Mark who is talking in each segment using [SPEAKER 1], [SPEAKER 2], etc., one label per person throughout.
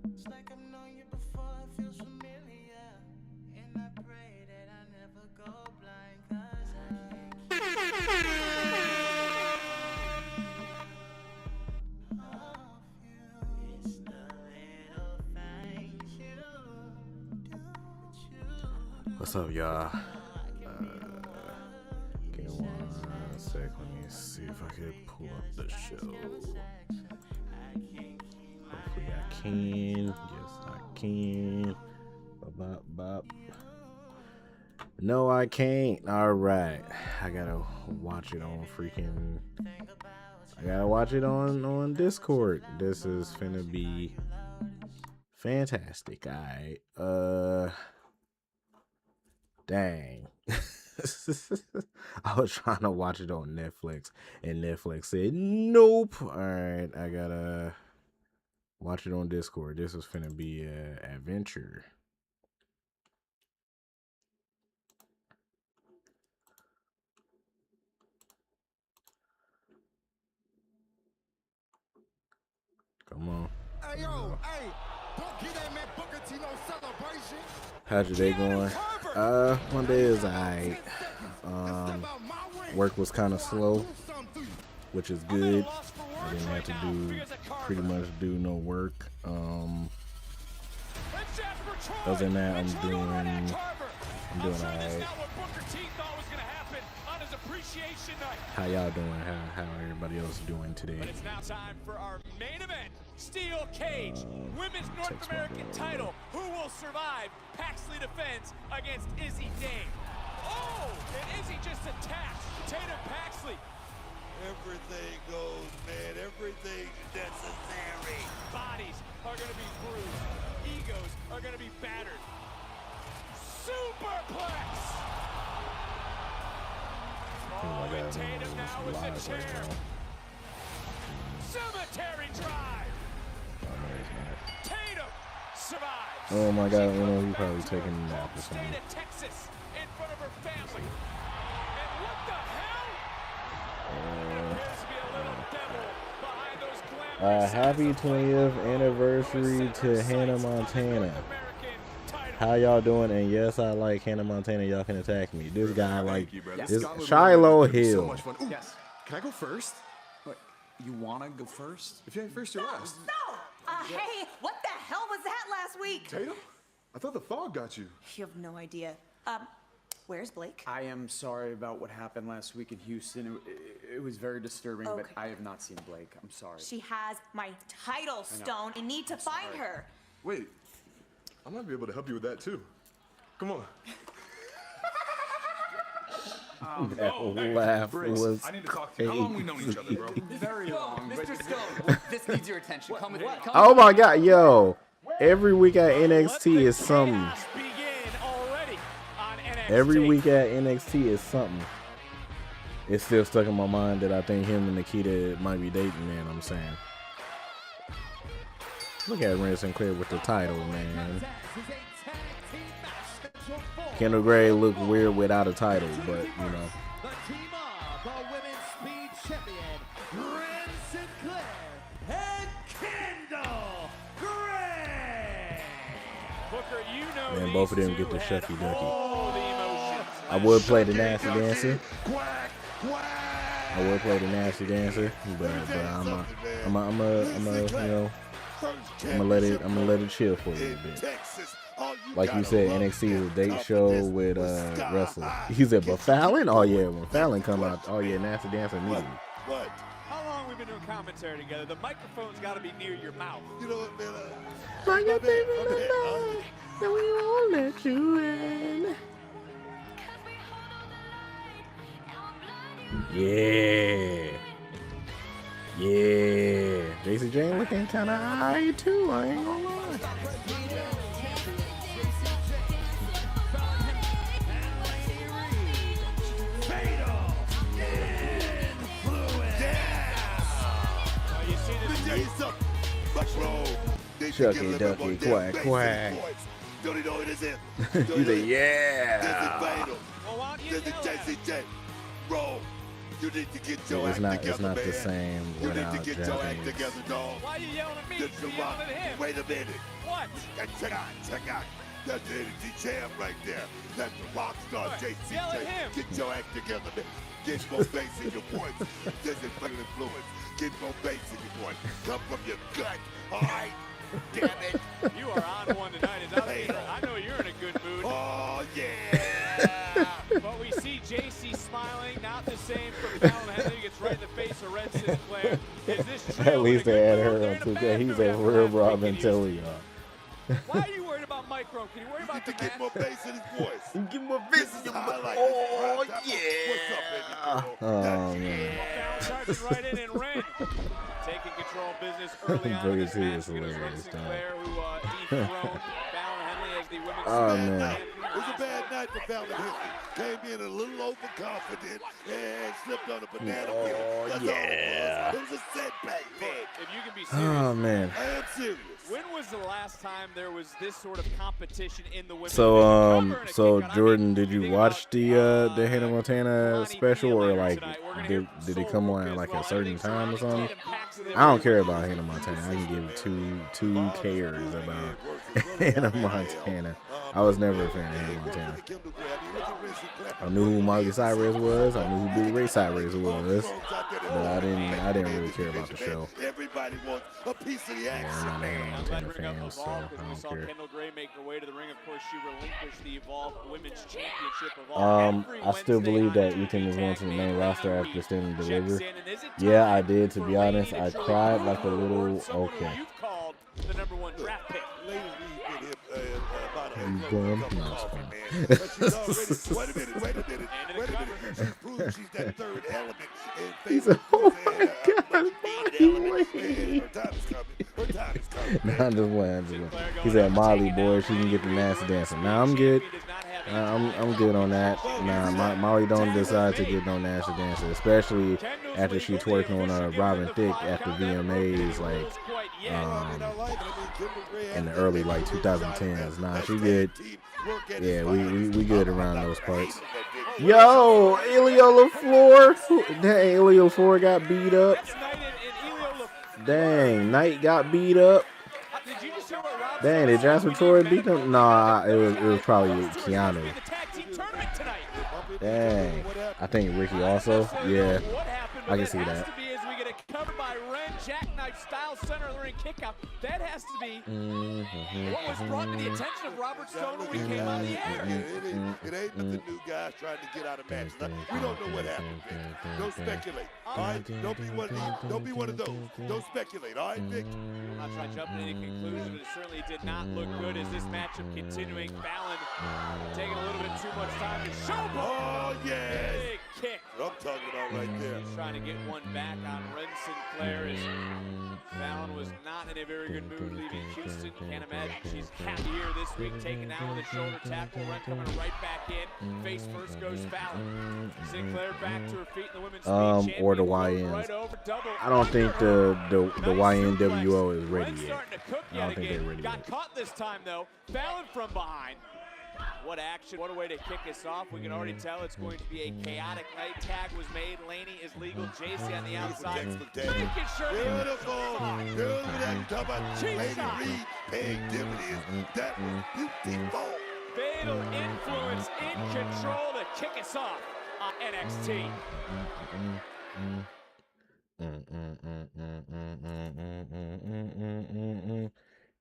[SPEAKER 1] It's like I've known you before, it feels familiar. And I pray that I never go blind, 'cause I it's the little things you do.
[SPEAKER 2] What's up, y'all? Give me 1 sec. Let me see if I can pull up the show. Hopefully I can. Yes, I can. Bop, bop. No, I can't. All right. I gotta watch it on freaking. I gotta watch it on Discord. This is finna be fantastic. Alright. Dang. I was trying to watch it on Netflix and Netflix said nope. Alright, I gotta watch it on Discord. This is finna be an adventure. Come on.
[SPEAKER 3] Hey, yo, hey, don't get that man Booker T no celebration.
[SPEAKER 2] How's your day going? My day is alright. Work was kind of slow, which is good. I didn't have to pretty much do no work. Other than that, I'm doing alright. How y'all doing? How everybody else doing today?
[SPEAKER 4] But it's now time for our main event. Steel Cage, Women's North American title. Who will survive? Paxley defends against Izzy Dane. Oh, and Izzy just attacked Tatum Paxley.
[SPEAKER 3] Everything goes, man. Everything's necessary.
[SPEAKER 4] Bodies are going to be bruised. Egos are going to be battered. Superplex. Oh, and Tatum now with the chair. Cemetery drive. Tatum survives.
[SPEAKER 2] Oh my God! I know he's probably taking a nap or something.
[SPEAKER 4] State of Texas in front of her family. And what the hell? There appears to be a little devil behind those glamorous
[SPEAKER 2] Happy
[SPEAKER 4] eyes of
[SPEAKER 2] 20th anniversary to Hannah Montana. How y'all doing? And yes, I like Hannah Montana. Y'all can attack me. This guy like this Shiloh Hill.
[SPEAKER 5] Yes. Can I go first? What? You want to go first? If you're first, you're last.
[SPEAKER 6] Hey, what the hell was that last week?
[SPEAKER 5] Tatum? I thought the fog got you.
[SPEAKER 6] You have no idea. Where's Blake?
[SPEAKER 5] I am sorry about what happened last week in Houston. It was very disturbing, but I have not seen Blake. I'm sorry.
[SPEAKER 6] She has my title stone. I need to find her.
[SPEAKER 7] Wait, I might be able to help you with that too. Come on.
[SPEAKER 2] That laugh was
[SPEAKER 7] I need to talk to you. How long we known each other, bro?
[SPEAKER 5] Very long.
[SPEAKER 8] Mr. Stone, this needs your attention. Come with me.
[SPEAKER 2] oh my God, yo! Every week at NXT is something. Every week at NXT is something. It's still stuck in my mind that I think him and Nikita might be dating, man. I'm saying. Look at Ren Sinclair with the title, man. Kendall Gray looked weird without a title, but you know.
[SPEAKER 1] The team of the women's speed champion, Ren Sinclair and Kendall Gray.
[SPEAKER 4] Booker, you know
[SPEAKER 2] Man,
[SPEAKER 4] these
[SPEAKER 2] both of them
[SPEAKER 4] two
[SPEAKER 2] get the
[SPEAKER 4] had
[SPEAKER 2] shucky ducky.
[SPEAKER 4] all the emotions.
[SPEAKER 2] I would play the nasty dancer.
[SPEAKER 3] Quack, quack.
[SPEAKER 2] I would play the nasty dancer, but I'm gonna let it chill for a little bit.
[SPEAKER 3] Texas, all
[SPEAKER 2] Like you
[SPEAKER 3] gotta
[SPEAKER 2] said,
[SPEAKER 3] love
[SPEAKER 2] NXT is a
[SPEAKER 3] the
[SPEAKER 2] date show
[SPEAKER 3] toughness
[SPEAKER 2] with
[SPEAKER 3] Sky
[SPEAKER 2] Wrestle.
[SPEAKER 3] High.
[SPEAKER 2] He said, but Fallon? Oh yeah, when Fallon come out, oh yeah, nasty dancer immediately.
[SPEAKER 3] What?
[SPEAKER 4] How long we been doing commentary together? The microphone's got to be near your mouth.
[SPEAKER 3] You know what, man?
[SPEAKER 2] Like your baby
[SPEAKER 3] I'm
[SPEAKER 2] the
[SPEAKER 3] here,
[SPEAKER 2] night that we won't let you in. Yeah. Yeah. JC Jane looking kind of high too, I ain't gonna lie. Chucky Ducky Quack Quack.
[SPEAKER 3] Don't you know what it is?
[SPEAKER 2] He's like, yeah.
[SPEAKER 3] This is JCJ. Roll. You need to get your
[SPEAKER 2] It's
[SPEAKER 3] act
[SPEAKER 2] not.
[SPEAKER 3] together,
[SPEAKER 2] It's not
[SPEAKER 3] man.
[SPEAKER 2] the same
[SPEAKER 3] You need
[SPEAKER 2] without
[SPEAKER 3] to get your act
[SPEAKER 2] Japanese.
[SPEAKER 3] together, dog.
[SPEAKER 4] Why are you yelling at me?
[SPEAKER 3] This
[SPEAKER 4] You're
[SPEAKER 3] the
[SPEAKER 4] yelling
[SPEAKER 3] rock.
[SPEAKER 4] at him.
[SPEAKER 3] Wait a minute.
[SPEAKER 4] What?
[SPEAKER 3] Check out. Check out. That's the NXT champ right there. That's the rock star,
[SPEAKER 4] Right.
[SPEAKER 3] JCJ.
[SPEAKER 4] Yell at him.
[SPEAKER 3] Get your act together, man. Get more bass in your voice. This is fucking influence. Get more bass in your voice. Come from your gut. All right? Damn it.
[SPEAKER 4] You are on one tonight. I know you're in a good mood.
[SPEAKER 3] Oh, yeah.
[SPEAKER 4] But we see JC smiling, not the same from Fallon Henley. Gets right in the face of Red Sinclair. Is this true?
[SPEAKER 2] At least they
[SPEAKER 4] In a
[SPEAKER 2] added
[SPEAKER 4] good mood?
[SPEAKER 2] her
[SPEAKER 4] They're
[SPEAKER 2] up
[SPEAKER 4] in
[SPEAKER 2] to
[SPEAKER 4] a
[SPEAKER 2] that.
[SPEAKER 4] bad
[SPEAKER 2] He's
[SPEAKER 4] mood
[SPEAKER 2] a
[SPEAKER 4] after
[SPEAKER 2] real
[SPEAKER 4] last
[SPEAKER 2] Rob
[SPEAKER 4] week in
[SPEAKER 2] and Tilly,
[SPEAKER 4] Houston.
[SPEAKER 2] y'all.
[SPEAKER 4] Why are you worried about Micro? Can you worry
[SPEAKER 3] You
[SPEAKER 4] about
[SPEAKER 3] need to
[SPEAKER 4] the
[SPEAKER 3] get more bass in his voice.
[SPEAKER 2] Give more
[SPEAKER 3] This is how I like it.
[SPEAKER 2] Oh
[SPEAKER 3] What's up,
[SPEAKER 2] yeah.
[SPEAKER 3] baby girl?
[SPEAKER 2] Oh
[SPEAKER 3] That's
[SPEAKER 2] man.
[SPEAKER 4] Well, Fallon charging right in and Ren taking control of business early on in
[SPEAKER 2] Boogie
[SPEAKER 4] this
[SPEAKER 2] T
[SPEAKER 4] match.
[SPEAKER 2] is
[SPEAKER 4] It was Ren
[SPEAKER 2] hilarious,
[SPEAKER 4] Sinclair who dethroned Fallon Henley as the women's
[SPEAKER 2] Oh,
[SPEAKER 4] champion.
[SPEAKER 2] man.
[SPEAKER 3] It was a bad night for Fallon Henley. Came in a little overconfident and slipped on a banana peel.
[SPEAKER 2] Oh,
[SPEAKER 3] That's all
[SPEAKER 2] yeah.
[SPEAKER 3] it was. It was a setback, man.
[SPEAKER 4] If you can be serious,
[SPEAKER 2] Oh man.
[SPEAKER 3] I am serious.
[SPEAKER 4] when was the last time there was this sort of competition in the women's
[SPEAKER 2] So
[SPEAKER 4] division? Cover and a
[SPEAKER 2] so
[SPEAKER 4] kick out.
[SPEAKER 2] Jordan, did you
[SPEAKER 4] think
[SPEAKER 2] watch
[SPEAKER 4] about,
[SPEAKER 2] the Hannah Montana
[SPEAKER 4] Kelani
[SPEAKER 2] special, or
[SPEAKER 4] later
[SPEAKER 2] like
[SPEAKER 4] tonight. We're gonna
[SPEAKER 2] did
[SPEAKER 4] hear
[SPEAKER 2] it
[SPEAKER 4] Soul
[SPEAKER 2] come
[SPEAKER 4] Ruca
[SPEAKER 2] on
[SPEAKER 4] as
[SPEAKER 2] like
[SPEAKER 4] well.
[SPEAKER 2] a certain
[SPEAKER 4] Everything
[SPEAKER 2] time or
[SPEAKER 4] surrounding
[SPEAKER 2] something?
[SPEAKER 4] Tatum packs of them.
[SPEAKER 2] I don't care about Hannah Montana. I can give two cares about Hannah Montana. I was never a fan of Hannah Montana. I knew who Miley Cyrus was. I knew who Billy Ray Cyrus was, but I didn't really care about the show.
[SPEAKER 3] Everybody wants a piece of the
[SPEAKER 2] Yeah,
[SPEAKER 3] action.
[SPEAKER 2] I'm not a Hannah
[SPEAKER 4] I'm glad
[SPEAKER 2] Montana
[SPEAKER 4] to bring up
[SPEAKER 2] fan, so
[SPEAKER 4] Evolve
[SPEAKER 2] I
[SPEAKER 4] because we
[SPEAKER 2] don't
[SPEAKER 4] saw
[SPEAKER 2] care.
[SPEAKER 4] Kendall Gray make her way to the ring. Of course, she relinquished the Evolve Women's Championship. Evolve every
[SPEAKER 2] I still
[SPEAKER 4] Wednesday
[SPEAKER 2] believe
[SPEAKER 4] on
[SPEAKER 2] that
[SPEAKER 4] NXT
[SPEAKER 2] Ethan is going to the
[SPEAKER 4] Tag
[SPEAKER 2] main
[SPEAKER 4] Made
[SPEAKER 2] roster
[SPEAKER 4] Around
[SPEAKER 2] after
[SPEAKER 4] Week.
[SPEAKER 2] Stand and
[SPEAKER 4] Checks
[SPEAKER 2] Deliver.
[SPEAKER 4] in, and is it
[SPEAKER 2] Yeah, I
[SPEAKER 4] time
[SPEAKER 2] did. To
[SPEAKER 4] for
[SPEAKER 2] be
[SPEAKER 4] Lady
[SPEAKER 2] honest,
[SPEAKER 4] to
[SPEAKER 2] I
[SPEAKER 4] truly
[SPEAKER 2] cried
[SPEAKER 4] prove
[SPEAKER 2] like a
[SPEAKER 4] her
[SPEAKER 2] little.
[SPEAKER 4] worth? Someone who
[SPEAKER 2] Okay.
[SPEAKER 4] you've called the #1 draft pick.
[SPEAKER 3] Lady Reed been here about
[SPEAKER 2] You
[SPEAKER 3] a
[SPEAKER 2] dumb?
[SPEAKER 3] cup of
[SPEAKER 2] No, it's
[SPEAKER 3] coffee,
[SPEAKER 2] fine.
[SPEAKER 3] man. But she's already, wait a minute. She's proved she's that third element in
[SPEAKER 2] He said,
[SPEAKER 3] Facebook.
[SPEAKER 2] "Oh my God, Molly,
[SPEAKER 3] Her time is coming. Her time is coming,
[SPEAKER 2] Nah,
[SPEAKER 3] man.
[SPEAKER 2] I'm just playing. I'm just playing. He said, "Molly, boy, she can get the nasty dancing." Nah, I'm good. I'm good on that. Nah, Molly don't decide to get no nasty dancing, especially after she twerking on Robin Thicke after VMAs, like in the early like 2010s. Nah, she good. Yeah, we good around those parts. Yo, Elio LaFleur. Dang, Elio LaFleur got beat up. Dang, Knight got beat up. Dang, did Jasper Torres beat them? Nah, it was probably Keanu. Dang, I think Ricky also. Yeah, I can see that.
[SPEAKER 4] Covered by Ren, jackknife style center of the ring kick out. That has to be what was brought to the attention of Robert Stone when we came out of the air.
[SPEAKER 3] It ain't nothing new guys trying to get out of matches. We don't know what happened, Vic. Don't speculate. All right? Don't be one of those. Don't speculate. All right, Vic?
[SPEAKER 4] I'm not trying to jump to any conclusion, but it certainly did not look good as this matchup continuing. Fallon taking a little bit too much time to show.
[SPEAKER 3] Oh, yes.
[SPEAKER 4] Big kick.
[SPEAKER 3] What I'm talking about right there.
[SPEAKER 4] He's trying to get one back on Ren Sinclair as Fallon was not in a very good mood leaving Houston. Can't imagine she's happy here this week. Taken down with a shoulder tackle. Ren coming right back in. Face first goes Fallon. Sinclair back to her feet in the women's speed
[SPEAKER 2] Or the
[SPEAKER 4] champion.
[SPEAKER 2] YNs.
[SPEAKER 4] Right over, double
[SPEAKER 2] I don't think the YNWO is ready
[SPEAKER 4] Ren's
[SPEAKER 2] yet.
[SPEAKER 4] starting to cook
[SPEAKER 2] I don't
[SPEAKER 4] yet
[SPEAKER 2] think
[SPEAKER 4] again.
[SPEAKER 2] they're ready
[SPEAKER 4] Got
[SPEAKER 2] yet.
[SPEAKER 4] caught this time though. Fallon from behind. What action, what a way to kick us off. We can already tell it's going to be a chaotic night. Tag was made. Laney is legal. JC on the outside. Making sure
[SPEAKER 3] Beautiful. Beautiful. That talk about Lady Reed paying dividends. That was beautiful.
[SPEAKER 4] fatal influence in control to kick us off on NXT.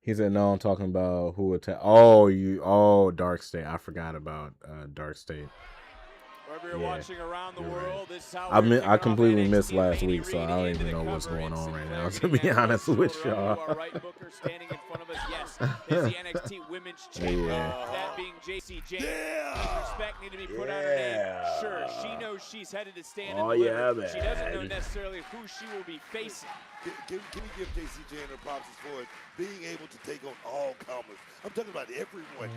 [SPEAKER 2] He said, "No, I'm talking about who attacked." Oh, Dark State. I forgot about Dark State.
[SPEAKER 4] Wherever you're watching around the world, this is how
[SPEAKER 2] I completely missed last week, so I don't even know what's going on right now, to be honest with y'all.
[SPEAKER 4] Standing in front of us, yes, is the NXT Women's Champion. That being JC James. Respect need to be put on her name. Sure, she knows she's headed to stand and deliver. She doesn't know necessarily who she will be facing.
[SPEAKER 3] Can we give JC Jane her props for being able to take on all comers? I'm talking about everyone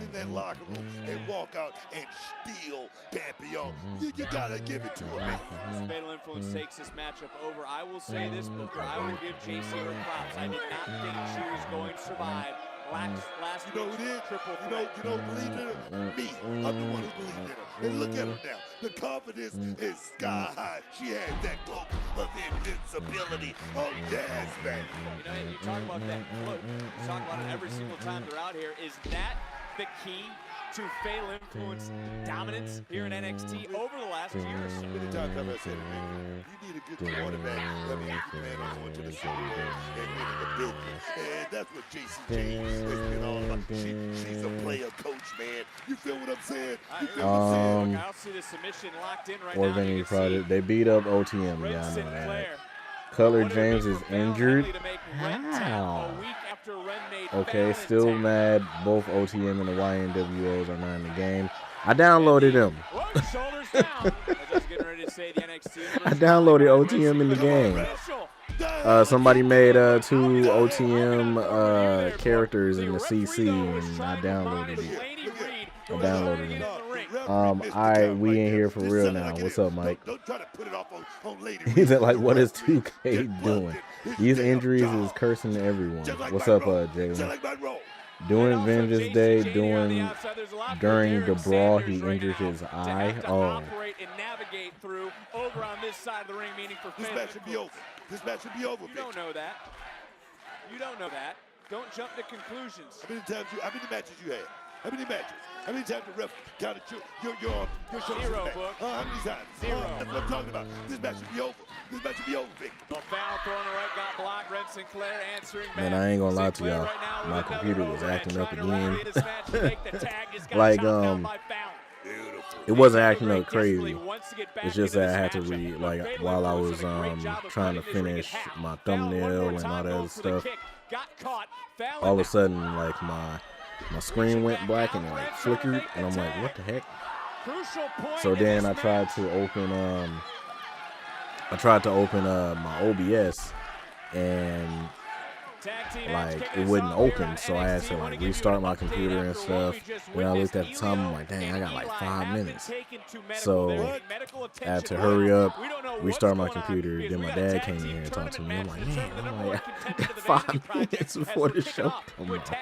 [SPEAKER 3] in that locker room, and walk out and steal Papillon. You gotta give it to her, man.
[SPEAKER 4] Fatal influence takes this matchup over. I will say this, Booker. I will give JC her props. I did not think she was going to survive last
[SPEAKER 3] You know who did?
[SPEAKER 4] triple
[SPEAKER 3] You know who believed in her? Me. I'm the one who believed in her. And look at her now. The confidence is sky high. She has that cloak of invincibility. Oh, yes, man.
[SPEAKER 4] You know, you talk about that cloak. You talk about it every single time they're out here. Is that the key to fatal influence dominance here in NXT over the last year or so?
[SPEAKER 3] Many times I've said, man, you need a good quarterback. I mean, man, I'm going to the Super Bowl and winning the business. And that's what JC James has been all about. She's a player coach, man. You feel what I'm saying? You feel what I'm saying?
[SPEAKER 4] Look, I'll see the submission locked in right
[SPEAKER 2] Or
[SPEAKER 4] now.
[SPEAKER 2] Venue Project. They beat up OTM. Yeah, I know that. Cutler James is injured. How? Okay, still mad. Both OTM and the YNWOs are not in the game. I downloaded them. I downloaded OTM in the game. Somebody made 2 OTM characters in the CC, and I downloaded it. We in here for real now. What's up, Mike? He said, like, what is 2K doing? These injuries is cursing everyone. What's up, Jalen? During Vengeance Day, during the brawl, he injured his eye. Oh.
[SPEAKER 3] This match should be over. This match should be over.
[SPEAKER 4] You don't know that. You don't know that. Don't jump to conclusions.
[SPEAKER 3] How many matches you had? How many matches? How many times the ref counted your shoulder?
[SPEAKER 4] Zero, book.
[SPEAKER 3] How many times?
[SPEAKER 4] Zero.
[SPEAKER 3] That's what I'm talking about. This match should be over. This match should be over, Vic.
[SPEAKER 4] Well, foul thrown right, got blocked. Red Sinclair answering back.
[SPEAKER 2] Man, I ain't gonna lie to y'all.
[SPEAKER 4] Right
[SPEAKER 2] My computer was acting up again.
[SPEAKER 4] Like,
[SPEAKER 2] it wasn't acting up crazy. It's just that I had to while I was trying to finish my thumbnail and all that other stuff. All of a sudden, like my screen went black and it like flickered, and I'm like, what the heck? So then I tried to open my OBS, and like it wouldn't open, so I had to like restart my computer and stuff. When I looked at the time, I'm like, dang, I got like 5 minutes. So I had to hurry up, restart my computer. Then my dad came in here and talked to me. I'm like, man, I got 5 minutes before the show comes on.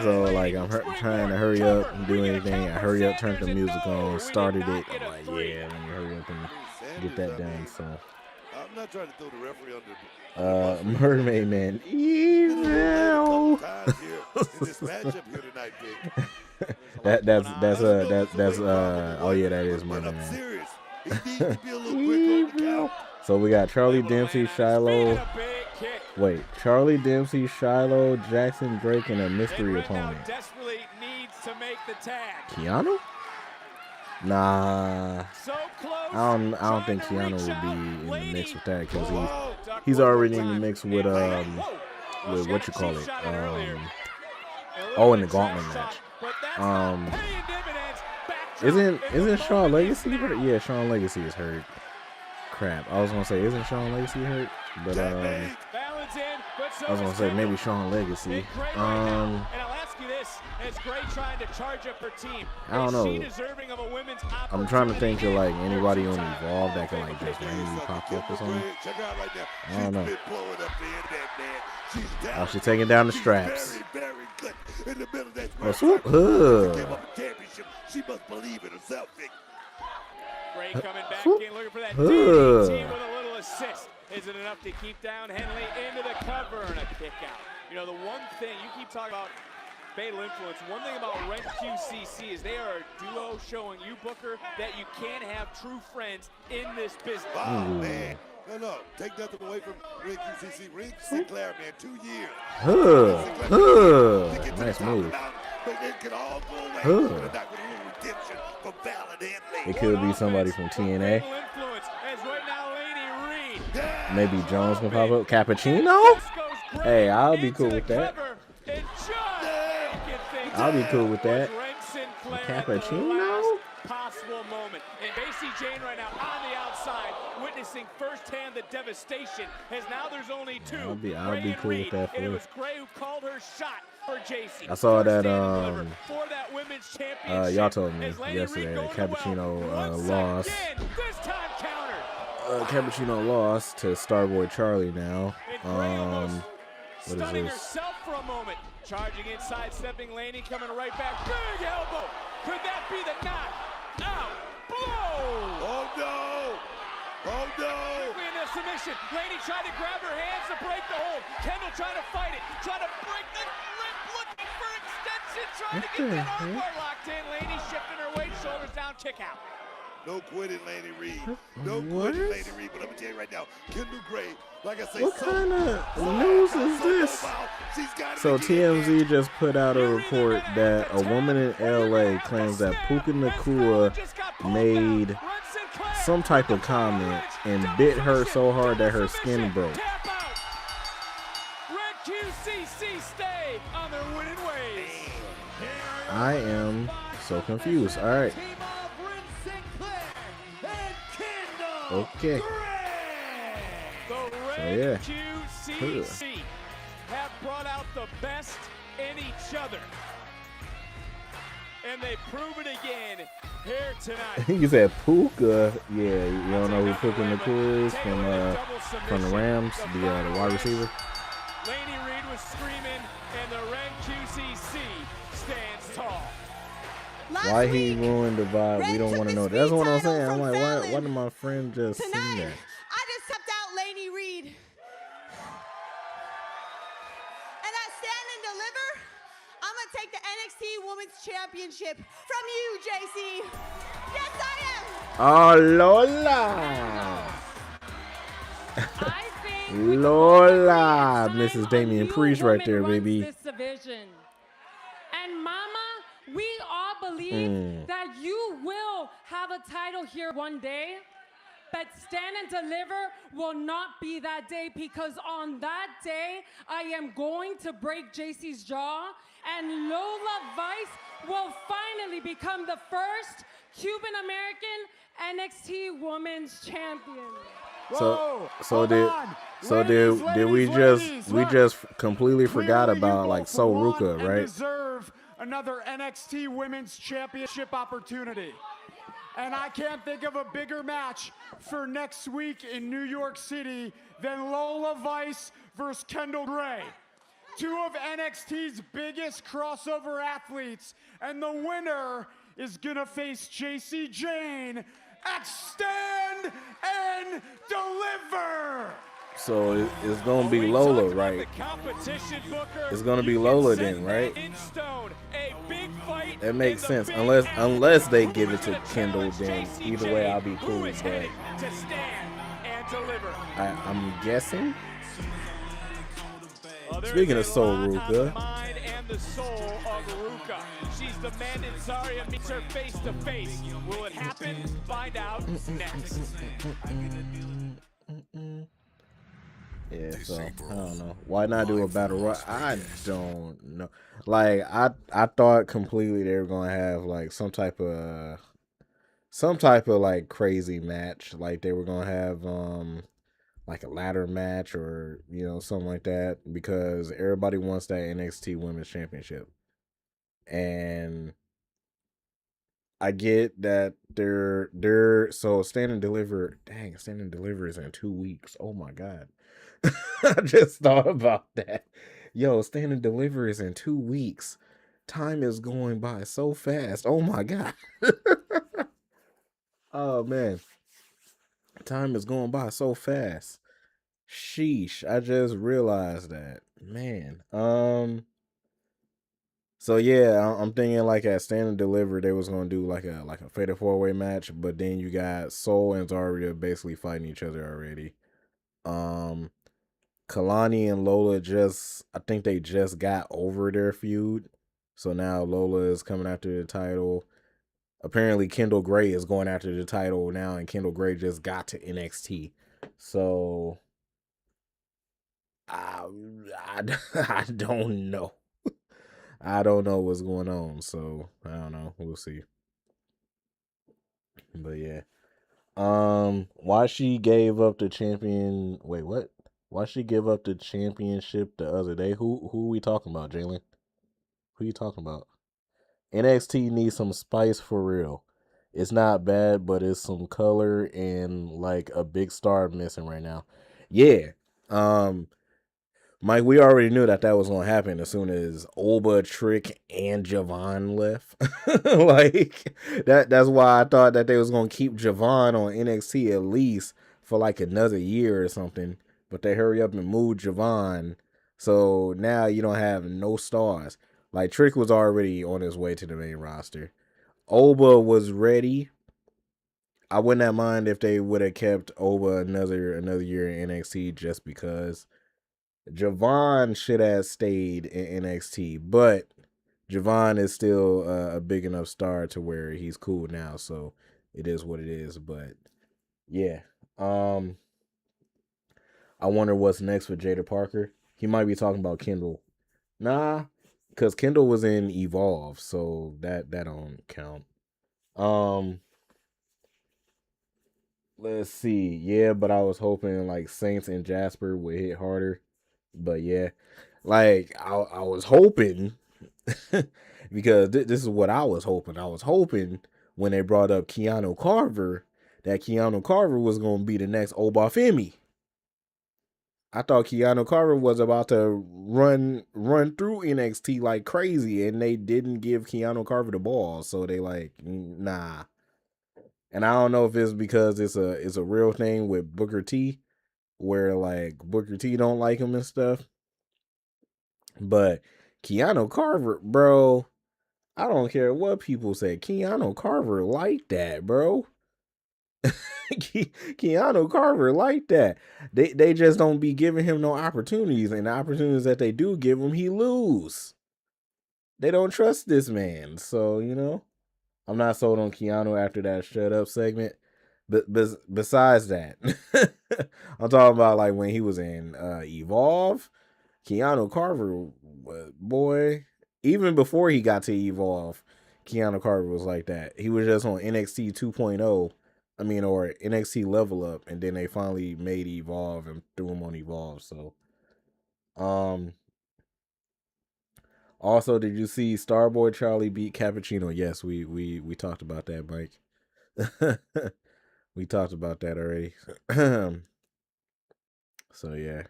[SPEAKER 2] So like I'm trying to hurry up and do anything. I hurry up, turned the music on, started it. I'm like, yeah, let me hurry up and get that done. So
[SPEAKER 3] I'm not trying to throw the referee under.
[SPEAKER 2] Mermaid Man, evil. That's oh yeah, that is Mermaid Man. So we got Charlie Dempsey, Shiloh. Wait, Charlie Dempsey, Shiloh, Jackson Drake, and a mystery opponent. Keanu? Nah, I don't think Keanu would be in the mix with that, because he's already in the mix with what you call it, in the Gauntlet match. Isn't Shawn Legacy hurt? Yeah, Shawn Legacy is hurt. Crap, I was gonna say, isn't Shawn Legacy hurt? But I was gonna say maybe Shawn Legacy. I don't know. I'm trying to think of like anybody on Evolve that can like just randomly pop up or something. I don't know. Oh, she's taking down the straps. Oh, swoop. She must believe in herself.
[SPEAKER 4] Gray coming back in, looking for that DDT with a little assist. Is it enough to keep down Henley into the cover and a kick out? You know, the one thing you keep talking about, fatal influence. One thing about Rent QCC is they are a duo showing you, Booker, that you can have true friends in this business.
[SPEAKER 3] Wow, man. No, take nothing away from Rent QCC. Rent Sinclair, man, 2 years.
[SPEAKER 2] Nice move.
[SPEAKER 3] But it can all go away.
[SPEAKER 2] It could be somebody from TNA. Maybe Jones can pop up. Cappuccino? Hey, I'll be cool with that. I'll be cool with that. Cappuccino?
[SPEAKER 4] Possible moment. And Basie Jane right now on the outside, witnessing firsthand the devastation. As now there's only 2.
[SPEAKER 2] I'll be cool with that.
[SPEAKER 4] And it was Gray who called her shot for JC.
[SPEAKER 2] I saw that y'all told me yesterday that Cappuccino lost. Cappuccino lost to Starboy Charlie now.
[SPEAKER 4] Stunning
[SPEAKER 2] this?
[SPEAKER 4] herself for a moment. Charging inside, stepping Laney, coming right back. Big elbow. Could that be the knock out blow?
[SPEAKER 3] Oh no! Oh no!
[SPEAKER 4] Quickly in a submission. Laney tried to grab her hands to break the hold. Kendall trying to fight it. Trying to break the grip. Looking for extension. Trying to get that armbar locked in. Laney shifting her weight. Shoulders down. Kick out.
[SPEAKER 3] No quitting, Laney Reed. No quitting, Laney Reed. But I'm gonna tell you right now, Kendall Gray, like I say,
[SPEAKER 2] What kind of news is this? So TMZ just put out a report that a woman in LA claims that Puka Nakua made some type of comment and bit her so hard that her skin broke.
[SPEAKER 4] Red QCC stay on their winning ways.
[SPEAKER 2] I am so confused. All right. Okay.
[SPEAKER 4] The Red QCC have brought out the best in each other. And they prove it again here tonight.
[SPEAKER 2] You said Puka. Yeah, you don't know who Puka Nakua is from the Rams, the wide receiver.
[SPEAKER 4] Laney Reed was screaming, and the Red QCC stands tall.
[SPEAKER 2] Why he ruined the vibe? We don't want to know. That's what I'm saying. I'm like, why did my friend just sing that?
[SPEAKER 9] I just stepped out Laney Reed. And I stand and deliver. I'm going to take the NXT Women's Championship from you, JC. Yes, I am.
[SPEAKER 2] Oh, Lola. Lola. Mrs. Damian Priest right there, baby.
[SPEAKER 10] This division. And Mama, we all believe that you will have a title here one day, but Stand and Deliver will not be that day, because on that day, I am going to break JC's jaw, and Lola Vice will finally become the first Cuban-American NXT Women's Champion.
[SPEAKER 2] Did we just completely forgot about like Ruca, right?
[SPEAKER 5] Deserve another NXT Women's Championship opportunity. And I can't think of a bigger match for next week in New York City than Lola Vice versus Kendall Gray. Two of NXT's biggest crossover athletes, and the winner is gonna face JC Jane at Stand and Deliver.
[SPEAKER 2] So it's gonna be Lola, right? It's gonna be Lola then, right? That makes sense. Unless they give it to Kendall, then either way I'll be cool with that. I'm guessing. Speaking of Ruca.
[SPEAKER 4] The soul of Ruca. She's demanded ZARIA meets her face to face. Will it happen? Find out next.
[SPEAKER 2] Yeah, so I don't know. Why not do a battle royal? I don't know. Like I thought completely they were gonna have like some type of like crazy match. Like they were gonna have like a ladder match or something like that, because everybody wants that NXT Women's Championship. And I get that they're so Stand and Deliver. Dang, Stand and Deliver is in 2 weeks. Oh my god. I just thought about that. Yo, Stand and Deliver is in 2 weeks. Time is going by so fast. Oh my god. Oh man. Time is going by so fast. Sheesh. I just realized that. Man. So yeah, I'm thinking like at Stand and Deliver they was gonna do like a fatal 4-way match, but then you got Soul and ZARIA basically fighting each other already. Kelani and Lola I think they just got over their feud. So now Lola is coming after the title. Apparently Kendall Gray is going after the title now, and Kendall Gray just got to NXT. So I don't know. I don't know what's going on. So I don't know. We'll see. But yeah. Why she gave up the champion? Wait, what? Why she give up the championship the other day? Who are we talking about, Jalen? Who you talking about? NXT needs some spice for real. It's not bad, but it's some color and like a big star missing right now. Yeah. Mike, we already knew that was going to happen as soon as Olba, Trick, and Javon left. Like, that's why I thought that they was going to keep Javon on NXT at least for like another year or something. But they hurry up and move Javon. So now you don't have no stars. Like, Trick was already on his way to the main roster. Olba was ready. I wouldn't have mind if they would have kept Olba another year in NXT just because. Javon should have stayed in NXT, but Javon is still a big enough star to where he's cool now, so it is what it is. But yeah, I wonder what's next for Jada Parker. He might be talking about Kendall. Nah, because Kendall was in Evolve, so that don't count. Let's see. Yeah, but I was hoping like Saints and Jasper would hit harder. But yeah, like I was hoping because this is what I was hoping. I was hoping when they brought up Keanu Carver that Keanu Carver was going to be the next Obafemi. I thought Keanu Carver was about to run through NXT like crazy, and they didn't give Keanu Carver the ball. So they like, nah. And I don't know if it's because it's a real thing with Booker T, where like Booker T don't like him and stuff. But Keanu Carver, bro, I don't care what people say. Keanu Carver like that, bro. Keanu Carver like that. They just don't be giving him no opportunities, and the opportunities that they do give him, he lose. They don't trust this man. So, you know, I'm not sold on Keanu after that shut up segment. But besides that, I'm talking about like when he was in Evolve. Keanu Carver, boy, even before he got to Evolve, Keanu Carver was like that. He was just on NXT 2.0, or NXT Level Up, and then they finally made Evolve and threw him on Evolve. So, also, did you see Starboy Charlie beat Cappuccino? Yes, we talked about that, Mike. We talked about that already. So yeah.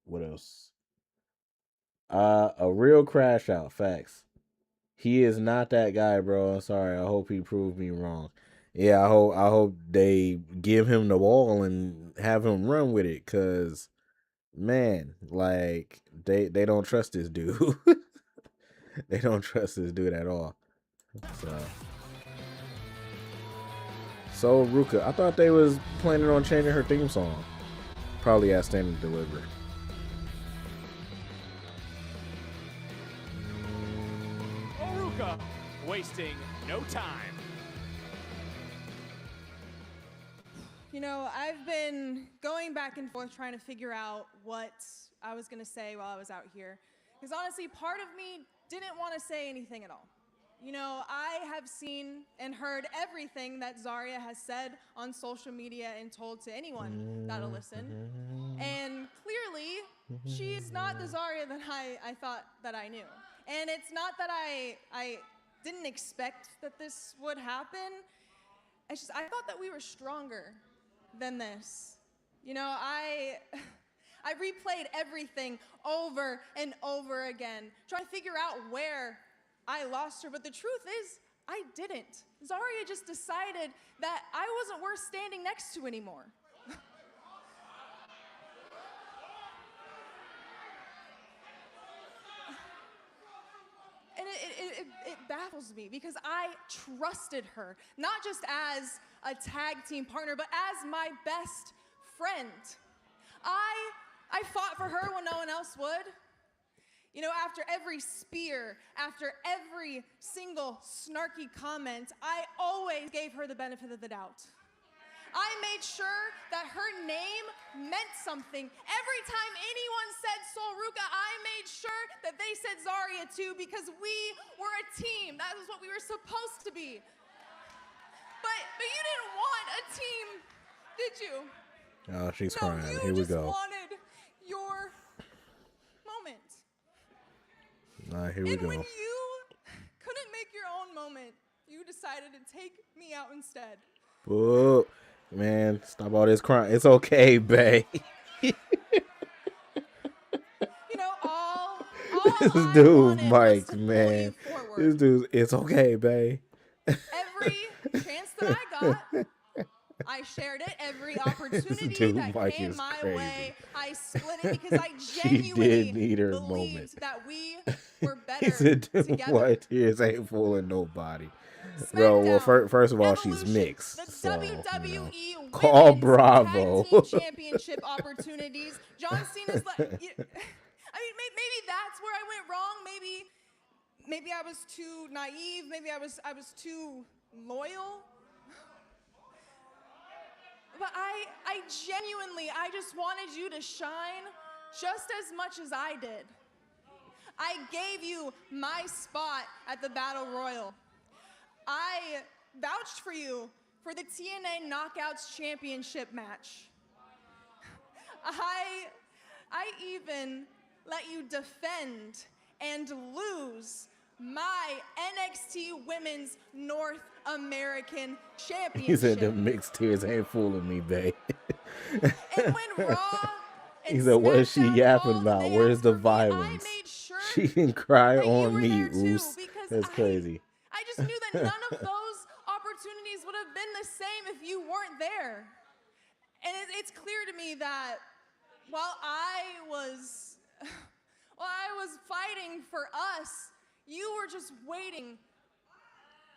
[SPEAKER 2] What else? A real crash out. Facts. He is not that guy, bro. I'm sorry. I hope he proved me wrong. Yeah, I hope they give him the ball and have him run with it, cause man, like they don't trust this dude. They don't trust this dude at all. So Ruca, I thought they was planning on changing her theme song. Probably at Stand and Deliver.
[SPEAKER 4] Ruca, wasting no time.
[SPEAKER 9] You know, I've been going back and forth trying to figure out what I was going to say while I was out here. Because honestly, part of me didn't want to say anything at all. You know, I have seen and heard everything that ZARIA has said on social media and told to anyone that'll listen. And clearly, she's not the ZARIA that I thought that I knew. And it's not that I didn't expect that this would happen. It's just, I thought that we were stronger than this. You know, I replayed everything over and over again, trying to figure out where I lost her, but the truth is, I didn't. ZARIA just decided that I wasn't worth standing next to anymore. And it baffles me because I trusted her, not just as a tag team partner, but as my best friend. I fought for her when no one else would. You know, after every spear, after every single snarky comment, I always gave her the benefit of the doubt. I made sure that her name meant something. Every time anyone said Sol Ruca, I made sure that they said ZARIA too, because we were a team. That was what we were supposed to be. But you didn't want a team, did you?
[SPEAKER 2] Oh, she's
[SPEAKER 9] no,
[SPEAKER 2] crying.
[SPEAKER 9] You
[SPEAKER 2] Here we
[SPEAKER 9] just
[SPEAKER 2] go.
[SPEAKER 9] wanted your moment.
[SPEAKER 2] Here we go.
[SPEAKER 9] And when you couldn't make your own moment, you decided to take me out instead.
[SPEAKER 2] Whoa. Man, stop all this crying. It's okay, bae.
[SPEAKER 9] You know, all
[SPEAKER 2] This
[SPEAKER 9] I
[SPEAKER 2] dude,
[SPEAKER 9] wanted was
[SPEAKER 2] Mike,
[SPEAKER 9] to pull
[SPEAKER 2] man.
[SPEAKER 9] you forward.
[SPEAKER 2] This dude, it's okay, bae.
[SPEAKER 9] Every chance that I got, I shared it. Every opportunity
[SPEAKER 2] dude,
[SPEAKER 9] that
[SPEAKER 2] Mike,
[SPEAKER 9] came
[SPEAKER 2] is
[SPEAKER 9] my
[SPEAKER 2] crazy.
[SPEAKER 9] way, I split it because I
[SPEAKER 2] She
[SPEAKER 9] genuinely
[SPEAKER 2] did need her
[SPEAKER 9] believed
[SPEAKER 2] moment.
[SPEAKER 9] that we were
[SPEAKER 2] He
[SPEAKER 9] better
[SPEAKER 2] said,
[SPEAKER 9] together.
[SPEAKER 2] "What? Tears ain't fooling nobody." Bro, well,
[SPEAKER 9] SmackDown,
[SPEAKER 2] first of all, she's
[SPEAKER 9] Evolution,
[SPEAKER 2] mixed.
[SPEAKER 9] the
[SPEAKER 2] So,
[SPEAKER 9] WWE
[SPEAKER 2] you know.
[SPEAKER 9] Women's
[SPEAKER 2] Call Bravo.
[SPEAKER 9] Tag Team Championship opportunities. John Cena's like, I mean, maybe that's where I went wrong. Maybe I was too naive. Maybe I was too loyal. But I genuinely, I just wanted you to shine just as much as I did. I gave you my spot at the Battle Royal. I vouched for you for the TNA Knockouts Championship match. I even let you defend and lose my NXT Women's North American Championship.
[SPEAKER 2] He said the mixed tears ain't fooling me, babe.
[SPEAKER 9] And when Raw and
[SPEAKER 2] He said, what is she
[SPEAKER 9] SmackDown
[SPEAKER 2] yapping
[SPEAKER 9] called and
[SPEAKER 2] about?
[SPEAKER 9] they
[SPEAKER 2] Where's
[SPEAKER 9] asked
[SPEAKER 2] the
[SPEAKER 9] for me, I
[SPEAKER 2] violence?
[SPEAKER 9] made sure
[SPEAKER 2] She can cry
[SPEAKER 9] that you
[SPEAKER 2] on
[SPEAKER 9] were
[SPEAKER 2] me,
[SPEAKER 9] there too,
[SPEAKER 2] Oos.
[SPEAKER 9] because
[SPEAKER 2] That's crazy.
[SPEAKER 9] I just knew that none of those opportunities would have been the same if you weren't there. And it's clear to me that while I was fighting for us, you were just waiting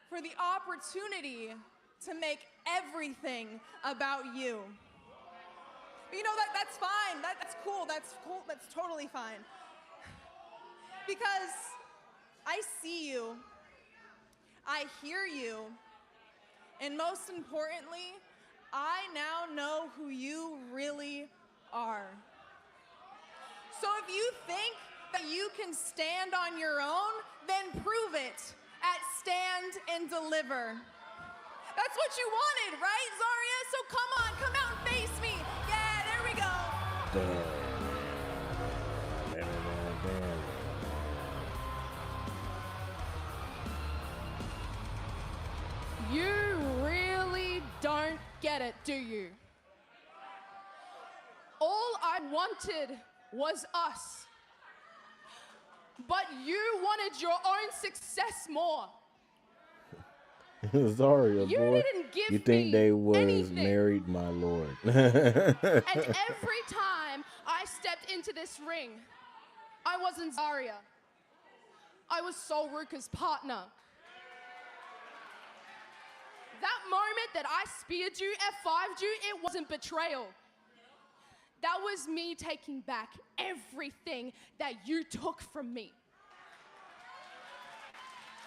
[SPEAKER 9] for the opportunity to make everything about you. But you know, that's fine. That's cool. That's cool. That's totally fine. Because I see you, I hear you, and most importantly, I now know who you really are. So if you think that you can stand on your own, then prove it at Stand and Deliver. That's what you wanted, right, Zaria? So come on, come out and face me. Yeah, there we go.
[SPEAKER 10] You really don't get it, do you? All I wanted was us. But you wanted your own success more.
[SPEAKER 2] Zaria,
[SPEAKER 10] You
[SPEAKER 2] boy.
[SPEAKER 10] didn't give
[SPEAKER 2] You think
[SPEAKER 10] me
[SPEAKER 2] they was
[SPEAKER 10] anything.
[SPEAKER 2] married, my lord?
[SPEAKER 10] And every time I stepped into this ring, I wasn't Zaria. I was Sol Ruca's partner. That moment that I speared you, F5'd you, it wasn't betrayal. That was me taking back everything that you took from me.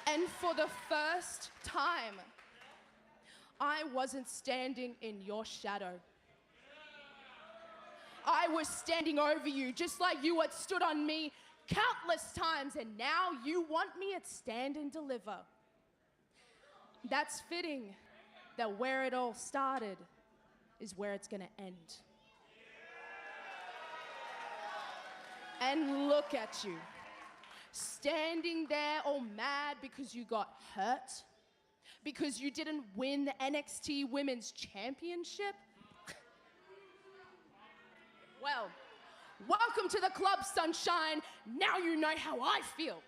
[SPEAKER 10] And for the first time, I wasn't standing in your shadow. I was standing over you, just like you had stood on me countless times, and now you want me at Stand and Deliver. That's fitting that where it all started is where it's gonna end. And look at you, standing there all mad because you got hurt, because you didn't win the NXT Women's Championship. Well, welcome to the club, sunshine. Now you know how I feel.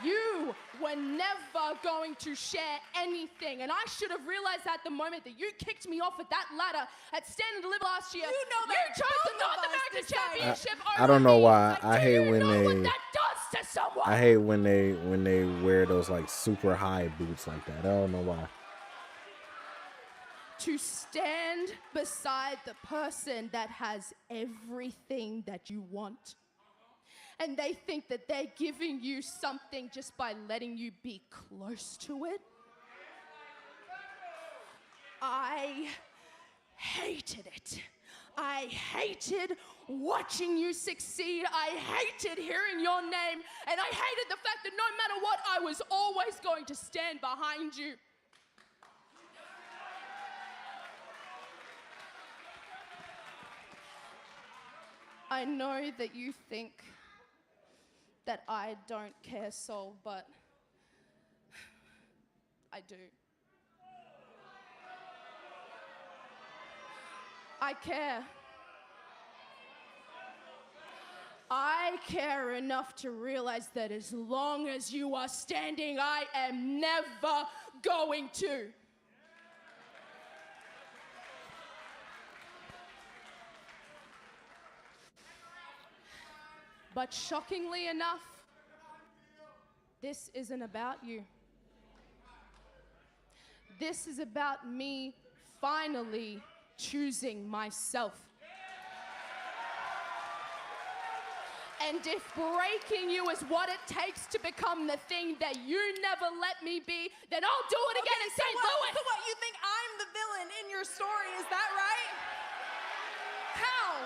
[SPEAKER 10] You were never going to share anything, and I should have realized at the moment that you kicked me off at that ladder at Stand and Deliver last year.
[SPEAKER 9] You know that
[SPEAKER 10] you chose the
[SPEAKER 9] both of
[SPEAKER 10] North
[SPEAKER 9] us
[SPEAKER 10] American
[SPEAKER 9] decided.
[SPEAKER 10] Championship
[SPEAKER 2] I don't know
[SPEAKER 10] over me.
[SPEAKER 2] why.
[SPEAKER 10] Like,
[SPEAKER 2] I
[SPEAKER 10] do
[SPEAKER 2] hate
[SPEAKER 10] you
[SPEAKER 2] when
[SPEAKER 10] know
[SPEAKER 2] they-
[SPEAKER 10] what that does to someone.
[SPEAKER 2] I hate when they wear those like super high boots like that. I don't know why.
[SPEAKER 10] To stand beside the person that has everything that you want. And they think that they're giving you something just by letting you be close to it. I hated it. I hated watching you succeed. I hated hearing your name. And I hated the fact that no matter what, I was always going to stand behind you. I know that you think that I don't care, Sol, but I do.
[SPEAKER 11] I care. I care enough to realize that as long as you are standing, I am never going to. But shockingly enough, this isn't about you. This is about me finally choosing myself. And if breaking you is what it takes to become the thing that you never let me be, then I'll do it again in St. Louis.
[SPEAKER 9] So what, you think I'm the villain in your story, is that right? How?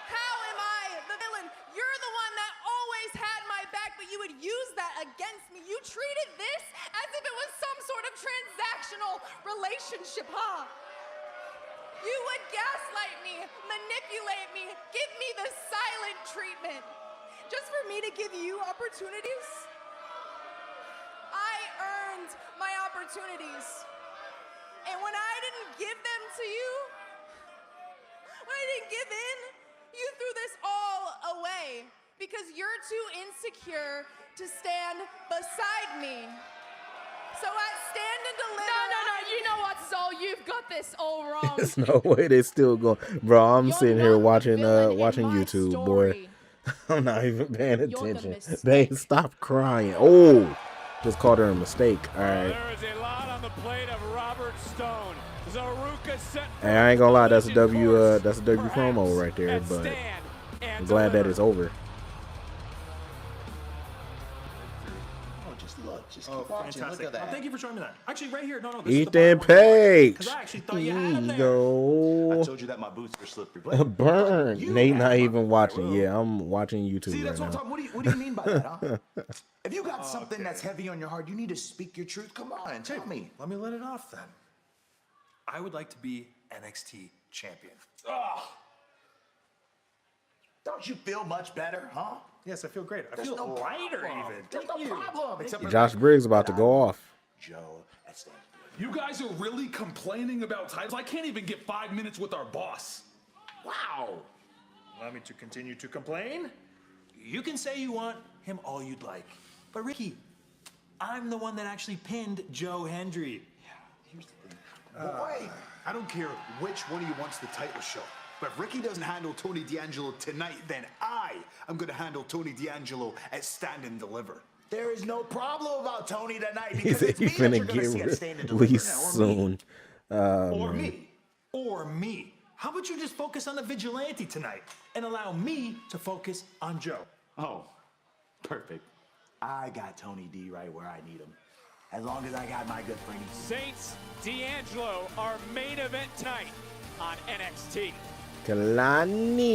[SPEAKER 9] How am I the villain? You're the one that always had my back, but you would use that against me. You treated this as if it was some sort of transactional relationship, huh? You would gaslight me, manipulate me, give me the silent treatment, just for me to give you opportunities? I earned my opportunities. And when I didn't give them to you, when I didn't give in, you threw this all away because you're too insecure to stand beside me. So I stand and deliver.
[SPEAKER 11] No, you know what, Soul? You've got this all wrong.
[SPEAKER 2] There's no way they still going. Bro, I'm sitting here watching YouTube, boy. I'm not even paying attention. Babe, stop crying. Oh, just called her a mistake. All right.
[SPEAKER 4] There is a lot on the plate of Robert Stone. Ruca set.
[SPEAKER 2] Hey, I ain't gonna lie, that's a W promo right there, but I'm glad that it's over.
[SPEAKER 12] Oh, fantastic. Thank you for showing me that. Actually, right here. No, this
[SPEAKER 2] Ethan Page.
[SPEAKER 12] Because I actually thought you had him there.
[SPEAKER 2] I
[SPEAKER 12] told you that my boots are slippery.
[SPEAKER 2] Burn. Nate not even watching. Yeah, I'm watching YouTube.
[SPEAKER 12] See, that's
[SPEAKER 2] right
[SPEAKER 12] what I'm
[SPEAKER 2] now.
[SPEAKER 12] talking. What do you mean by that, huh? If you got something that's heavy on your heart, you need to speak your truth. Come on and tell me.
[SPEAKER 13] Let me let it off then. I would like to be NXT champion.
[SPEAKER 12] Don't you feel much better, huh?
[SPEAKER 13] Yes, I feel great. I
[SPEAKER 12] There's
[SPEAKER 13] feel
[SPEAKER 12] no
[SPEAKER 13] lighter
[SPEAKER 12] problem.
[SPEAKER 13] even.
[SPEAKER 12] There's no problem. Except for
[SPEAKER 2] Josh Briggs about to go off.
[SPEAKER 12] Joe, that's
[SPEAKER 14] You guys are really complaining about titles? I can't even get 5 minutes with our boss.
[SPEAKER 12] Wow.
[SPEAKER 13] Allow me to continue to complain? You can say you want him all you'd like. But Ricky, I'm the one that actually pinned Joe Hendry.
[SPEAKER 12] Here's the thing. Boy, I don't care which one of you wants the title shot. But if Ricky doesn't handle Tony D'Angelo tonight, then I am going to handle Tony D'Angelo at Stand and Deliver. There is no problem about Tony tonight because it's me that you're going to see at Stand and Deliver.
[SPEAKER 2] Released soon.
[SPEAKER 13] Or me. Or me. How about you just focus on the vigilante tonight and allow me to focus on Joe?
[SPEAKER 12] Oh, perfect. I got Tony D right where I need him. As long as I got my good friend.
[SPEAKER 4] Saints D'Angelo, our main event tonight on NXT.
[SPEAKER 2] Kelani.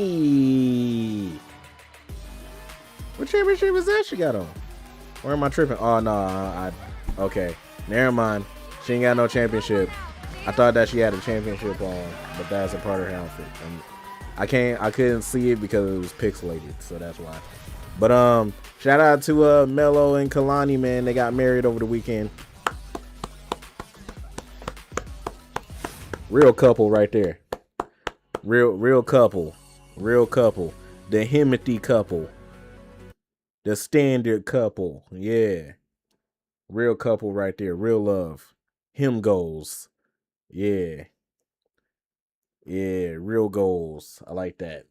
[SPEAKER 2] What championship is that she got on? Where am I tripping? Oh no, okay. Never mind. She ain't got no championship. I thought that she had a championship on, but that's a part of her outfit. And I couldn't see it because it was pixelated, so that's why. But shout out to Mello and Kelani, man. They got married over the weekend. Real couple right there. Real couple. Real couple. The Himothy couple. The standard couple. Yeah. Real couple right there. Real love. Him goals. Yeah. Yeah, real goals. I like that.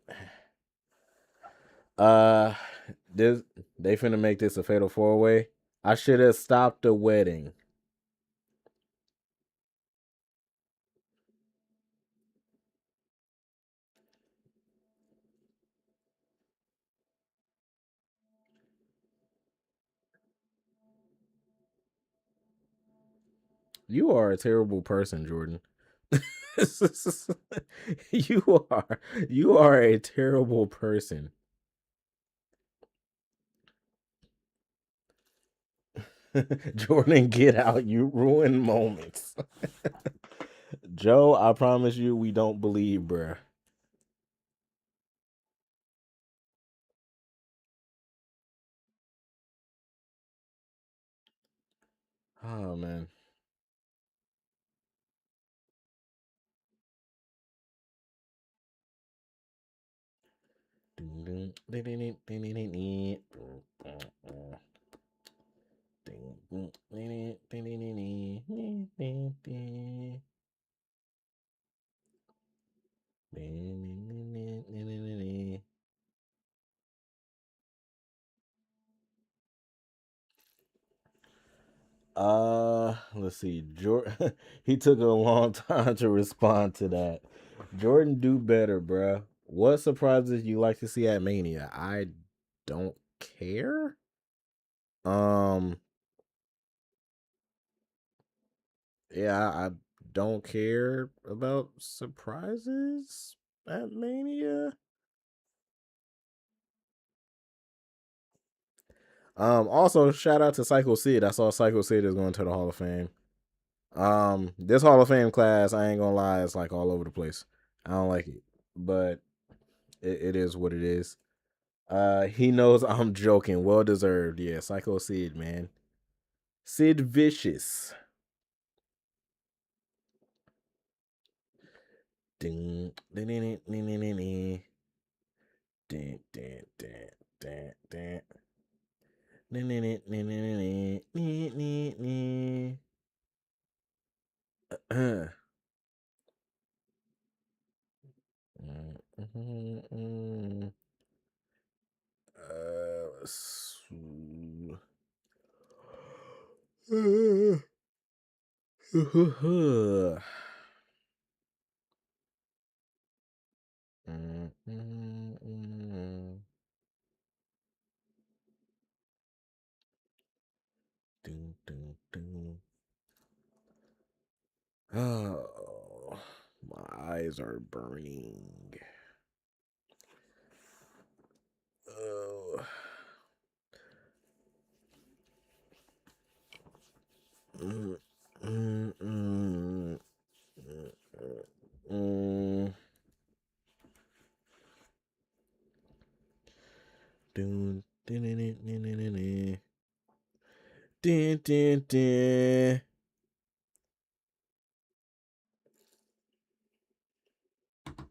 [SPEAKER 2] They finna make this a fatal 4-way. I should have stopped the wedding. You are a terrible person, Jordan. You are a terrible person. Jordan, get out. You ruin moments. Joe, I promise you we don't believe, bruh. Oh, man. Let's see. Jordan, he took a long time to respond to that. Jordan, do better, bruh. What surprises you like to see at Mania? I don't care. Yeah, I don't care about surprises at Mania. Also shout out to Psycho Sid. I saw Psycho Sid is going to the Hall of Fame. This Hall of Fame class, I ain't gonna lie, it's like all over the place. I don't like it, but it is what it is. He knows I'm joking. Well deserved. Yeah, Psycho Sid, man. Sid Vicious. Ding, ding, ding, ding, ding, ding, ding. Ding, ding, ding, ding, ding. Ding, ding, ding, ding, ding, ding, ding, ding. Let's Ding, ding, ding. Oh, my eyes are burning. Oh. Dun, dun, dun, dun, dun, dun, dun. Dun, dun, dun.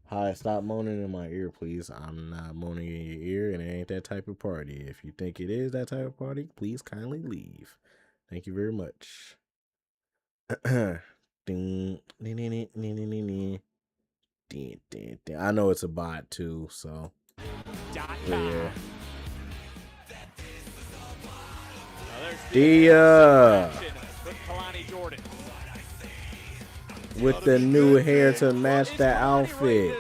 [SPEAKER 2] Hi, stop moaning in my ear, please. I'm not moaning in your ear, and it ain't that type of party. If you think it is that type of party, please kindly leave. Thank you very much. Ding, ding, ding, ding, ding, ding, ding. Ding, ding, ding. I know it's a bot too, so yeah. With the new hair to match that outfit.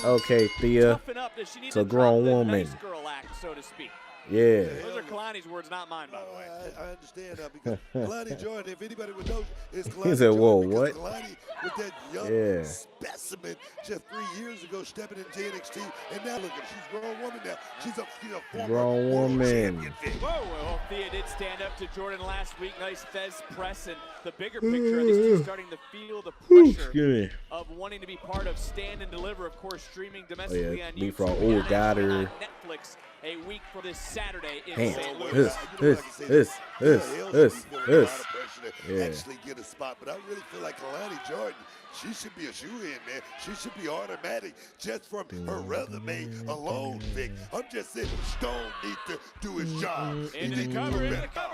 [SPEAKER 2] Okay, Thea. It's a grown woman. Yeah.
[SPEAKER 4] Those are Kelani's words, not mine, by the way.
[SPEAKER 3] I understand that because Kelani Jordan, if anybody would know, is Kelani
[SPEAKER 2] He said, whoa,
[SPEAKER 3] Jordan,
[SPEAKER 2] what?
[SPEAKER 3] Kelani with that young specimen just 3 years ago stepping into NXT, and now look at her. She's a grown woman now. She's a former
[SPEAKER 2] grown woman.
[SPEAKER 4] Whoa, well, Thea did stand up to Jordan last week. Nice Fez press, and the bigger picture, these two starting to feel the pressure of wanting to be part of Stand and Deliver, of course, streaming domestically on YouTube.
[SPEAKER 2] Got her.
[SPEAKER 4] Netflix a week for this Saturday in
[SPEAKER 2] Damn.
[SPEAKER 4] St. Louis.
[SPEAKER 2] Yeah.
[SPEAKER 3] Actually get a spot, but I really feel like Kelani Jordan, she should be a shoe-in, man. She should be automatic just from her resume alone, Vic. I'm just saying Stone needs to do his job.
[SPEAKER 4] Into the cover,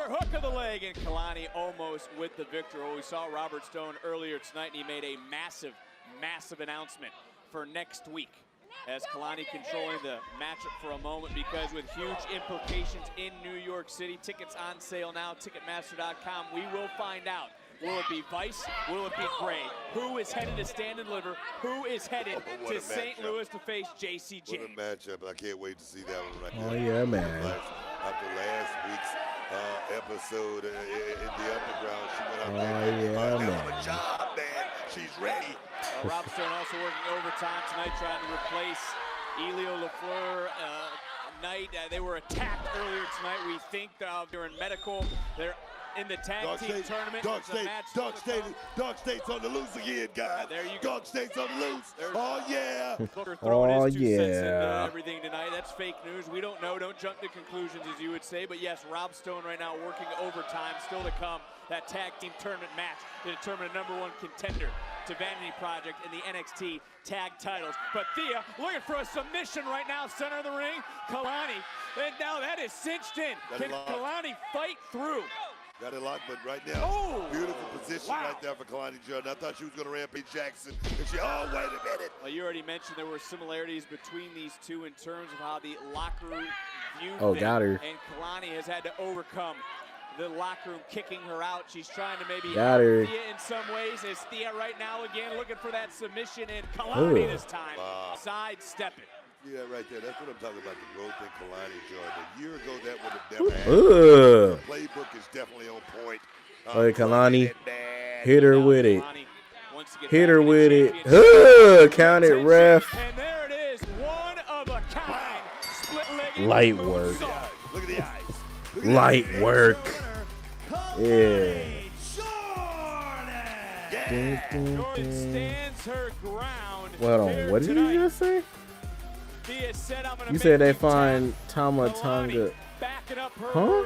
[SPEAKER 4] hook of the leg, and Kelani almost with the victory. Well, we saw Robert Stone earlier tonight, and he made a massive, massive announcement for next week. As Kelani controlling the matchup for a moment, because with huge implications in New York City, tickets on sale now, Ticketmaster.com. We will find out. Will it be Vice? Will it be Gray? Who is headed to Stand and Deliver? Who is headed to St. Louis to face JC James?
[SPEAKER 3] What a matchup. I can't wait to see that one right
[SPEAKER 2] Oh,
[SPEAKER 3] there.
[SPEAKER 2] yeah, man.
[SPEAKER 3] After last week's episode in the Underground, she went out there.
[SPEAKER 2] Yeah, man.
[SPEAKER 3] A job, man. She's ready.
[SPEAKER 4] Rob Stone also working overtime tonight, trying to replace Elio LaFleur. Knight, they were attacked earlier tonight. We think they're in medical. They're in the tag team tournament.
[SPEAKER 3] Dark State's on the loose again, guys.
[SPEAKER 4] There you go.
[SPEAKER 3] Dark State's on the loose. Oh, yeah.
[SPEAKER 4] Booker throwing
[SPEAKER 2] Oh,
[SPEAKER 4] his 2 cents into
[SPEAKER 2] yeah.
[SPEAKER 4] everything tonight. That's fake news. We don't know. Don't jump to conclusions, as you would say. But yes, Rob Stone right now working overtime. Still to come, that tag team tournament match to determine a #1 contender to Vanity Project in the NXT tag titles. But Thea looking for a submission right now, center of the ring. Kelani, and now that is cinched in. Can Kelani fight through?
[SPEAKER 3] Got it locked, but right now, beautiful position right there for Kelani Jordan. I thought she was going to Rampage Jackson. And she, oh, wait a minute.
[SPEAKER 4] Well, you already mentioned there were similarities between these two in terms of how the locker room viewed
[SPEAKER 2] Oh,
[SPEAKER 4] them.
[SPEAKER 2] got her.
[SPEAKER 4] And Kelani has had to overcome the locker room kicking her out. She's trying to maybe
[SPEAKER 2] Got
[SPEAKER 4] help
[SPEAKER 2] her.
[SPEAKER 4] Thea in some ways. As Thea right now again looking for that submission, and Kelani this time sidestepping.
[SPEAKER 3] Yeah, right there. That's what I'm talking about, the growth in Kelani Jordan. A year ago, that would have never happened. The playbook is definitely on point.
[SPEAKER 2] Oh, Kelani. Hit her with it.
[SPEAKER 4] Wants to get
[SPEAKER 2] Hit
[SPEAKER 4] back
[SPEAKER 2] her
[SPEAKER 4] in the
[SPEAKER 2] with it.
[SPEAKER 4] championship.
[SPEAKER 2] Count it, ref.
[SPEAKER 4] And there it is, one of a kind. Split-legged
[SPEAKER 2] Light work.
[SPEAKER 3] Look at the eyes.
[SPEAKER 2] Light work. Yeah.
[SPEAKER 4] Jordan stands her ground.
[SPEAKER 2] Hold on. What did you just say? You said they find Tama-Tonga. Huh?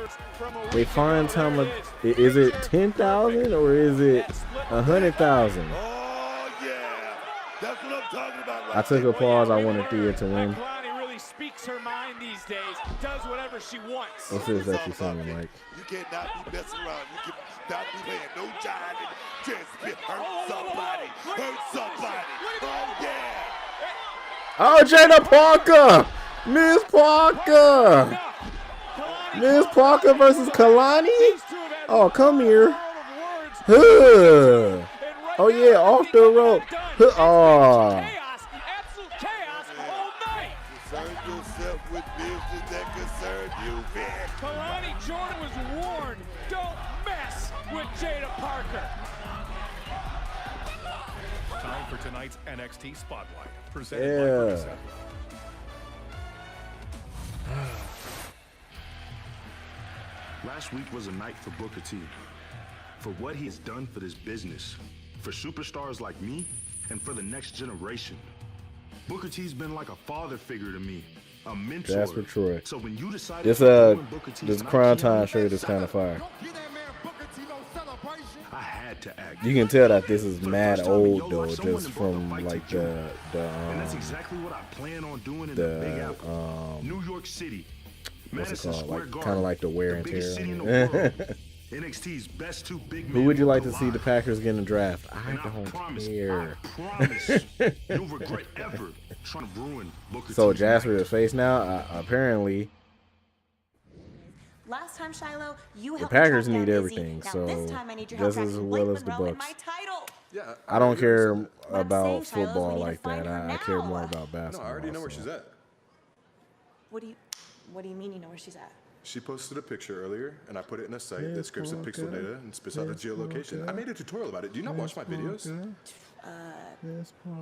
[SPEAKER 2] They find Tama. Is it 10,000 or is it 100,000?
[SPEAKER 3] Oh, yeah. That's what I'm talking about. Right
[SPEAKER 2] I took a pause. I wanted Thea to win.
[SPEAKER 4] Kelani really speaks her mind these days. Does whatever she wants.
[SPEAKER 2] What's this that you're saying, Mike?
[SPEAKER 3] You cannot be messing around. You cannot be playing no jiving. Just hurt somebody. Hurt somebody. Oh, yeah.
[SPEAKER 2] Oh, Jada Parker! Miss Parker! Miss Parker versus Kelani? Oh, come here. Huh. Oh, yeah, off the rope. Huh. Oh.
[SPEAKER 3] Concern yourself with business that concern you, man.
[SPEAKER 4] Kelani Jordan was warned, don't mess with Jada Parker.
[SPEAKER 15] Time for tonight's NXT Spotlight, presented by Ruca.
[SPEAKER 16] Last week was a night for Booker T. For what he has done for this business, for superstars like me, and for the next generation. Booker T's been like a father figure to me, a mentor.
[SPEAKER 2] That's for Troy.
[SPEAKER 16] So when you decided
[SPEAKER 2] This Crown Time shirt is kind of fire.
[SPEAKER 16] I had to act.
[SPEAKER 2] You can tell that this is mad old though, just from like
[SPEAKER 16] and that's exactly what I plan on doing in the Big Apple, New York City.
[SPEAKER 2] What's it
[SPEAKER 16] Madison
[SPEAKER 2] called?
[SPEAKER 16] Square
[SPEAKER 2] Like
[SPEAKER 16] Garden,
[SPEAKER 2] kind of like the wear and
[SPEAKER 16] the
[SPEAKER 2] tear.
[SPEAKER 16] biggest city in
[SPEAKER 2] on
[SPEAKER 16] the
[SPEAKER 2] it.
[SPEAKER 16] world. NXT's best 2 big men.
[SPEAKER 2] Who would you like to see
[SPEAKER 16] collide.
[SPEAKER 2] the Packers get in the draft? I
[SPEAKER 16] And
[SPEAKER 2] don't
[SPEAKER 16] promise,
[SPEAKER 2] care.
[SPEAKER 16] I promise you'll regret ever trying to ruin Booker
[SPEAKER 2] So
[SPEAKER 16] T's
[SPEAKER 2] Jasper
[SPEAKER 16] night.
[SPEAKER 2] is face now. Apparently,
[SPEAKER 6] Last time, Shiloh, you
[SPEAKER 2] the
[SPEAKER 6] helped me
[SPEAKER 2] Packers
[SPEAKER 6] track down
[SPEAKER 2] need
[SPEAKER 6] Izzy.
[SPEAKER 2] everything.
[SPEAKER 6] Now
[SPEAKER 2] So
[SPEAKER 6] this time I need your help
[SPEAKER 2] just as
[SPEAKER 6] tracking
[SPEAKER 2] well
[SPEAKER 6] Blake
[SPEAKER 2] as the
[SPEAKER 6] Monroe and
[SPEAKER 2] Bucks.
[SPEAKER 6] my title.
[SPEAKER 7] Yeah,
[SPEAKER 2] I don't care
[SPEAKER 6] I'm
[SPEAKER 2] about
[SPEAKER 6] saying, Shiloh, we
[SPEAKER 2] football
[SPEAKER 6] need to
[SPEAKER 2] like
[SPEAKER 6] find
[SPEAKER 2] that.
[SPEAKER 6] her
[SPEAKER 2] I care
[SPEAKER 6] now.
[SPEAKER 2] more about
[SPEAKER 7] No,
[SPEAKER 2] basketball.
[SPEAKER 7] I already know where
[SPEAKER 2] so.
[SPEAKER 7] she's at.
[SPEAKER 6] What do you mean you know where she's at?
[SPEAKER 7] She posted a picture earlier, and I put it in a site that scrapes the pixel data and spits out the geolocation. I made a tutorial about it. Do you not watch my videos?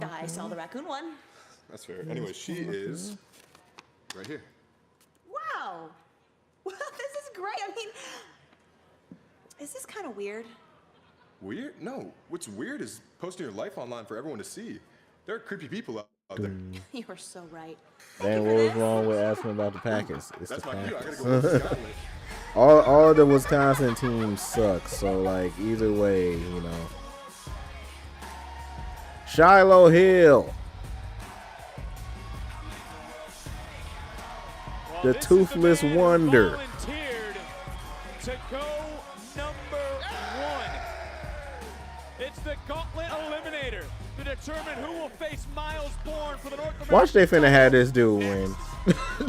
[SPEAKER 6] I saw the raccoon one.
[SPEAKER 7] That's fair. Anyway, she is right here.
[SPEAKER 6] Wow. Well, this is great. I mean, is this kind of weird?
[SPEAKER 7] Weird? No. What's weird is posting your life online for everyone to see. There are creepy people out there.
[SPEAKER 6] You are so right.
[SPEAKER 2] Dang, what was wrong with asking about the Packers? It's
[SPEAKER 7] That's
[SPEAKER 2] the
[SPEAKER 7] my cue. I
[SPEAKER 2] Packers.
[SPEAKER 7] gotta go with Gauntlet.
[SPEAKER 2] all of the Wisconsin teams suck. So like either way, you know. Shiloh Hill, the toothless wonder.
[SPEAKER 4] Volunteered to go #1. It's the Gauntlet Eliminator to determine who will face Miles Bourne for the North American.
[SPEAKER 2] Watch, they finna have this dude win.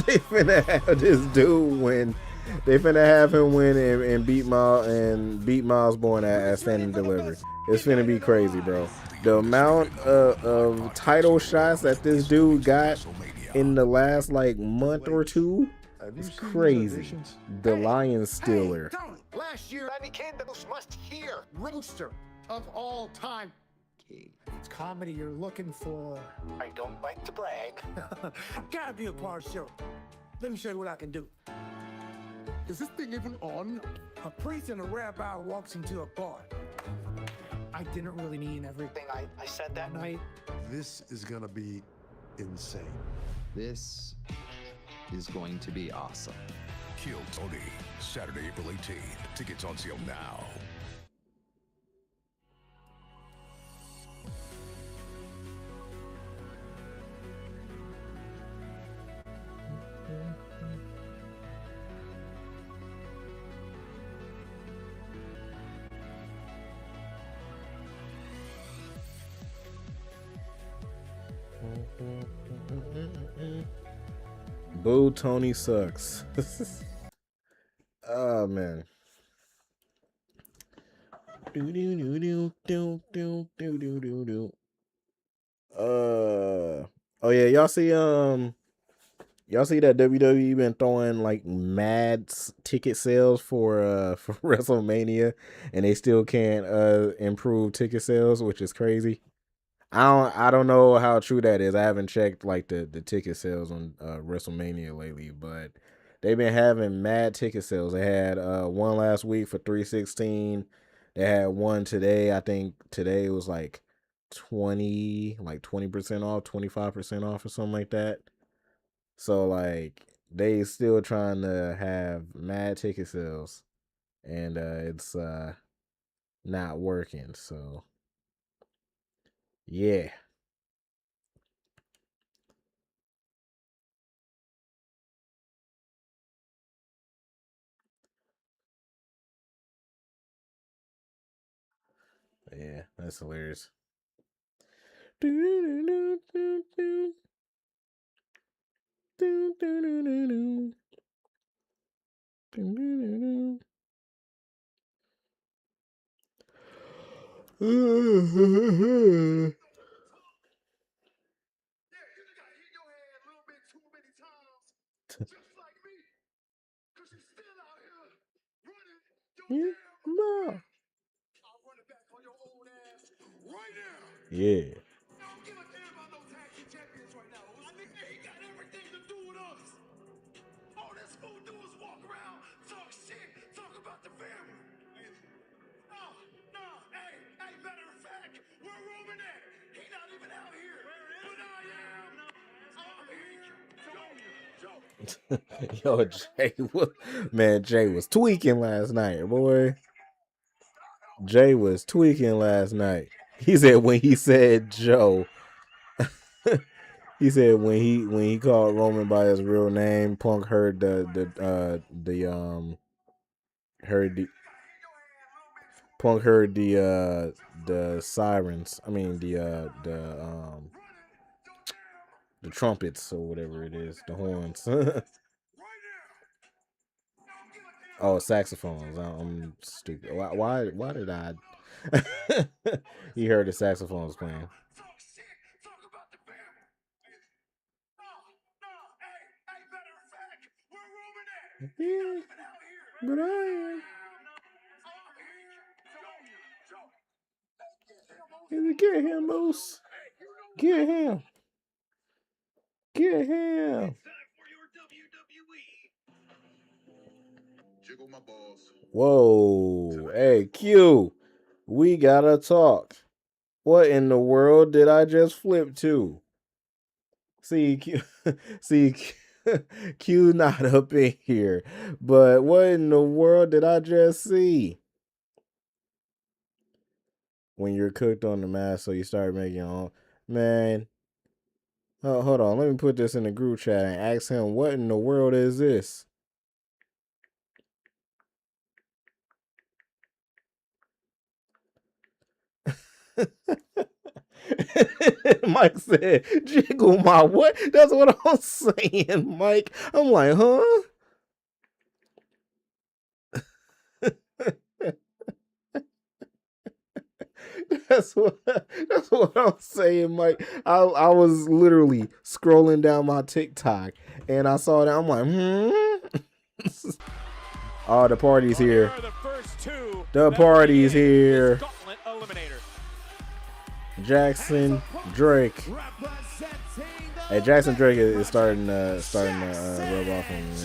[SPEAKER 2] They finna have this dude win. They finna have him win and beat Miles Bourne at Stand and Deliver. It's finna be crazy, bro. The amount of title shots that this dude got in the last like month or two is crazy. The Lion Stealer.
[SPEAKER 17] Last year, any kid that must hear roaster of all time. It's comedy you're looking for. I don't like to brag. Gotta be a part show. Let me show you what I can do. Is this thing even on? A priest and a rabbi walks into a bar. I didn't really mean everything I said that night.
[SPEAKER 18] This is gonna be insane.
[SPEAKER 19] This is going to be awesome.
[SPEAKER 15] Kill Tony, Saturday, April 18th. Tickets on sale now.
[SPEAKER 2] Boo, Tony sucks. Oh man. Oh yeah, y'all see that WWE been throwing like mad ticket sales for WrestleMania, and they still can't improve ticket sales, which is crazy. I don't know how true that is. I haven't checked like the ticket sales on WrestleMania lately, but they've been having mad ticket sales. They had one last week for 316. They had one today. I think today was like 20% off, 25% off or something like that. So like they still trying to have mad ticket sales, and it's not working. So yeah. Yeah, that's hilarious. Yeah. Yo, Jay was tweaking last night, boy. Jay was tweaking last night. He said when he said Joe, he said when he called Roman by his real name, Punk heard the sirens. I mean the trumpets or whatever it is, the horns. Oh, saxophones. I'm stupid. Why did I? He heard the saxophones playing. Yeah, but I am. Get him, Moose. Get him. Get him. Whoa. Hey, Q. We gotta talk. What in the world did I just flip to? See, Q not up in here. But what in the world did I just see? When you're cooked on the mask, so you start making your own. Man. Oh, hold on. Let me put this in the group chat and ask him, what in the world is this? Mike said, jiggle my what? That's what I'm saying, Mike. I'm like, huh? That's what I'm saying, Mike. I was literally scrolling down my TikTok and I saw that. I'm like, Oh, the party's here. The party's here.
[SPEAKER 4] Gauntlet Eliminator.
[SPEAKER 2] Jackson Drake. Hey, Jackson Drake is starting to rub off on me.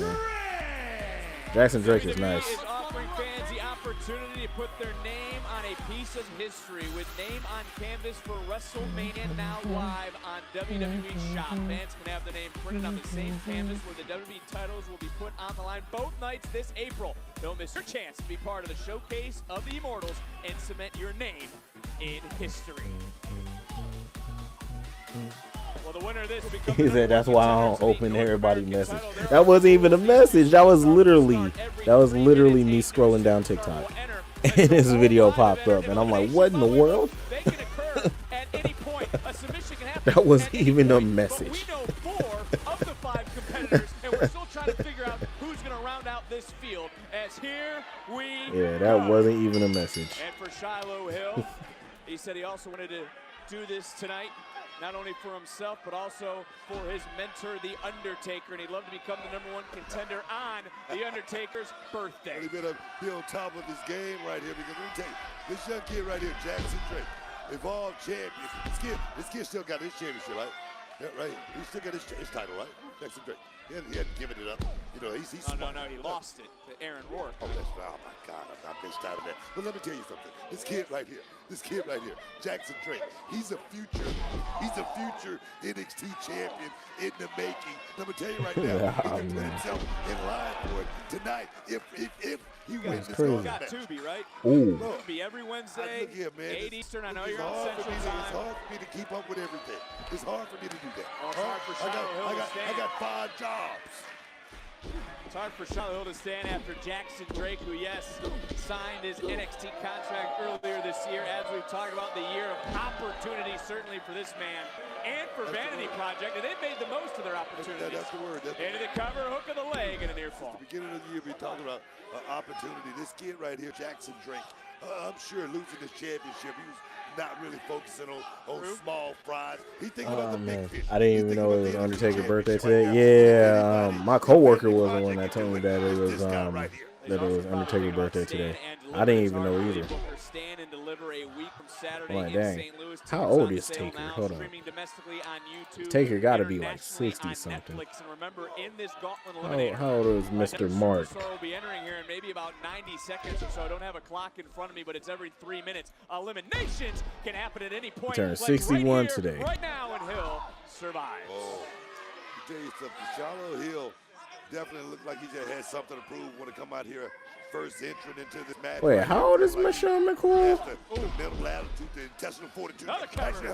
[SPEAKER 2] Jackson Drake is nice.
[SPEAKER 4] Is offering fans the opportunity to put their name on a piece of history with name on canvas for WrestleMania now live on WWE Shop. Fans can have the name printed on the same canvas where the WWE titles will be put on the line both nights this April. Don't miss your chance to be part of the showcase of the Immortals and cement your name in history. Well, the winner of this will become
[SPEAKER 2] He said that's why I don't open everybody message. That wasn't even a message. That was literally me scrolling down TikTok. And this video popped up and I'm like, what in the world? That wasn't even a message.
[SPEAKER 4] We know 4 of the 5 competitors, and we're still trying to figure out who's going to round out this field. As here we
[SPEAKER 2] that wasn't even a message.
[SPEAKER 4] And for Shiloh Hill, he said he also wanted to do this tonight, not only for himself, but also for his mentor, The Undertaker, and he'd love to become the #1 contender on The Undertaker's birthday.
[SPEAKER 3] He's gonna be on top of this game right here, because let me tell you, this young kid right here, Jackson Drake, evolved champion. This kid still got his championship, right? Yeah, right. He still got his title, right? Jackson Drake. He hadn't given it up. You know, he's
[SPEAKER 4] no, he lost it to Aaron Rourke.
[SPEAKER 3] Oh, that's right. Oh my God, I missed out of that. But let me tell you something. This kid right here, Jackson Drake, he's a future NXT champion in the making. Let me tell you right now, he can put himself in line for it tonight if he wins this
[SPEAKER 4] It's got to be, right?
[SPEAKER 2] Ooh.
[SPEAKER 4] It'll be every Wednesday,
[SPEAKER 3] look here, man.
[SPEAKER 4] 8 Eastern. I know
[SPEAKER 3] It's
[SPEAKER 4] you're on
[SPEAKER 3] hard
[SPEAKER 4] Central
[SPEAKER 3] for me
[SPEAKER 4] Time.
[SPEAKER 3] It's hard for me to keep up with everything. It's hard for me to do that.
[SPEAKER 4] Well, it's hard for Shiloh Hill to stand.
[SPEAKER 3] I got 5 jobs.
[SPEAKER 4] It's hard for Shiloh Hill to stand after Jackson Drake, who, yes, signed his NXT contract earlier this year. As we've talked about, the year of opportunity, certainly for this man and for Vanity Project, and they've made the most of their opportunities.
[SPEAKER 3] That's the word.
[SPEAKER 4] Into the cover, hook of the leg, and a near fall.
[SPEAKER 3] At the beginning of the year, we talking about opportunity. This kid right here, Jackson Drake, I'm sure losing this championship, he was not really focusing on small fries. He thinking about the big fish.
[SPEAKER 2] I didn't even know it was Undertaker's birthday today. Yeah, my coworker was the one that told me that it was Undertaker's birthday today. I didn't even know either.
[SPEAKER 4] Stand and deliver a week from Saturday
[SPEAKER 2] Like,
[SPEAKER 4] in
[SPEAKER 2] dang.
[SPEAKER 4] St. Louis.
[SPEAKER 2] How old is Taker? Hold on.
[SPEAKER 4] Streaming domestically on YouTube,
[SPEAKER 2] Taker got to be like
[SPEAKER 4] internationally
[SPEAKER 2] 60
[SPEAKER 4] on
[SPEAKER 2] something.
[SPEAKER 4] Netflix. And remember, in this Gauntlet Eliminator,
[SPEAKER 2] How old is Mr. Mark?
[SPEAKER 4] Superstar will be entering here in maybe about 90 seconds or so. I don't have a clock in front of me, but it's every 3 minutes. Eliminations can happen at any point.
[SPEAKER 2] He turned
[SPEAKER 4] Like
[SPEAKER 2] 61
[SPEAKER 4] right here,
[SPEAKER 2] today.
[SPEAKER 4] Right now, and Hill survives.
[SPEAKER 3] Oh, to tell you something, Shiloh Hill definitely looked like he just had something to prove when he come out here first entrant into this match.
[SPEAKER 2] Wait, how old is Michelle McCool?
[SPEAKER 3] The mental attitude, the intestinal fortitude.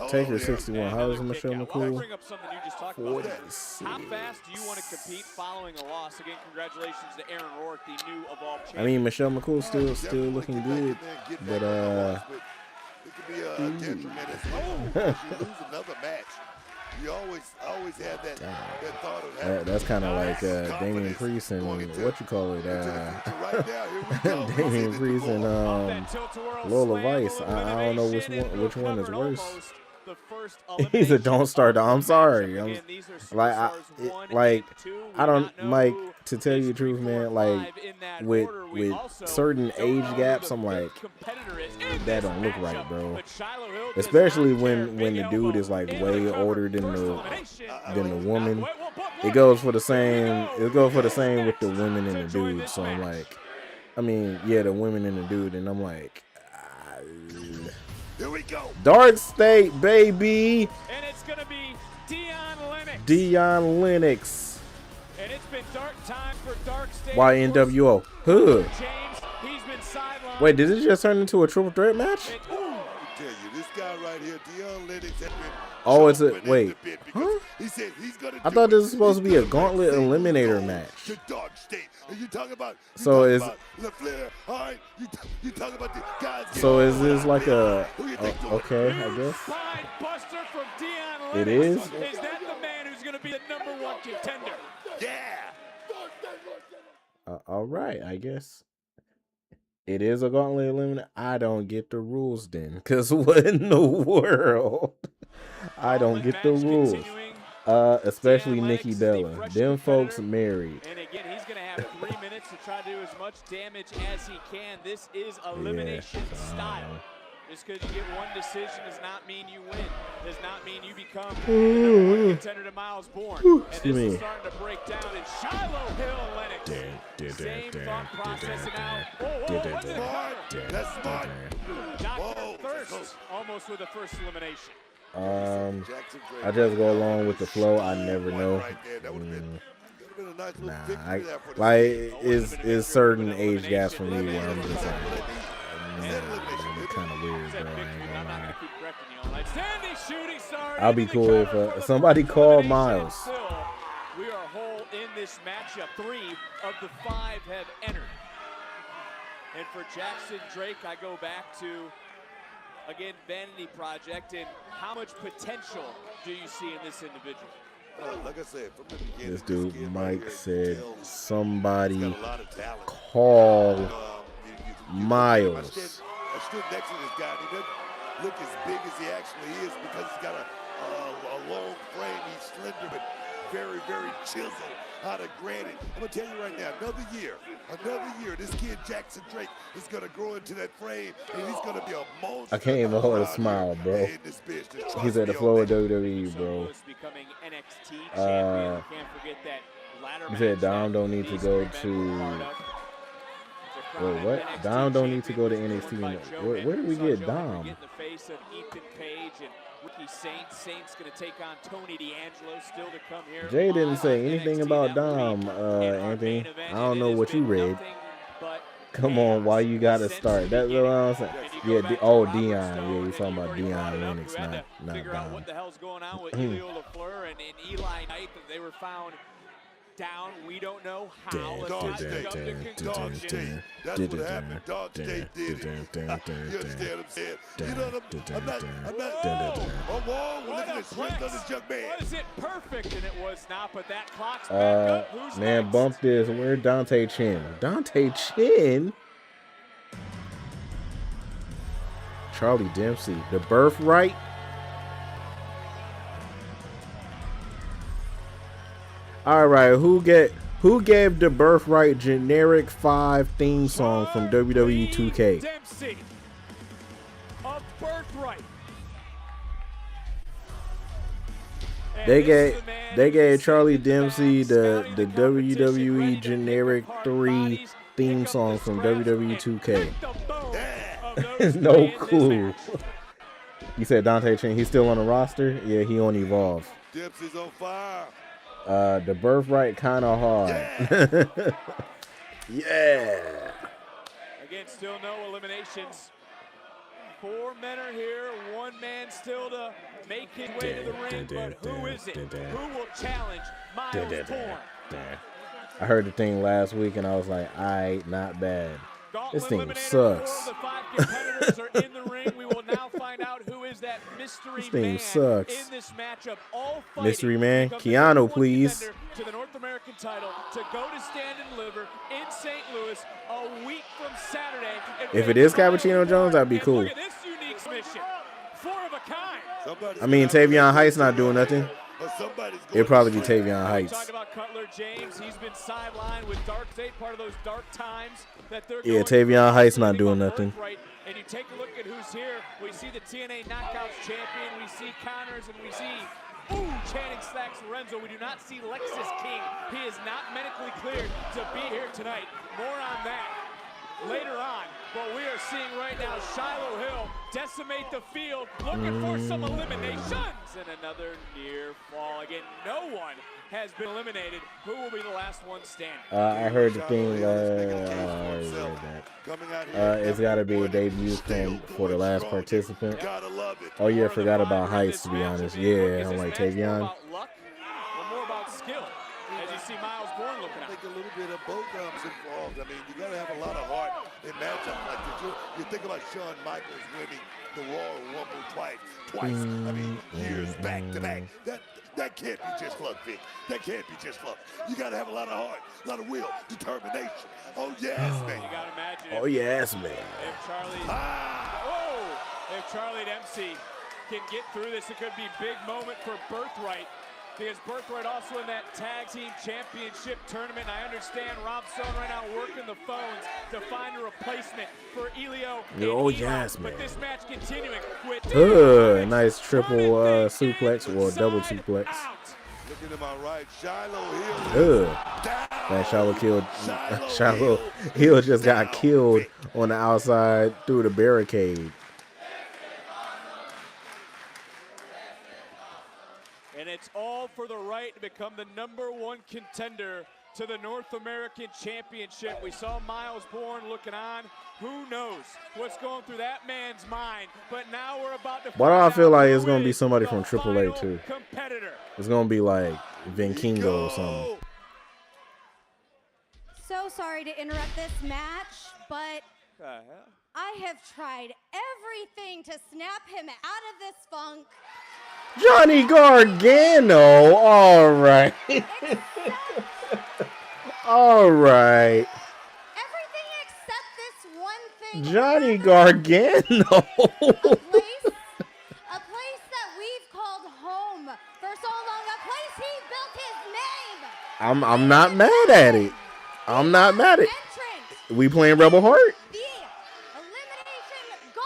[SPEAKER 2] Taker 61. How old is Michelle McCool?
[SPEAKER 4] Bring up something you just talked about.
[SPEAKER 2] 46.
[SPEAKER 4] How fast do you want to compete following a loss? Again, congratulations to Aaron Rourke, the new evolved champion.
[SPEAKER 2] I mean, Michelle McCool still looking good, but
[SPEAKER 3] it could be a detriment as well. You lose another match. You always have that thought of having
[SPEAKER 2] that's kind of like Damian Priest and what you call it, Damian Priest and Lola Vice. I don't know which one is worse. He said, "Don't start." I'm sorry. I don't like to tell you the truth, man. Like with certain age gaps, I'm like, that don't look right, bro. Especially when the dude is like way older than the woman. It goes for the same. It goes for the same with the women and the dude. So I'm like, I mean, yeah, the women and the dude, and I'm like.
[SPEAKER 3] Here we go.
[SPEAKER 2] Dark State, baby.
[SPEAKER 4] And it's going to be
[SPEAKER 2] Dion Lennox.
[SPEAKER 4] And it's been dark time for Dark State.
[SPEAKER 2] YNWO. Huh.
[SPEAKER 4] James, he's been sidelined.
[SPEAKER 2] Wait, did it just turn into a triple threat match?
[SPEAKER 3] I tell you, this guy right here, Dion Lennox, has been.
[SPEAKER 2] Oh, it's a wait. Huh?
[SPEAKER 3] He said he's gonna
[SPEAKER 2] I thought this was supposed to be a Gauntlet Eliminator match.
[SPEAKER 3] The Dark State. And you talk about.
[SPEAKER 2] So is.
[SPEAKER 3] LaFleur, all right. You talk about the guys.
[SPEAKER 2] So is this like a? Okay, I guess.
[SPEAKER 4] Buster from Dion Lennox.
[SPEAKER 2] It is.
[SPEAKER 4] Is that the man who's going to be the #1 contender?
[SPEAKER 3] Yeah.
[SPEAKER 2] All right, I guess. It is a Gauntlet Eliminator. I don't get the rules then, cause what in the world? I don't get the rules. Especially Nikki Bella. Them folks married.
[SPEAKER 4] And again, he's going to have 3 minutes to try to do as much damage as he can. This is elimination style. Just because you get one decision does not mean you win. Does not mean you become the #1 contender to Miles Bourne. And this is starting to break down in Shiloh Hill and Lennox. Same thought process now.
[SPEAKER 3] That's smart.
[SPEAKER 4] Dr. Thirst almost with the first elimination.
[SPEAKER 2] I just go along with the flow. I never know. Like it's certain age gaps for me where I'm just like, kind of weird, bro. I ain't gonna lie. I'll be cool if somebody called Miles.
[SPEAKER 4] We are whole in this matchup. 3 of the 5 have entered. And for Jackson Drake, I go back to, again, Vanity Project, and how much potential do you see in this individual?
[SPEAKER 3] Like I said, from the beginning,
[SPEAKER 2] This dude Mike said somebody call Miles.
[SPEAKER 3] I stood next to this guy, and he doesn't look as big as he actually is because he's got a long frame. He's slender, but very, very chiseled out of granite. I'm going to tell you right now, another year, this kid Jackson Drake is going to grow into that frame, and he's going to be a monster.
[SPEAKER 2] I can't even hold a smile, bro. He's at the floor of WWE, bro. He said Dom don't need to go to... Wait, what? Dom don't need to go to NXT. Where did we get Dom? Jay didn't say anything about Dom, Anthony. I don't know what you read. Come on, why you gotta start? That's what I'm saying. Yeah, Dion. Yeah, you're talking about Dion Lennox, not Dom.
[SPEAKER 4] What the hell's going on with Elio LaFleur and Eli Knight? That they were found down. We don't know how. Let's not jump to conclusions.
[SPEAKER 3] That's what happened. Dog State did it. You understand what I'm saying? You know what I'm not. Look at the strength of this young man.
[SPEAKER 4] Was it perfect? And it was not, but that clock's back up. Who's
[SPEAKER 2] man,
[SPEAKER 4] next?
[SPEAKER 2] bump this. Where's Dante Chin? Dante Chin? Charlie Dempsey. The Birthright? All right, who gave the Birthright generic 5 theme song from WWE 2K?
[SPEAKER 4] Dempsey of Birthright.
[SPEAKER 2] They gave Charlie Dempsey the WWE generic 3 theme song from WWE 2K. No clue. You said Dante Chen, he's still on the roster? Yeah, he on Evolve.
[SPEAKER 3] Dempsey's on fire.
[SPEAKER 2] The Birthright kind of hard. Yeah.
[SPEAKER 4] Again, still no eliminations. 4 men are here, 1 man still to make his way to the ring, but who is it? Who will challenge Miles Bourne?
[SPEAKER 2] I heard the thing last week and I was like, alright, not bad. This thing sucks.
[SPEAKER 4] The 5 competitors are in the ring. We will now find out who is that mystery
[SPEAKER 2] This thing
[SPEAKER 4] man
[SPEAKER 2] sucks.
[SPEAKER 4] in this matchup. All
[SPEAKER 2] Mystery man, Keanu, please.
[SPEAKER 4] To the North American title to go to Stand and Deliver in St. Louis a week from Saturday.
[SPEAKER 2] If it is Cappuccino Jones, that'd be cool.
[SPEAKER 4] Look at this unique submission. 4 of a kind.
[SPEAKER 2] I mean, Tavion Heights not doing nothing. It'd probably be Tavion Heights.
[SPEAKER 4] Talk about Cutler James. He's been sidelined with Dark State, part of those dark times that they're
[SPEAKER 2] Yeah,
[SPEAKER 4] going
[SPEAKER 2] Tavion Heights not doing nothing.
[SPEAKER 4] And you take a look at who's here. We see the TNA Knockouts champion. We see Connors, and we see Channing Stacks Lorenzo. We do not see Lexus King. He is not medically cleared to be here tonight. More on that later on. But we are seeing right now Shiloh Hill decimate the field, looking for some eliminations, and another near fall. Again, no one has been eliminated. Who will be the last one standing?
[SPEAKER 2] I heard the thing. It's got to be a debut for the last participant. Oh yeah, forgot about Heights, to be honest. Yeah, I'm like Tavion.
[SPEAKER 4] Luck or more about skill? As you see Miles Bourne looking at.
[SPEAKER 3] I think a little bit of both involved. I mean, you got to have a lot of heart in matchups like this. You think about Shawn Michaels winning the Royal Rumble twice. I mean, years back to back. That can't be just luck, Vic. That can't be just luck. You got to have a lot of heart, a lot of will, determination. Oh, yes, man.
[SPEAKER 4] You got to imagine.
[SPEAKER 2] Oh, yes, man.
[SPEAKER 4] If Charlie Dempsey can get through this, it could be a big moment for Birthright. because Birthright also in that tag team championship tournament. I understand Rob Stone right now working the phones to find a replacement for Elio.
[SPEAKER 2] Oh, yes, man.
[SPEAKER 4] But this match continuing with
[SPEAKER 2] Nice triple suplex or double suplex.
[SPEAKER 3] Looking to my right, Shiloh Hill.
[SPEAKER 2] Man, Shiloh Hill just got killed on the outside through the barricade.
[SPEAKER 4] And it's all for the right to become the #1 contender to the North American Championship. We saw Miles Bourne looking on. Who knows what's going through that man's mind? But now we're about to.
[SPEAKER 2] Why do I feel like it's gonna be somebody from AAA too?
[SPEAKER 4] Competitor.
[SPEAKER 2] It's gonna be like Vinkingo or something.
[SPEAKER 20] So sorry to interrupt this match, but I have tried everything to snap him out of this funk.
[SPEAKER 2] Johnny Gargano. All right. All right.
[SPEAKER 20] Everything except this one thing.
[SPEAKER 2] Johnny Gargano.
[SPEAKER 20] A place that we've called home for so long. A place he built his name.
[SPEAKER 2] I'm not mad at it. I'm not mad at it. We playing Rebel Heart?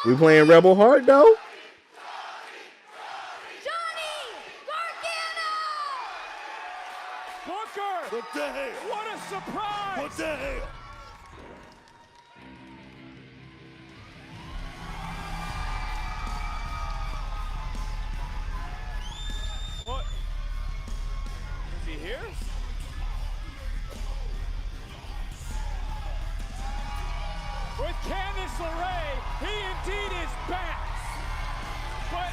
[SPEAKER 2] We playing Rebel Heart though?
[SPEAKER 3] What the hell?
[SPEAKER 4] What a surprise!
[SPEAKER 3] What the hell?
[SPEAKER 4] What? Is he here? With Candice LeRae, he indeed is back. But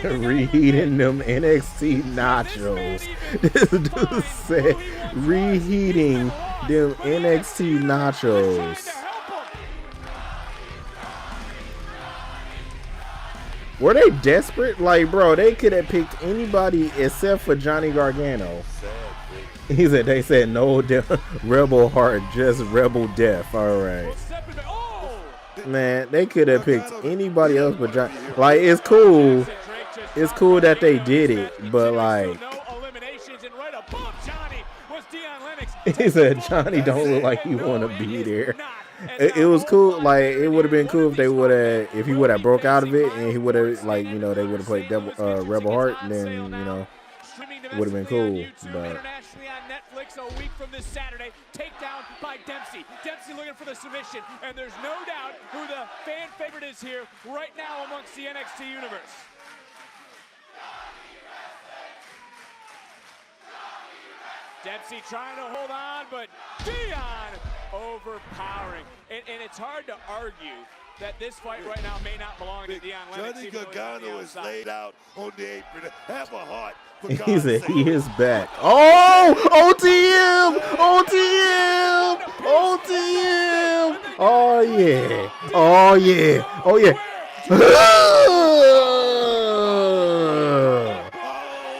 [SPEAKER 2] Reheating them NXT nachos. This dude said reheating them NXT nachos. Were they desperate? Like, bro, they could have picked anybody except for Johnny Gargano. He said they said no Rebel Heart, just Rebel Death. All right. Man, they could have picked anybody else but Johnny. Like, it's cool. It's cool that they did it, but like, he said Johnny don't look like he want to be there. It was cool. Like, it would have been cool if they would have, if he would have broke out of it and he would have, like, you know, they would have played Rebel Heart. Then, you know, it would have been cool. But
[SPEAKER 4] a week from this Saturday, takedown by Dempsey. Dempsey looking for the submission, and there's no doubt who the fan favorite is here right now amongst the NXT universe. Dempsey trying to hold on, but Dion overpowering. And it's hard to argue that this fight right now may not belong to Dion Lennox.
[SPEAKER 3] Johnny Gargano is laid out on the apron. Have a heart.
[SPEAKER 2] He said he is back. Oh, OTM, OTM, OTM. Oh yeah, oh yeah, oh yeah.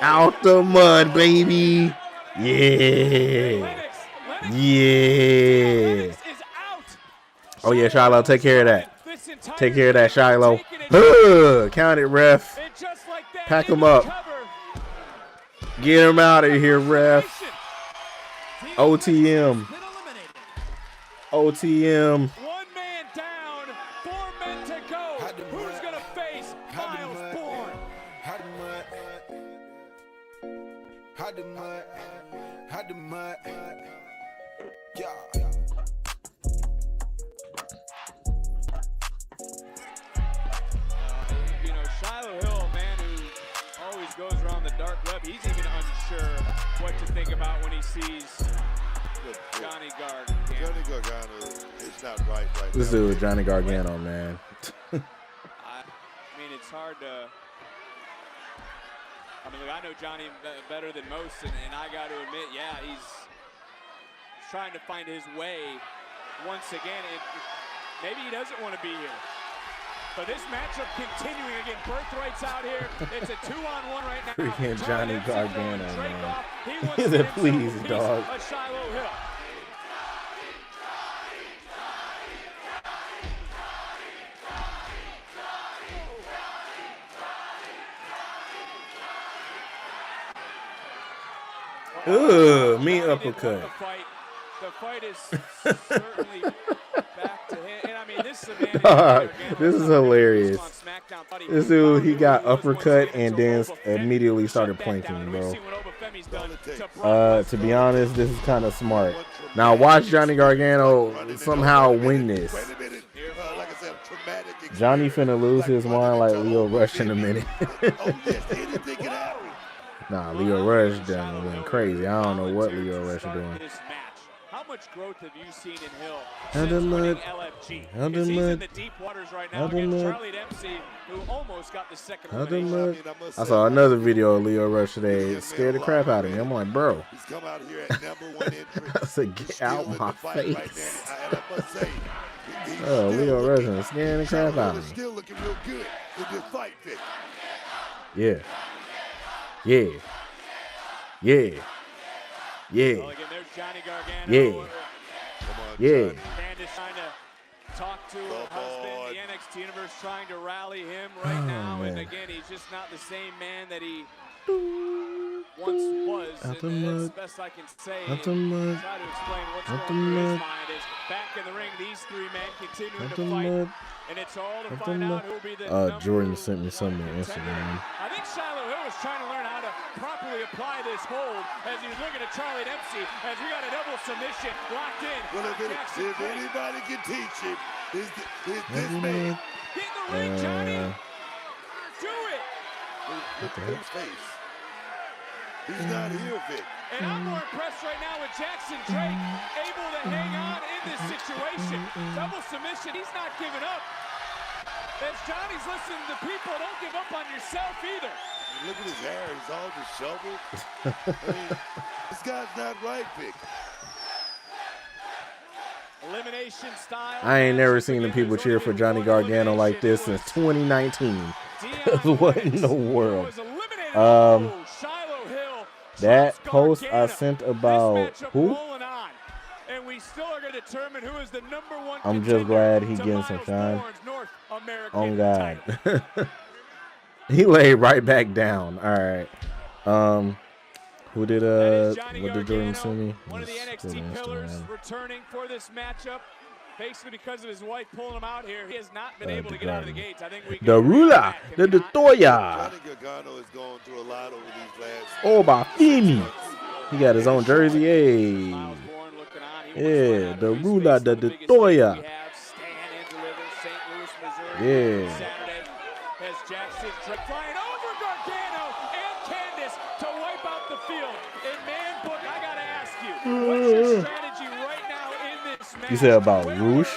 [SPEAKER 2] Out the mud, baby. Yeah, yeah. Oh yeah, Shiloh, take care of that. Take care of that, Shiloh. Count it, ref. Pack him up. Get him out of here, ref. OTM. OTM.
[SPEAKER 4] One man down, 4 men to go. Who's going to face Miles Bourne?
[SPEAKER 1] Hide the mud. Yeah.
[SPEAKER 4] You know, Shiloh Hill, a man who always goes around the dark web, he's even unsure what to think about when he sees Johnny Gargano.
[SPEAKER 3] Johnny Gargano is not right now.
[SPEAKER 2] This dude is Johnny Gargano, man.
[SPEAKER 4] I mean, it's hard to. I mean, look, I know Johnny better than most, and I got to admit, yeah, he's trying to find his way once again. Maybe he doesn't want to be here. But this matchup continuing again. Birthright's out here. It's a 2-on-1 right now.
[SPEAKER 2] Freaking Johnny Gargano, man. He said, please, dog.
[SPEAKER 4] Shiloh Hill.
[SPEAKER 2] Ugh, me uppercut.
[SPEAKER 4] The fight is certainly back to him. And I mean, this is a man.
[SPEAKER 2] This is hilarious. This dude, he got uppercut and then immediately started planking, bro. To be honest, this is kind of smart. Now watch Johnny Gargano somehow win this. Johnny finna lose his mind like Leo Rush in a minute. Nah, Leo Rush done went crazy. I don't know what Leo Rush is doing.
[SPEAKER 4] How much growth have you seen in Hill
[SPEAKER 2] How
[SPEAKER 4] since
[SPEAKER 2] the
[SPEAKER 4] winning
[SPEAKER 2] mud?
[SPEAKER 4] LFG?
[SPEAKER 2] How the
[SPEAKER 4] Because he's in
[SPEAKER 2] mud?
[SPEAKER 4] the deep waters right
[SPEAKER 2] How
[SPEAKER 4] now
[SPEAKER 2] the
[SPEAKER 4] against
[SPEAKER 2] mud?
[SPEAKER 4] Charlie Dempsey, who almost got the second
[SPEAKER 2] How the
[SPEAKER 4] elimination.
[SPEAKER 2] mud? I saw another video of Leo Rush today. It scared the crap out of me. I'm like, bro.
[SPEAKER 3] He's come out here at number 1 entry.
[SPEAKER 2] I said, get out my face.
[SPEAKER 3] And I must say,
[SPEAKER 2] Oh, Leo Rush is scaring the crap out of me.
[SPEAKER 3] still looking real good in this fight, Vic.
[SPEAKER 2] Yeah. Yeah. Yeah. Yeah.
[SPEAKER 4] Well, again, there's Johnny Gargano.
[SPEAKER 2] Yeah. Yeah.
[SPEAKER 4] Candace trying to talk to her husband. The NXT Universe trying to rally him right now. And
[SPEAKER 2] man.
[SPEAKER 4] again, he's just not the same man that he once was.
[SPEAKER 2] Out the
[SPEAKER 4] And that's
[SPEAKER 2] mud.
[SPEAKER 4] the best I can say.
[SPEAKER 2] Out the mud.
[SPEAKER 4] Try to explain what's
[SPEAKER 2] Out the
[SPEAKER 4] going through his
[SPEAKER 2] mud.
[SPEAKER 4] mind. Is back in the ring, these three men continuing
[SPEAKER 2] Out
[SPEAKER 4] to
[SPEAKER 2] the
[SPEAKER 4] fight.
[SPEAKER 2] mud.
[SPEAKER 4] And it's all to
[SPEAKER 2] Out the
[SPEAKER 4] find
[SPEAKER 2] mud.
[SPEAKER 4] out who will be the
[SPEAKER 2] Jordan sent me something on Instagram.
[SPEAKER 4] I think Shiloh Hill was trying to learn how to properly apply this hold as he's looking at Charlie Dempsey as we got a double submission locked in.
[SPEAKER 3] Well, if anybody can teach him, is this man.
[SPEAKER 4] Get in the ring, Johnny. Do it.
[SPEAKER 3] Look at his face. He's not here, Vic.
[SPEAKER 4] And I'm more impressed right now with Jackson Drake able to hang on in this situation. Double submission. He's not giving up. As Johnny's listening to people, don't give up on yourself either.
[SPEAKER 3] Look at his hair. He's all disheveled. I mean, this guy's not right, Vic.
[SPEAKER 4] Elimination style.
[SPEAKER 2] I ain't never seen the people cheer for Johnny Gargano like this since 2019. What in the world? That post I sent about who?
[SPEAKER 4] And we still are going to determine who is the #1
[SPEAKER 2] I'm just glad he getting some shine. Oh God. He laid right back down. All right. Who did what did Jordan send me?
[SPEAKER 4] One of the NXT pillars returning for this matchup. Basically because of his wife pulling him out here, he has not been able to get out of the gates. I think we
[SPEAKER 2] The Ruca, the Toya.
[SPEAKER 3] Johnny Gargano is going through a lot over these last.
[SPEAKER 2] Oh, Bafimi. He got his own jersey. Hey. Yeah, the Ruca, the Toya. Yeah.
[SPEAKER 4] As Jackson flying over Gargano and Candace to wipe out the field. In man book, I gotta ask you, what's your strategy right now in this match?
[SPEAKER 2] You said about Roosh?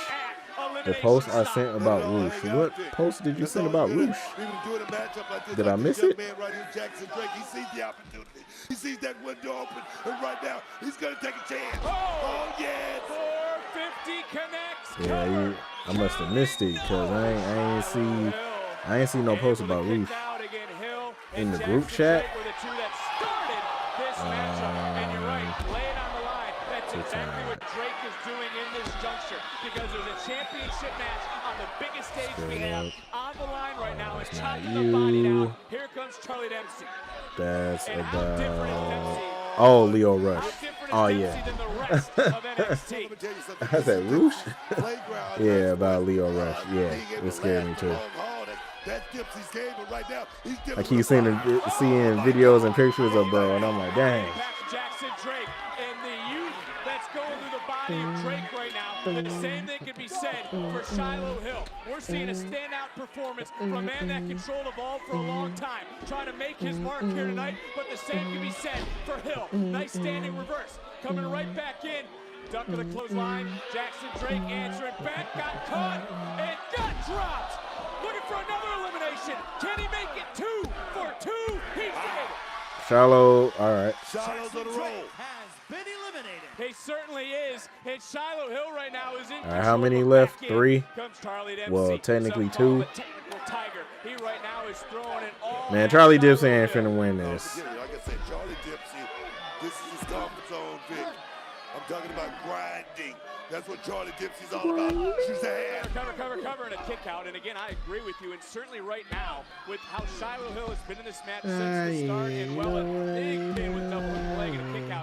[SPEAKER 2] The post I sent about Roosh. What post did you send about Roosh? Did I miss it?
[SPEAKER 3] Jackson Drake, he sees the opportunity. He sees that window open, and right now he's gonna take a chance. Oh yeah,
[SPEAKER 4] 450 connects.
[SPEAKER 2] Yeah, I must have missed it because I ain't see no post about Roosh in the group chat.
[SPEAKER 4] Exactly what Drake is doing in this juncture because there's a championship match on the biggest stage we have on the line right now. It's chopping the body down. Here comes Charlie Dempsey.
[SPEAKER 2] That's about Leo Rush. Oh yeah. I said Roosh? Yeah, about Leo Rush. Yeah, it scared me too. I keep seeing videos and pictures of bro, and I'm like, dang.
[SPEAKER 4] Jackson Drake and the youth that's going through the body of Drake right now. The same thing can be said for Shiloh Hill. We're seeing a standout performance from a man that controlled the ball for a long time, trying to make his mark here tonight, but the same can be said for Hill. Nice standing reverse, coming right back in. Duck of the clothesline, Jackson Drake answering back, got caught, and got dropped. Looking for another elimination. Can he make it 2 for 2? He did.
[SPEAKER 2] Shiloh, all right.
[SPEAKER 3] Shiloh's on the roll.
[SPEAKER 4] He certainly is. And Shiloh Hill right now is in
[SPEAKER 2] All right, how many left? 3? Well, technically 2.
[SPEAKER 4] He right now is throwing it all.
[SPEAKER 2] Man, Charlie Dempsey ain't finna win this.
[SPEAKER 3] Like I said, Charlie Dempsey, this is his comfort zone, Vic. I'm talking about grinding. That's what Charlie Dempsey's all about. She's the hand.
[SPEAKER 4] Cover, and a kick out. And again, I agree with you. And certainly right now, with how Shiloh Hill has been in this match since the start, and well, a big pin with double leg and a kick out.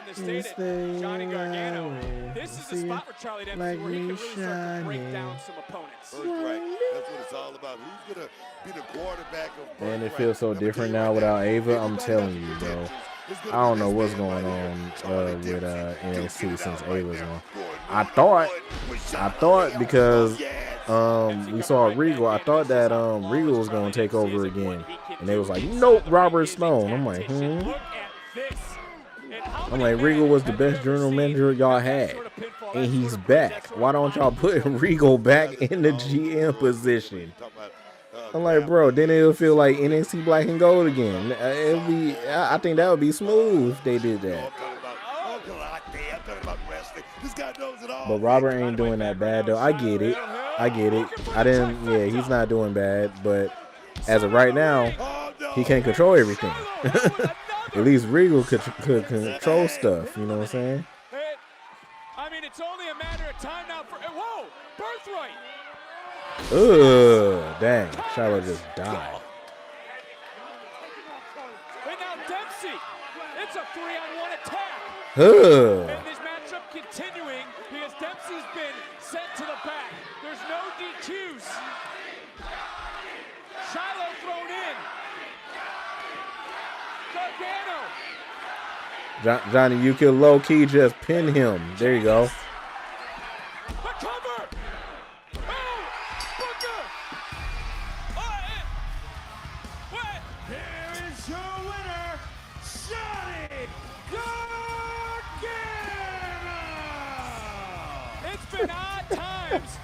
[SPEAKER 4] to state it, Johnny Gargano. This is the spot for Charlie Dempsey where he can really start to break down some opponents.
[SPEAKER 3] Birthright. That's what it's all about. Who's going to be the quarterback of Birthright?
[SPEAKER 2] Man, it feels so different now without Ava. I'm telling you, bro. I don't know what's going on with NXT since Ava's on. I thought because we saw Regal, I thought that Regal was going to take over again. And they was like, nope, Robert Stone. I'm like, I'm like, Regal was the best general manager y'all had. And he's back. Why don't y'all put Regal back in the GM position? I'm like, bro, then it'll feel like NXT Black and Gold again. I think that would be smooth if they did that. But Robert ain't doing that bad, though. I get it. Yeah, he's not doing bad. But as of right now, he can't control everything. At least Regal could control stuff. You know what I'm saying?
[SPEAKER 4] I mean, it's only a matter of time now for... Whoa! Birthright!
[SPEAKER 2] Ugh, dang. Charlotte just died.
[SPEAKER 4] And now Dempsey. It's a 3-on-1 attack.
[SPEAKER 2] Ugh.
[SPEAKER 4] And this matchup continuing because Dempsey's been sent to the back. There's no DQs. Shiloh thrown in. Gargano.
[SPEAKER 2] Johnny, you can low-key just pin him. There you go.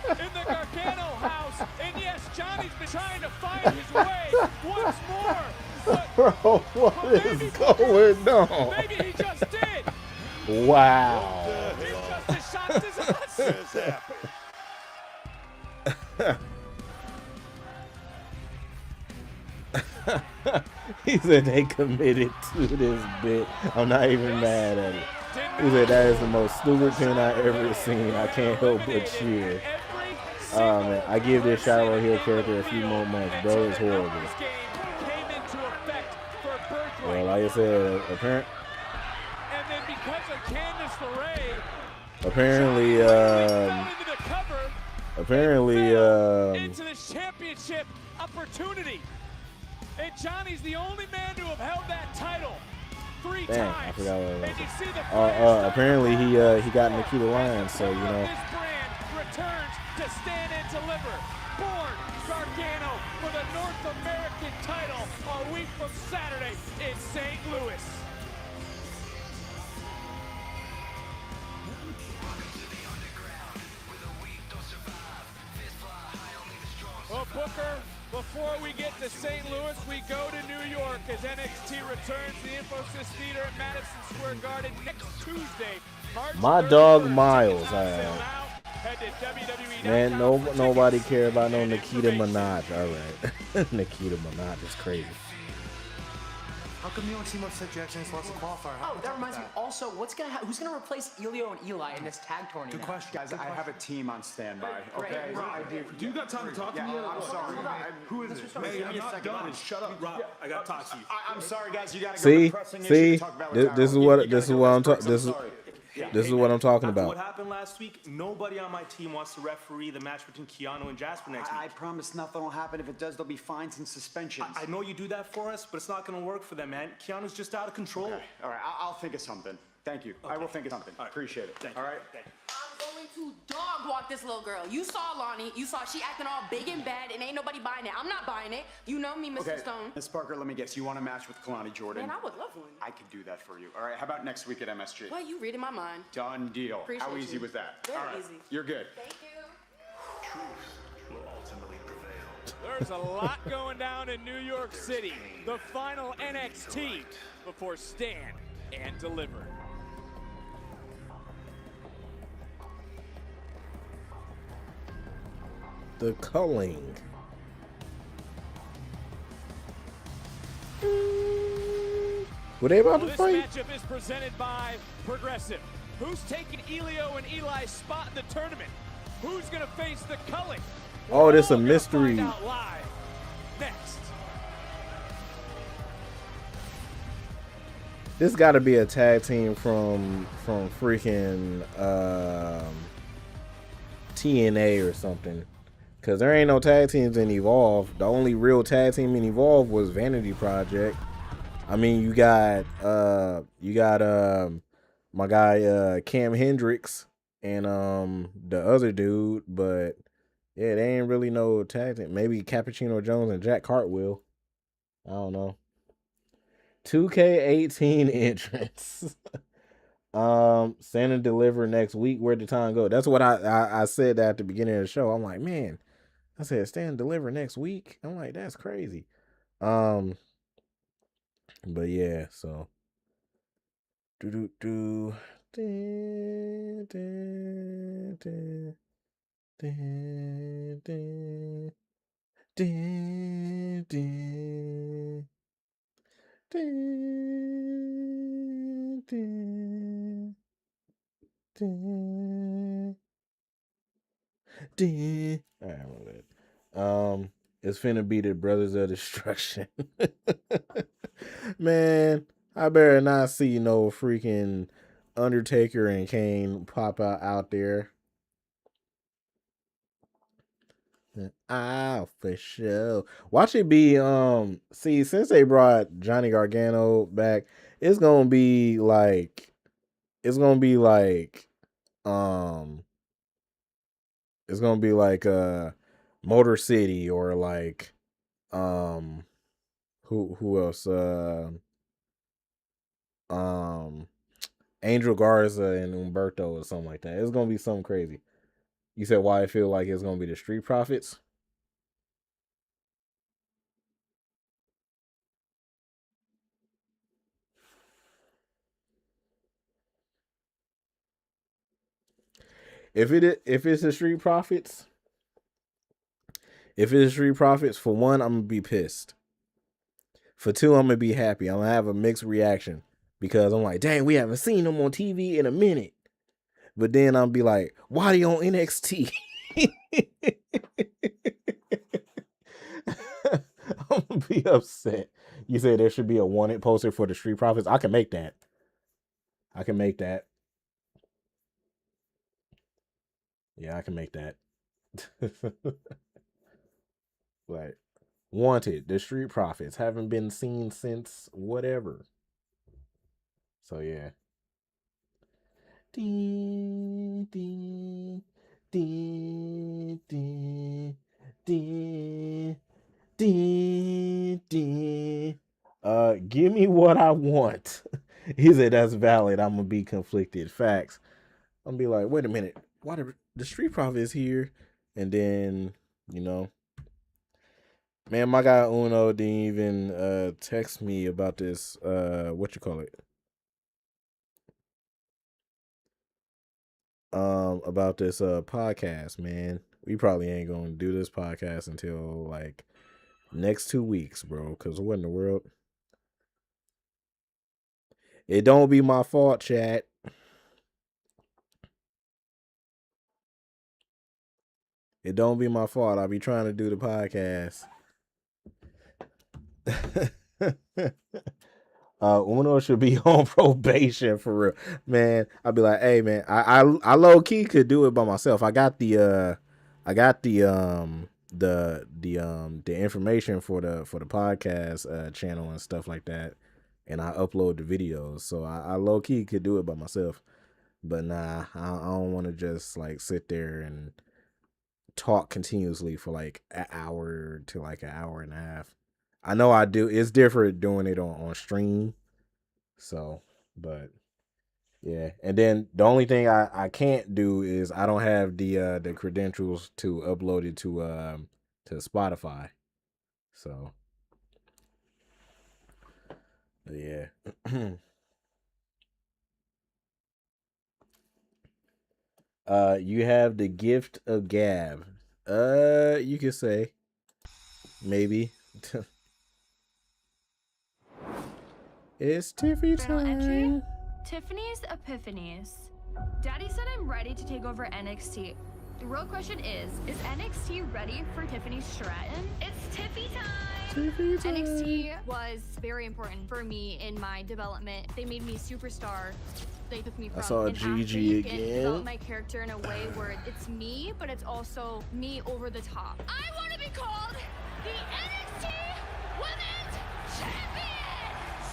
[SPEAKER 4] In the Gargano house, and yes, Johnny's been trying to find his way once more.
[SPEAKER 2] Bro, what is going on?
[SPEAKER 4] Maybe he just did.
[SPEAKER 2] Wow.
[SPEAKER 4] He just shot his ass.
[SPEAKER 2] He said they committed to this bit. I'm not even mad at it. He said that is the most stupid pin I ever seen. I can't help but cheer. Oh man, I give this Shiloh Hill character a few more months, bro. It's horrible. Well, like I said, apparently,
[SPEAKER 4] into this championship opportunity, and Johnny's the only man to have held that title 3
[SPEAKER 2] dang,
[SPEAKER 4] times.
[SPEAKER 2] I forgot what it was. Apparently he got Nikita Lyons, so you know.
[SPEAKER 4] This brand returns to stand and deliver. Born Gargano for the North American title a week from Saturday in St. Louis. Well, Booker, before we get to St. Louis, we go to New York as NXT returns to the Infosys Theater at Madison Square Garden next Tuesday.
[SPEAKER 2] My dog Miles. Man, nobody care about no Nikita Minaj. All right, Nikita Minaj is crazy.
[SPEAKER 8] How come you don't see much Seth Jackson in lots of qualifier?
[SPEAKER 21] Oh, that reminds me. Also, who's gonna replace Elio and Eli in this tag tournament?
[SPEAKER 12] Good question. Guys, I have a team on standby. Okay.
[SPEAKER 14] Rob, do you got time to talk to me?
[SPEAKER 12] I'm sorry. Who is it?
[SPEAKER 14] Hey, I'm not done. Shut up, Rob. I gotta talk to you.
[SPEAKER 12] I'm sorry, guys. You gotta go.
[SPEAKER 2] See,
[SPEAKER 12] see.
[SPEAKER 2] this is what I'm talking. This is what I'm talking about.
[SPEAKER 13] What happened last week? Nobody on my team wants to referee the match between Keanu and Jasper next week.
[SPEAKER 12] I promise nothing will happen. If it does, there'll be fines and suspensions.
[SPEAKER 13] I know you do that for us, but it's not going to work for them, man. Keanu's just out of control.
[SPEAKER 12] Okay. All right, I'll think of something. Thank you. Okay. I will think of something. Right. Appreciate it.
[SPEAKER 13] Thank
[SPEAKER 12] all right.
[SPEAKER 13] You.
[SPEAKER 11] I'm going to dog walk this little girl. You saw Lonnie. You saw she acting all big and bad, and ain't nobody buying it. I'm not buying it. You know me, Mr. Stone.
[SPEAKER 12] Miss Parker, let me guess. You want a match with Kelani Jordan?
[SPEAKER 11] Man, I would love one.
[SPEAKER 12] I could do that for you. All right. How about next week at MSG?
[SPEAKER 11] Well, you reading my mind.
[SPEAKER 12] Done deal.
[SPEAKER 11] Appreciate
[SPEAKER 12] How easy
[SPEAKER 11] you.
[SPEAKER 12] was that?
[SPEAKER 11] Very
[SPEAKER 12] all right.
[SPEAKER 11] easy.
[SPEAKER 12] You're good.
[SPEAKER 11] Thank you.
[SPEAKER 15] Truth will ultimately prevail.
[SPEAKER 4] There's a lot going down in New York City. The final NXT before Stand and Deliver.
[SPEAKER 2] The culling. Were they about to fight?
[SPEAKER 4] This matchup is presented by Progressive. Who's taking Elio and Eli's spot in the tournament? Who's gonna face the culling?
[SPEAKER 2] Oh, this is a mystery.
[SPEAKER 4] Find out live next.
[SPEAKER 2] This got to be a tag team from freaking TNA or something, because there ain't no tag teams in Evolve. The only real tag team in Evolve was Vanity Project. I mean, you got my guy Cam Hendricks and the other dude, but yeah, they ain't really no tag team. Maybe Cappuccino Jones and Jack Cartwheel. I don't know. 2K18 entrance. Send and deliver next week. Where'd the time go? That's what I said at the beginning of the show. I'm like, man, I said stand and deliver next week. I'm like, that's crazy. But yeah, so it's finna be the Brothers of Destruction. Man, I better not see no freaking Undertaker and Kane pop out there. For sure. Watch it be see, since they brought Johnny Gargano back, it's gonna be like Motor City, or like who else? Angel Garza and Humberto or something like that. It's gonna be something crazy. You said why I feel like it's gonna be the Street Profits? If it's the Street Profits, for one, I'm gonna be pissed. For two, I'm gonna be happy. I'm gonna have a mixed reaction, because I'm like, dang, we haven't seen them on TV in a minute. But then I'll be like, why are they on NXT? I'm gonna be upset. You said there should be a wanted poster for the Street Profits. I can make that. Yeah, I can make that. Like, wanted, the Street Profits haven't been seen since whatever. So yeah. Give me what I want. He said that's valid. I'm gonna be conflicted. Facts. I'm gonna be like, wait a minute, why the Street Profits here? And then, man, my guy Uno didn't even text me about this about this podcast, man. We probably ain't gonna do this podcast until like next 2 weeks, bro, because what in the world? It don't be my fault, chat. It don't be my fault. I be trying to do the podcast. Uno should be on probation for real, man. I'd be like, hey, man, I low key could do it by myself. I got the information for the podcast channel and stuff like that, and I upload the videos, so I low key could do it by myself. But nah, I don't want to just like sit there and talk continuously for like an hour to like an hour and a half. I know I do. It's different doing it on stream. So, but yeah. And then the only thing I can't do is I don't have the credentials to upload it to Spotify. So, yeah. You have the gift of gab. You could say maybe. It's Tiffy time.
[SPEAKER 5] Tiffany's Epiphanies. Daddy said I'm ready to take over NXT. The real question is NXT ready for Tiffany Stratton? It's Tiffy time! NXT was very important for me in my development. They made me superstar. They took me from
[SPEAKER 2] I saw
[SPEAKER 5] an
[SPEAKER 2] Gigi
[SPEAKER 5] athlete and
[SPEAKER 2] again.
[SPEAKER 5] developed my character in a way where it's me, but it's also me over the top. I want to be called the NXT Women's Champion!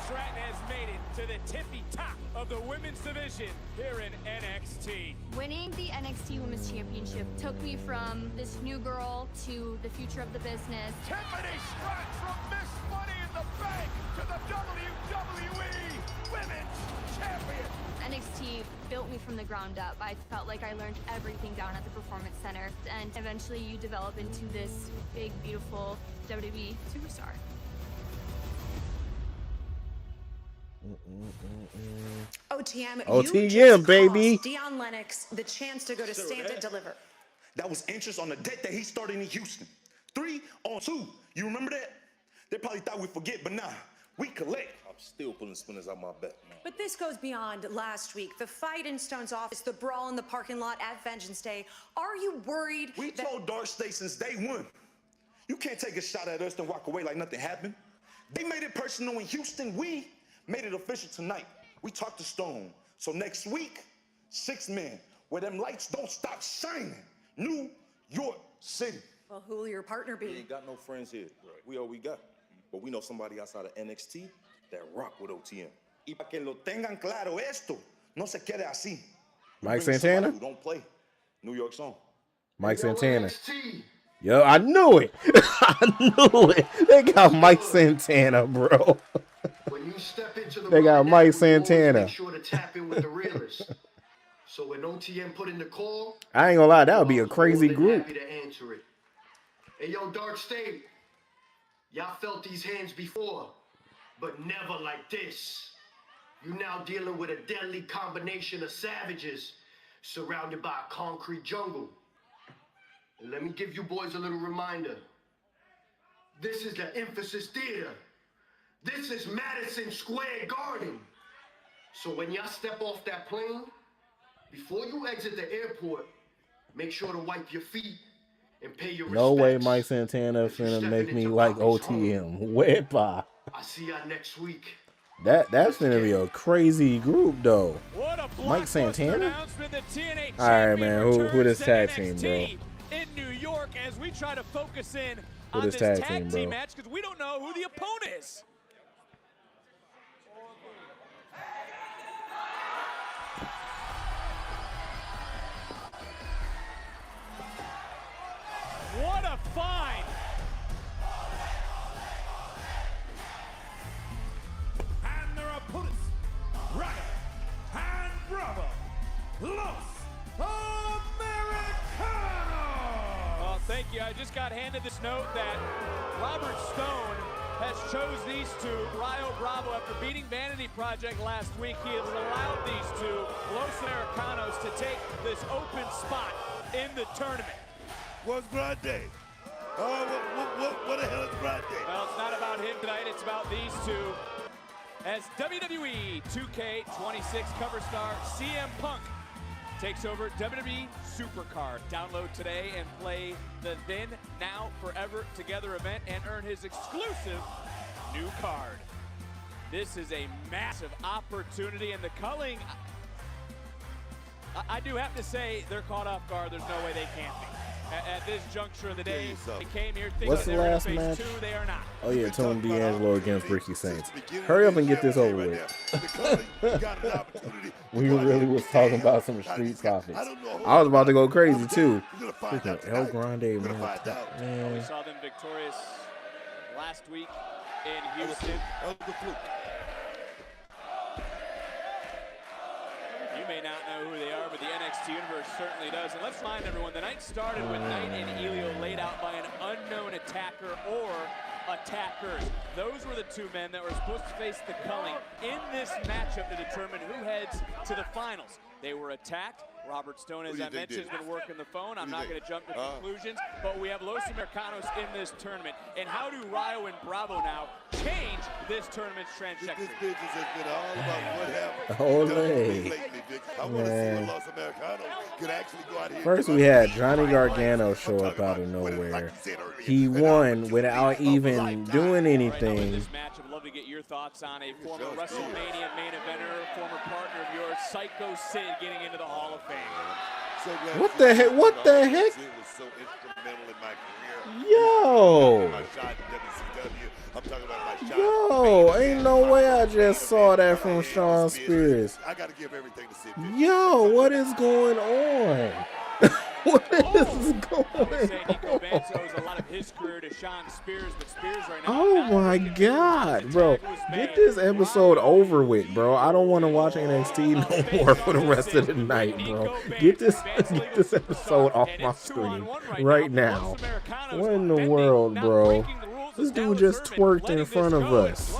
[SPEAKER 4] Stratton has made it to the tippy top of the women's division here in NXT.
[SPEAKER 5] Winning the NXT Women's Championship took me from this new girl to the future of the business.
[SPEAKER 4] Tiffany Stratton from Miss Money in the Bank to the WWE Women's Champion.
[SPEAKER 5] NXT built me from the ground up. I felt like I learned everything down at the Performance Center, and eventually you develop into this big, beautiful WWE superstar.
[SPEAKER 6] OTM,
[SPEAKER 2] OTM,
[SPEAKER 6] you just
[SPEAKER 2] baby.
[SPEAKER 6] cost Dion Lennox the chance to go to Stand and Deliver.
[SPEAKER 16] That was interest on the debt that he started in Houston. 3-on-2. You remember that? They probably thought we'd forget, but nah, we collect. I'm still pulling spinners out my bet.
[SPEAKER 6] But this goes beyond last week. The fight in Stone's office, the brawl in the parking lot at Vengeance Day. Are you worried?
[SPEAKER 16] We told Dark State since day one, you can't take a shot at us and walk away like nothing happened. They made it personal in Houston. We made it official tonight. We talked to Stone. So next week, 6 men, where them lights don't stop shining. New York City.
[SPEAKER 6] Well, who will your partner be?
[SPEAKER 16] We ain't got no friends here. We all we got. But we know somebody outside of NXT that rock with OTM. Y para que lo tengan claro esto, no se quede así.
[SPEAKER 2] Mike
[SPEAKER 16] Bring
[SPEAKER 2] Santana?
[SPEAKER 16] somebody who don't play New York song.
[SPEAKER 2] Mike Santana. Yo, I knew it. I knew it. They got Mike Santana, bro.
[SPEAKER 17] When you step into the
[SPEAKER 2] They got
[SPEAKER 17] ring,
[SPEAKER 2] Mike
[SPEAKER 17] you always
[SPEAKER 2] Santana.
[SPEAKER 17] Make sure to tap in with the realists. So when OTM put in the call,
[SPEAKER 2] I ain't gonna lie, that would be a crazy
[SPEAKER 17] more than
[SPEAKER 2] group.
[SPEAKER 17] happy to answer it. Hey, yo, Dark State, y'all felt these hands before, but never like this. You now dealing with a deadly combination of savages surrounded by a concrete jungle. And let me give you boys a little reminder. This is the Emphasis Theater. This is Madison Square Garden. So when y'all step off that plane, before you exit the airport, make sure to wipe your feet and pay your
[SPEAKER 2] No way
[SPEAKER 17] respects.
[SPEAKER 2] Mike Santana finna
[SPEAKER 17] stepping
[SPEAKER 2] make me
[SPEAKER 17] into
[SPEAKER 2] like
[SPEAKER 17] Bobby's
[SPEAKER 2] OTM. Wepa.
[SPEAKER 17] I see y'all next week.
[SPEAKER 2] That's finna be a crazy group though.
[SPEAKER 4] What a
[SPEAKER 2] Mike Santana?
[SPEAKER 4] announcement. The TNA
[SPEAKER 2] All right,
[SPEAKER 4] champion
[SPEAKER 2] man. Who
[SPEAKER 4] returns
[SPEAKER 2] this
[SPEAKER 4] to
[SPEAKER 2] tag team, bro?
[SPEAKER 4] NXT in New York as we try to focus in
[SPEAKER 2] Who
[SPEAKER 4] on
[SPEAKER 2] this
[SPEAKER 4] this
[SPEAKER 2] tag
[SPEAKER 4] tag
[SPEAKER 2] team,
[SPEAKER 4] team
[SPEAKER 2] bro?
[SPEAKER 4] match because we don't know who the opponent is. What a find!
[SPEAKER 3] And their opponents, Ruca and Bravo, Los Americanos!
[SPEAKER 4] Well, thank you. I just got handed this note that Robert Stone has chose these two, Rio Bravo, after beating Vanity Project last week. He has allowed these two, Los Americanos, to take this open spot in the tournament.
[SPEAKER 3] What's Grande? What the hell is Grande?
[SPEAKER 4] Well, it's not about him tonight. It's about these two. As WWE 2K26 cover star CM Punk takes over WWE Supercard. Download today and play the Then, Now, Forever Together event and earn his exclusive new card. This is a massive opportunity, and the culling, I do have to say, they're caught off guard. There's no way they can't be. At this juncture of the day, they came here thinking
[SPEAKER 2] What's the
[SPEAKER 4] they were in
[SPEAKER 2] last
[SPEAKER 4] phase
[SPEAKER 2] match?
[SPEAKER 4] 2. They are not.
[SPEAKER 2] Oh yeah, Tony D'Angelo against Ricky Saints. Hurry up and get this over with. We really was talking about some street topics. I was about to go crazy too. Freaking El Grande, man.
[SPEAKER 4] We saw them victorious last week in Houston. You may not know who they are, but the NXT universe certainly does. And let's remind everyone, the night started with Knight and Elio laid out by an unknown attacker or attackers. Those were the two men that were supposed to face the culling in this matchup to determine who heads to the finals. They were attacked. Robert Stone, as I mentioned, has been working the phone. I'm not going to jump to conclusions, but we have Los Americanos in this tournament. And how do Rio and Bravo now change this tournament's trajectory?
[SPEAKER 3] This business has been all about what happened.
[SPEAKER 2] Ole.
[SPEAKER 3] lately, Vic. I want to see what Los Americanos can actually go out here.
[SPEAKER 2] First, we had Johnny Gargano show up out of nowhere. He won without even doing anything.
[SPEAKER 4] This match, I'd love to get your thoughts on a former WrestleMania main eventer, former partner of yours, Psycho Sid, getting into the Hall of Fame.
[SPEAKER 2] What the heck? What the heck?
[SPEAKER 3] Sid was so instrumental in my career.
[SPEAKER 2] Yo!
[SPEAKER 3] My shot in WCW. I'm talking about my shot.
[SPEAKER 2] Yo, ain't no way I just saw that from Sean Spears.
[SPEAKER 3] I gotta give everything to Sid.
[SPEAKER 2] Yo, what is going on? What is going
[SPEAKER 4] owes a lot of his career to Sean Spears, but Spears right now.
[SPEAKER 2] Oh my God, bro. Get this episode over with, bro. I don't want to watch NXT no more for the rest of the night, bro. Get this episode off my screen right now. What in the world, bro? This dude just twerked in front of us.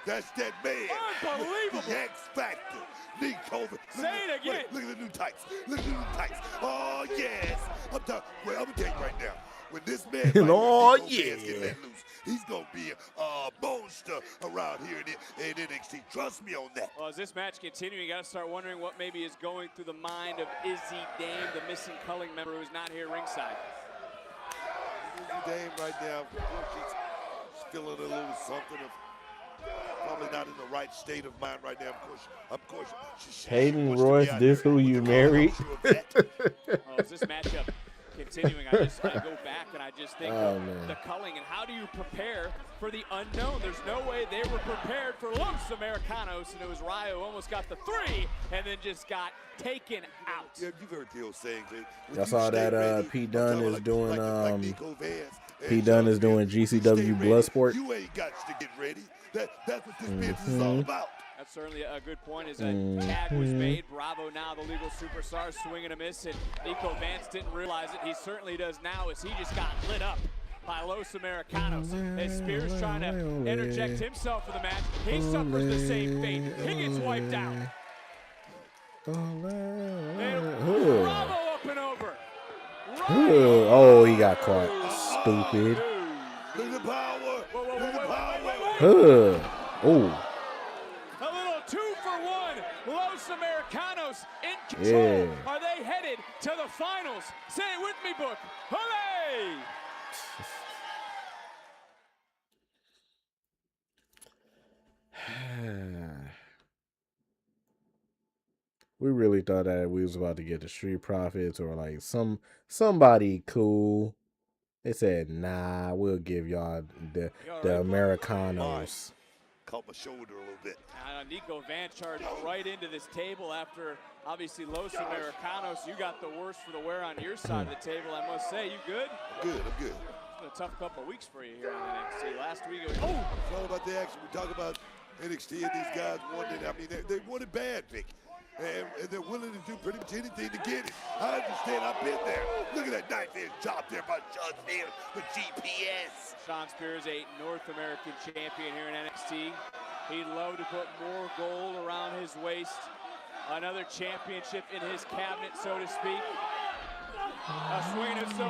[SPEAKER 3] That's that man.
[SPEAKER 4] Unbelievable.
[SPEAKER 3] The X Factor. Lee Colvin.
[SPEAKER 4] Say it again.
[SPEAKER 3] Look at the new tights. Look at the new tights. Oh, yes. I'm going to tell you right now. When this man get let loose, he's going to be a monster around here in NXT. Trust me on that.
[SPEAKER 4] Well, as this match continues, you got to start wondering what maybe is going through the mind of Izzy Dame, the missing culling member who's not here ringside.
[SPEAKER 3] Izzy Dame right now, she's feeling a little something of probably not in the right state of mind right now. Of course,
[SPEAKER 2] Hayden Royce, this who you married?
[SPEAKER 4] As this matchup continuing, I go back and I just think of the culling and how do you prepare for the unknown? There's no way they were prepared for Los Americanos, and it was Ryo who almost got the 3 and then just got taken out.
[SPEAKER 3] Yeah, you've heard the old saying.
[SPEAKER 2] I saw that Pete Dunne is doing Pete Dunne is doing GCW Bloodsport.
[SPEAKER 3] You ain't got to get ready. That's what this business is all about.
[SPEAKER 4] That's certainly a good point. As a tag was made, Bravo now the legal superstar, swing and a miss, and Nico Vance didn't realize it. He certainly does now, as he just got lit up by Los Americanos. As Spears trying to interject himself for the match, he suffers the same fate. He gets wiped out. Bravo up and over.
[SPEAKER 2] Oh, he got caught. Stupid.
[SPEAKER 3] Look at the power. Look at the power.
[SPEAKER 2] Oh.
[SPEAKER 4] A little 2 for 1. Los Americanos in control.
[SPEAKER 2] Yeah.
[SPEAKER 4] Are they headed to the finals? Say it with me, Book. Hooray!
[SPEAKER 2] We really thought that we was about to get the Street Profits or like somebody cool. They said, nah, we'll give y'all the Americanos.
[SPEAKER 3] Caught my shoulder a little bit.
[SPEAKER 4] Nico Vance charged right into this table after, obviously, Los Americanos. You got the worst for the wear on your side of the table, I must say. You good?
[SPEAKER 3] I'm good.
[SPEAKER 4] It's been a tough couple of weeks for you here on NXT. Last week it was...
[SPEAKER 3] It's all about the action. We talk about NXT and these guys wanted it. I mean, they wanted bad, Vic. And they're willing to do pretty much anything to get it. I understand. I've been there. Look at that knife-edge job there by Sean Spears, the GPS.
[SPEAKER 4] Sean Spears, a North American champion here in NXT. He'd love to put more gold around his waist. Another championship in his cabinet, so to speak. A swing and so.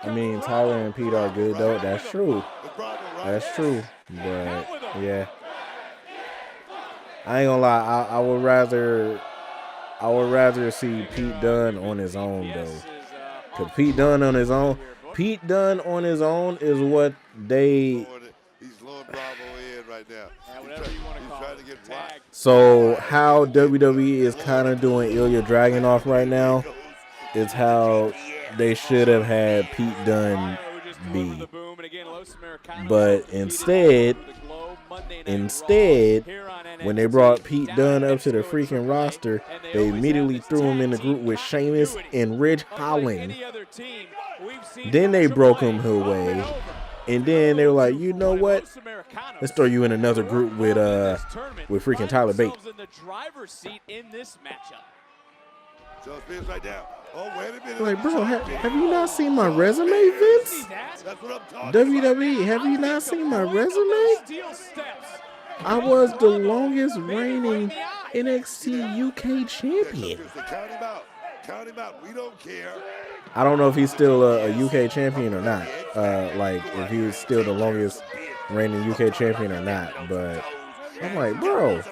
[SPEAKER 2] I mean, Tyler and Pete are good, though. That's true. That's true. But, yeah. I ain't gonna lie, I would rather see Pete Dunne on his own though. Cause Pete Dunne on his own is what they.
[SPEAKER 3] He's blowing Bravo in right now. He's trying to get tagged.
[SPEAKER 2] So how WWE is kind of doing Ilya Dragunov right now is how they should have had Pete Dunne be. But instead, when they brought Pete Dunne up to the freaking roster, they immediately threw him in the group with Sheamus and Ridge Holland. Then they broke him away. And then they were like, you know what? Let's throw you in another group with freaking Tyler Bate.
[SPEAKER 3] Right now. Oh, wait a minute.
[SPEAKER 2] Like, bro, have you not seen my resume, Vince? WWE, have you not seen my resume? I was the longest reigning NXT UK champion.
[SPEAKER 3] Count him out. Count him out. We don't care.
[SPEAKER 2] I don't know if he's still a UK champion or not. Like, if he was still the longest reigning UK champion or not. But I'm like, bro.
[SPEAKER 3] And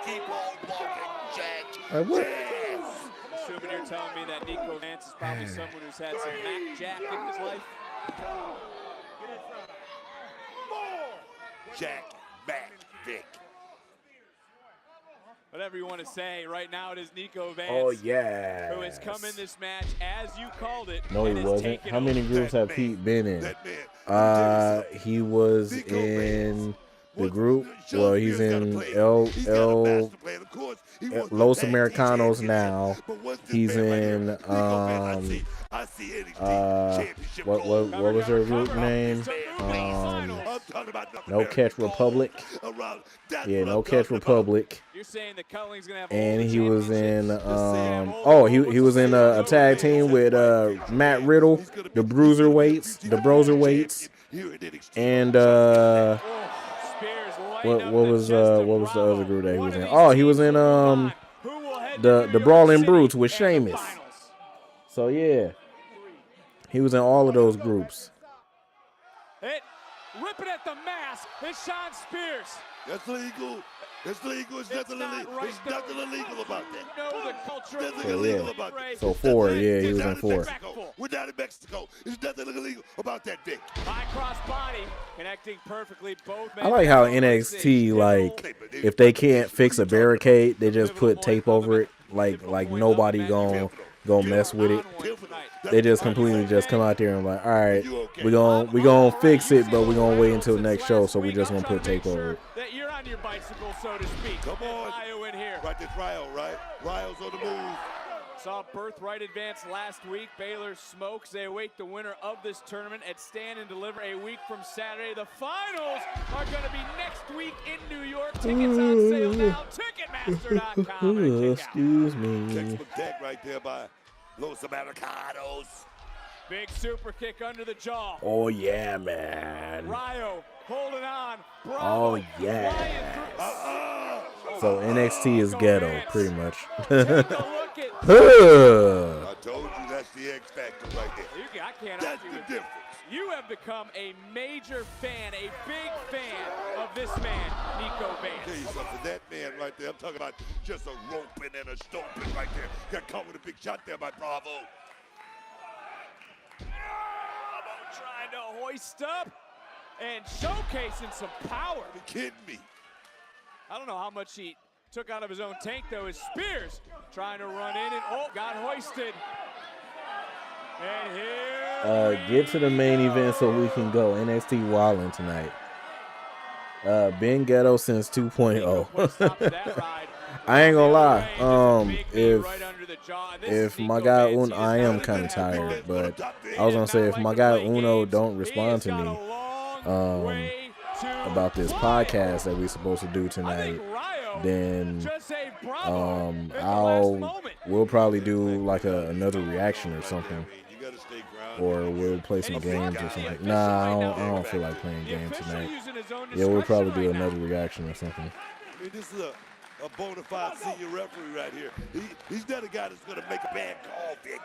[SPEAKER 3] keep on walking, Jack.
[SPEAKER 2] Like, what?
[SPEAKER 4] Assuming you're telling me that Nico Vance is probably someone who's had some Mac Jack in his life.
[SPEAKER 3] Jack, Mac, Vic.
[SPEAKER 4] Whatever you want to say, right now it is Nico Vance.
[SPEAKER 2] Oh, yeah.
[SPEAKER 4] Who has come in this match, as you called it.
[SPEAKER 2] No, he wasn't. How many groups have Pete been in? He was in the group. Well, he's in Los Americanos now. He's in what was their group name? No Catch Republic. Yeah, No Catch Republic. And he was in he was in a tag team with Matt Riddle, the Bruiserweights, and what was the other group that he was in? Oh, he was in the Brawling Brutes with Sheamus. So yeah, he was in all of those groups.
[SPEAKER 4] Ripping at the mask is Sean Spears.
[SPEAKER 3] That's legal. It's legal. It's nothing illegal. There's nothing illegal about that.
[SPEAKER 4] Know the culture.
[SPEAKER 3] Nothing illegal about that.
[SPEAKER 2] So 4, yeah, he was in 4.
[SPEAKER 3] We're down in Mexico. There's nothing illegal about that, Vic.
[SPEAKER 4] High cross body connecting perfectly both men.
[SPEAKER 2] I like how NXT, like, if they can't fix a barricade, they just put tape over it. Like nobody gonna mess with it. They just completely just come out there and like, all right, we gonna fix it, but we're gonna wait until the next show, so we just gonna put tape over it.
[SPEAKER 4] That you're on your bicycle, so to speak.
[SPEAKER 3] Come on.
[SPEAKER 4] Ryo in here.
[SPEAKER 3] Right, this Ryo, right? Ryo's on the move.
[SPEAKER 4] Saw Birthright advance last week. Baylor smokes. They await the winner of this tournament at Stand and Deliver a week from Saturday. The finals are going to be next week in New York. Tickets on sale now. Ticketmaster.com.
[SPEAKER 2] Excuse me.
[SPEAKER 3] Textbook deck right there by Los Americanos.
[SPEAKER 4] Big super kick under the jaw.
[SPEAKER 2] Oh yeah, man.
[SPEAKER 4] Ryo holding on. Bravo.
[SPEAKER 2] Oh yeah. So NXT is ghetto, pretty much.
[SPEAKER 3] I told you that's the X factor right there.
[SPEAKER 4] I can't
[SPEAKER 3] that's
[SPEAKER 4] argue
[SPEAKER 3] the
[SPEAKER 4] with
[SPEAKER 3] difference.
[SPEAKER 4] You have become a major fan, a big fan of this man, Nico Vance.
[SPEAKER 3] Tell you something, that man right there, I'm talking about just a roping and a stomping right there. Got caught with a big shot there by Bravo.
[SPEAKER 4] Trying to hoist up and showcasing some power.
[SPEAKER 3] Are you kidding me?
[SPEAKER 4] I don't know how much he took out of his own tank, though, as Spears trying to run in and, got hoisted. And here
[SPEAKER 2] get to the main event so we can go. NXT Wildin' tonight. Been ghetto since 2.0. I ain't gonna lie. If my guy Uno, I am kind of tired, but I was gonna say if my guy Uno don't respond to me about this podcast that we're supposed to do tonight, then we'll probably do like another reaction or something, or we'll play some games or something. Nah, I don't feel like playing games tonight. Yeah, we'll probably do another reaction or something.
[SPEAKER 3] I mean, this is a bona fide senior referee right here. He's not a guy that's going to make a bad call, Vic.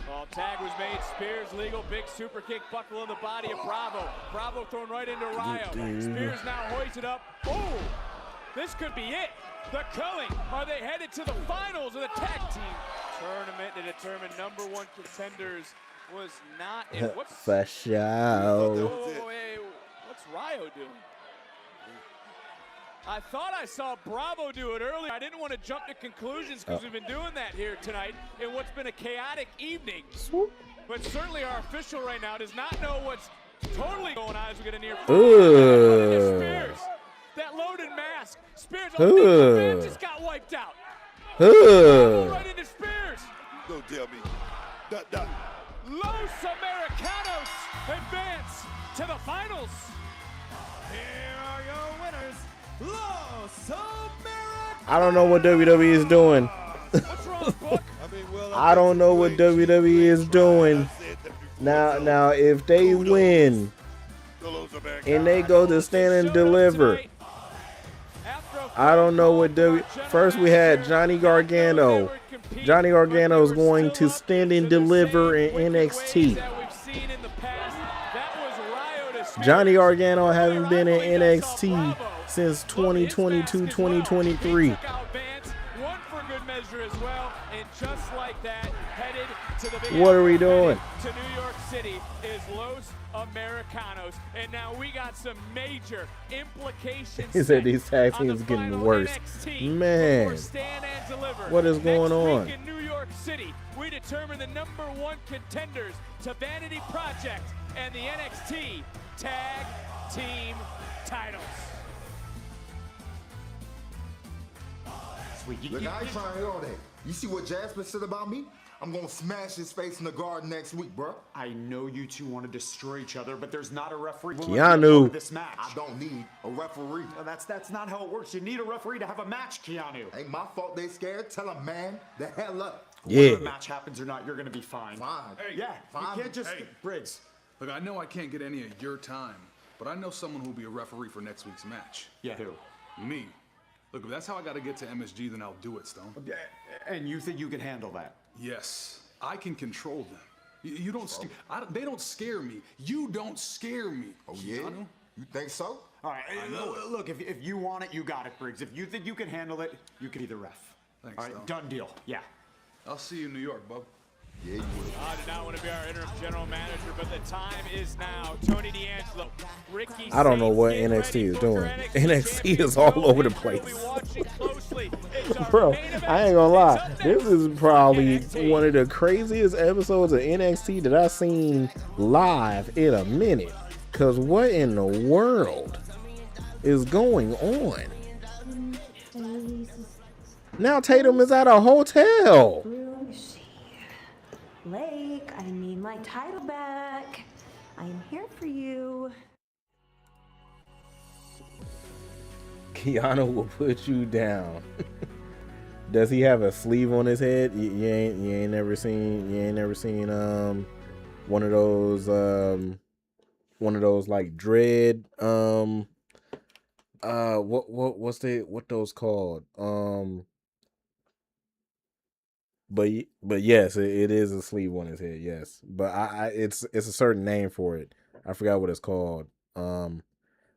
[SPEAKER 4] Well, tag was made. Spears legal. Big super kick buckle in the body of Bravo. Bravo thrown right into Ryo. Spears now hoisted up. Oh, this could be it. The Culling. Are they headed to the finals of the tag team tournament to determine #1 contenders? Was not in.
[SPEAKER 2] For sure.
[SPEAKER 4] What's Ryo doing? I thought I saw Bravo do it earlier. I didn't want to jump to conclusions because we've been doing that here tonight in what's been a chaotic evening. But certainly our official right now does not know what's totally going on as we get a near. Spears, that loaded mask. Spears, just got wiped out. Right into Spears.
[SPEAKER 3] Don't tell me.
[SPEAKER 4] Los Americanos advance to the finals.
[SPEAKER 1] Here are your winners, Los Americanos.
[SPEAKER 2] I don't know what WWE is doing. I don't know what WWE is doing. Now, if they win and they go to Stand and Deliver, I don't know what First we had Johnny Gargano. Johnny Gargano is going to Stand and Deliver in NXT. Johnny Gargano haven't been in NXT since 2022-2023.
[SPEAKER 4] One for good measure as well, and just like that, headed to the big
[SPEAKER 2] What are we doing?
[SPEAKER 4] to New York City is Los Americanos, and now we got some major implications.
[SPEAKER 2] He said these tag teams getting worse. Man, what is going on?
[SPEAKER 4] In New York City, we determine the #1 contenders to Vanity Project and the NXT Tag Team titles.
[SPEAKER 10] Look, I ain't trying to hear all that. You see what Jasper said about me? I'm gonna smash his face in the garden next week, bro.
[SPEAKER 12] I know you two want to destroy each other, but there's not a referee
[SPEAKER 2] Keanu.
[SPEAKER 12] for this match.
[SPEAKER 10] I don't need a referee.
[SPEAKER 12] No, that's not how it works. You need a referee to have a match, Keanu.
[SPEAKER 10] Ain't my fault they scared. Tell them, man, the hell up.
[SPEAKER 2] Yeah.
[SPEAKER 12] Whether the match happens or not, you're gonna be fine.
[SPEAKER 10] Fine.
[SPEAKER 14] Hey,
[SPEAKER 12] Yeah,
[SPEAKER 10] fine.
[SPEAKER 12] you can't just
[SPEAKER 14] Hey.
[SPEAKER 12] Briggs.
[SPEAKER 14] Look, I know I can't get any of your time, but I know someone who'll be a referee for next week's match.
[SPEAKER 12] Yeah, who?
[SPEAKER 14] Me. Look, if that's how I got to get to MSG, then I'll do it, Stone.
[SPEAKER 12] And you think you can handle that?
[SPEAKER 14] Yes, I can control them. You don't. They don't scare me. You don't scare me.
[SPEAKER 10] Oh yeah?
[SPEAKER 14] Keanu?
[SPEAKER 10] You think so?
[SPEAKER 12] All right. Look, if you want it, you got it, Briggs. If you think you can handle it, you can be the ref.
[SPEAKER 14] Thanks,
[SPEAKER 12] All right,
[SPEAKER 14] Stone.
[SPEAKER 12] done deal. Yeah.
[SPEAKER 14] I'll see you in New York, bub.
[SPEAKER 10] Yeah, you will.
[SPEAKER 4] I did not want to be our interim general manager, but the time is now. Tony D'Angelo, Ricky.
[SPEAKER 2] I don't know what NXT is doing. NXT is all over the place. Bro, I ain't gonna lie. This is probably one of the craziest episodes of NXT that I've seen live in a minute. Cause what in the world is going on? Now Tatum is at a hotel.
[SPEAKER 6] Lake, I need my title back. I am here for you.
[SPEAKER 2] Keanu will put you down. Does he have a sleeve on his head? You ain't never seen one of those like dread what those called? But yes, it is a sleeve on his head, yes. But it's a certain name for it. I forgot what it's called.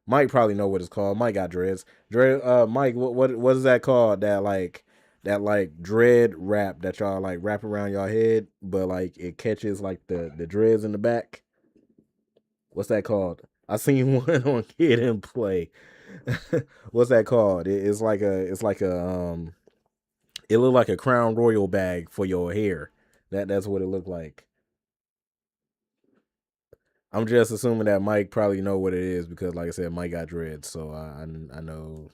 [SPEAKER 2] Mike probably know what it's called. Mike got dreads. Mike, what is that called? That dread wrap that y'all like wrap around your head, but like it catches like the dreads in the back. What's that called? I seen one on Kid and Play. What's that called? It looked like a Crown Royal bag for your hair. That's what it looked like. I'm just assuming that Mike probably know what it is because, like I said, Mike got dreads, so I know.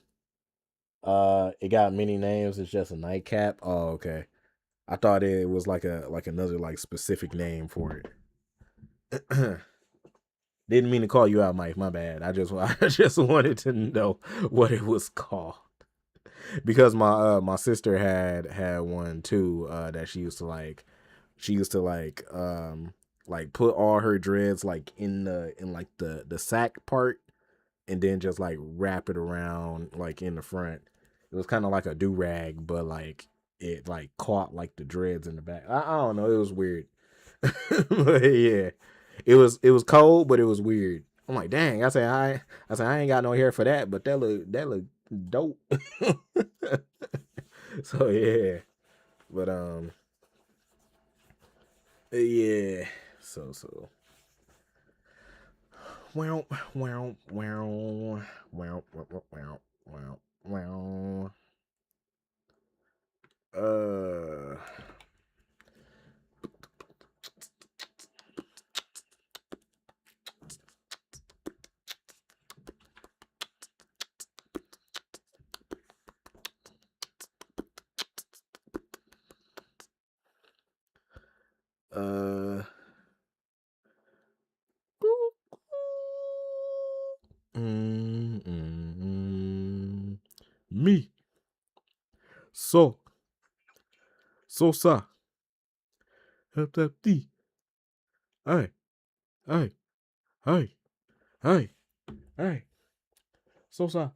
[SPEAKER 2] It got many names. It's just a nightcap. Oh, okay. I thought it was like another like specific name for it. Didn't mean to call you out, Mike. My bad. I just wanted to know what it was called because my sister had one too that she used to like put all her dreads like in the sack part and then just like wrap it around like in the front. It was kind of like a do-rag, but like it like caught like the dreads in the back. I don't know, it was weird. But yeah, it was cold, but it was weird. I'm like, dang. I said I ain't got no hair for that, but that look dope. So yeah, but yeah. So wow. Me. So sa. Help D. Hey. Sosa,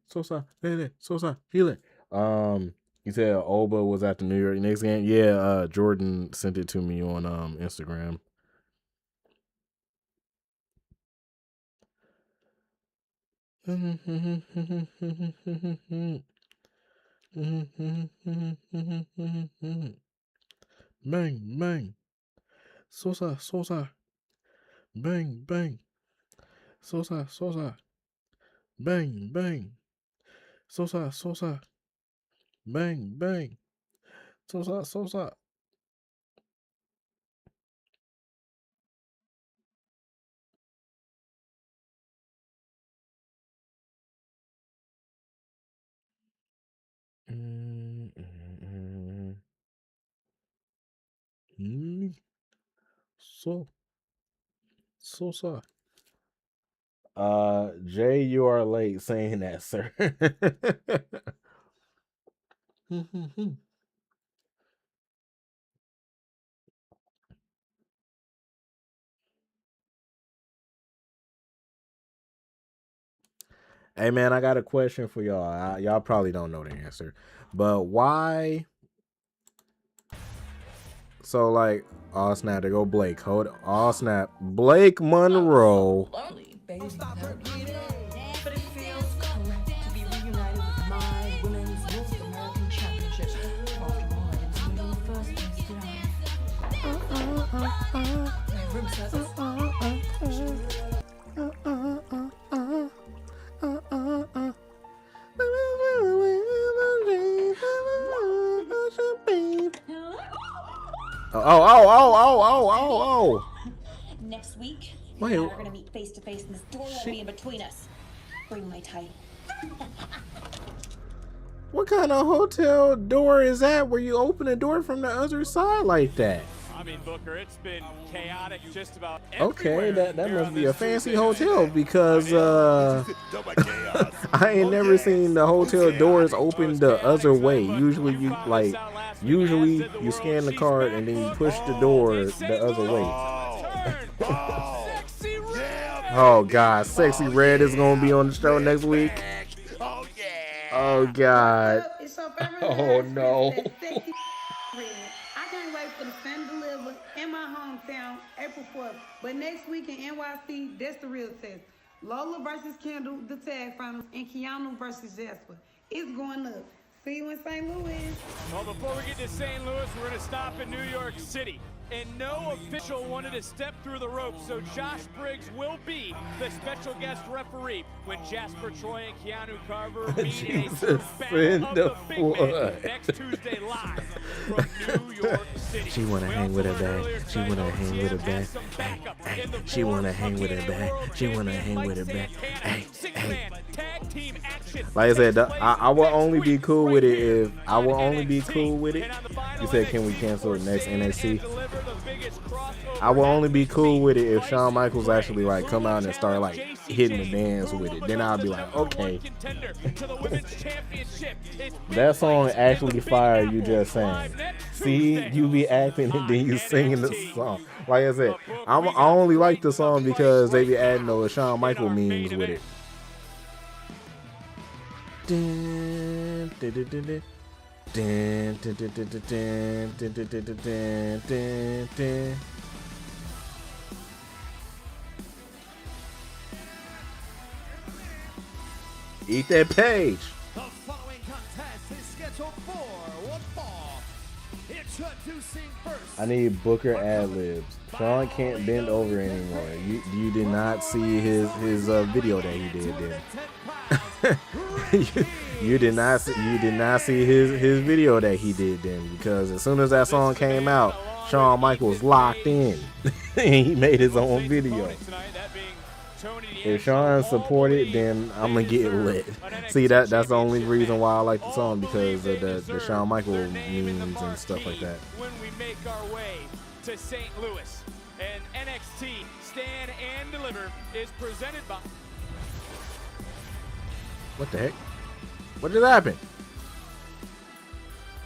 [SPEAKER 2] Sosa, heal it. You said Oba was at the New York Knicks game. Yeah, Jordan sent it to me on Instagram. Bang, bang. Sosa, Sosa. Bang, bang. Sosa, Sosa. Bang, bang. Sosa, Sosa. Bang, bang. Sosa, Sosa. Sosa. Jay, you are late saying that, sir. Hey man, I got a question for y'all. Y'all probably don't know the answer, but why? So like, oh snap, there go Blake. Hold, oh snap, Blake Monroe.
[SPEAKER 9] Lonely, baby. But it feels correct to be reunited with my women's North American Championship. After all, I didn't see you in the first place, did I? Room service.
[SPEAKER 2] Oh.
[SPEAKER 6] Next week,
[SPEAKER 2] Wait.
[SPEAKER 6] we're gonna meet face to face, and this door won't be in between us. Bring my title.
[SPEAKER 2] What kind of hotel door is that where you open the door from the other side like that?
[SPEAKER 4] I mean, Booker, it's been chaotic just about
[SPEAKER 2] Okay,
[SPEAKER 4] everywhere.
[SPEAKER 2] that must be a fancy hotel because I ain't never seen the hotel doors open the other way. Usually you scan the card and then you push the door the other way. Oh God, Sexy Red is gonna be on the show next week. Oh God. Oh no.
[SPEAKER 22] I can't wait for the Stand Deliver in my hometown, April 4th. But next week in NYC, that's the real test. Lola versus Kendall, the tag finals, and Keanu versus Jasper. It's going up. See you in St. Louis.
[SPEAKER 4] Well, before we get to St. Louis, we're going to stop in New York City. And no official wanted to step through the ropes, so Josh Briggs will be the special guest referee when Jasper Troy and Keanu Carver meet in a battle of the big men next Tuesday live from New York City.
[SPEAKER 2] She wanna hang with her back. She wanna hang with her back. Hey, she wanna hang with her back. She wanna hang with her back. Hey. Like I said, I will only be cool with it if You said, can we cancel the next NXT? I will only be cool with it if Shawn Michaels actually like come out and start like hitting the dance with it. Then I'll be like, okay. That song actually fire. You just sang. See, you be acting and then you singing the song. Like I said, I only like the song because they be adding those Shawn Michaels memes with it. Eat that page.
[SPEAKER 1] The following contest is scheduled for one fall. Introducing first.
[SPEAKER 2] I need Booker ad-libs. Sean can't bend over anymore. You did not see his video that he did then. you did not see his video that he did then, because as soon as that song came out, Shawn Michaels locked in and he made his own video. If Shawn supported, then I'm gonna get lit. See, that's the only reason why I like the song, because of the Shawn Michaels memes and stuff like that.
[SPEAKER 4] When we make our way to St. Louis, and NXT Stand and Deliver is presented by.
[SPEAKER 2] What the heck? What just happened?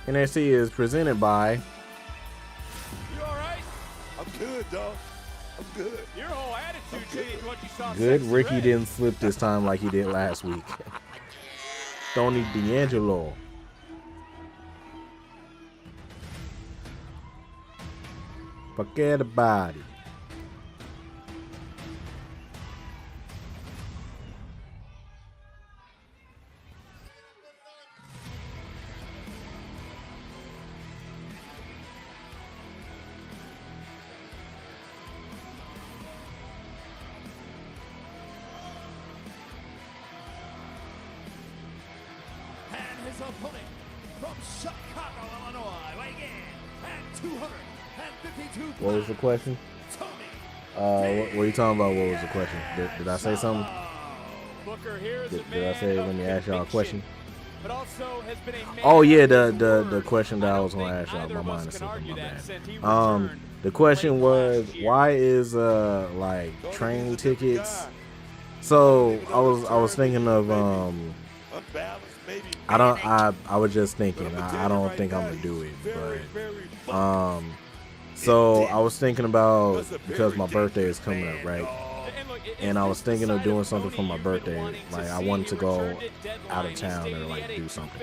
[SPEAKER 2] NXT is presented by.
[SPEAKER 4] You all right?
[SPEAKER 3] I'm good, dog. I'm good.
[SPEAKER 4] Your whole attitude changed what you saw.
[SPEAKER 2] Good Ricky didn't slip this time like he did last week. Tony D'Angelo. Forget about it.
[SPEAKER 3] his opponent from Chicago, Illinois, weighing in at 252
[SPEAKER 2] What was the question? What are you talking about? What was the question? Did I say something? Did I say, let me ask y'all a question?
[SPEAKER 4] But also has been a
[SPEAKER 2] Oh yeah, the question that I was gonna ask y'all. My mind is slipping. My bad. The question was, why is like train tickets? So I was thinking of I was just thinking I don't think I'm gonna do it, but so I was thinking about, because my birthday is coming up, right? And I was thinking of doing something for my birthday. Like, I wanted to go out of town or like do something.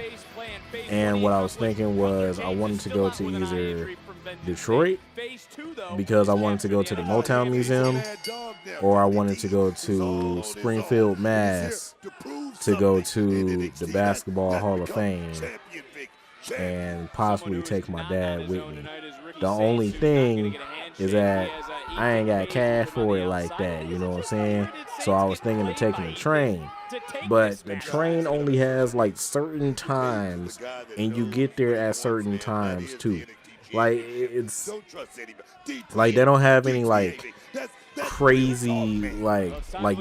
[SPEAKER 2] And what I was thinking was, I wanted to go to either Detroit, because I wanted to go to the Motown Museum, or I wanted to go to Springfield, Mass, to go to the Basketball Hall of Fame and possibly take my dad with me. The only thing is that I ain't got cash for it like that, you know what I'm saying? So I was thinking of taking the train, but the train only has like certain times, and you get there at certain times too. Like, it's like they don't have any like crazy like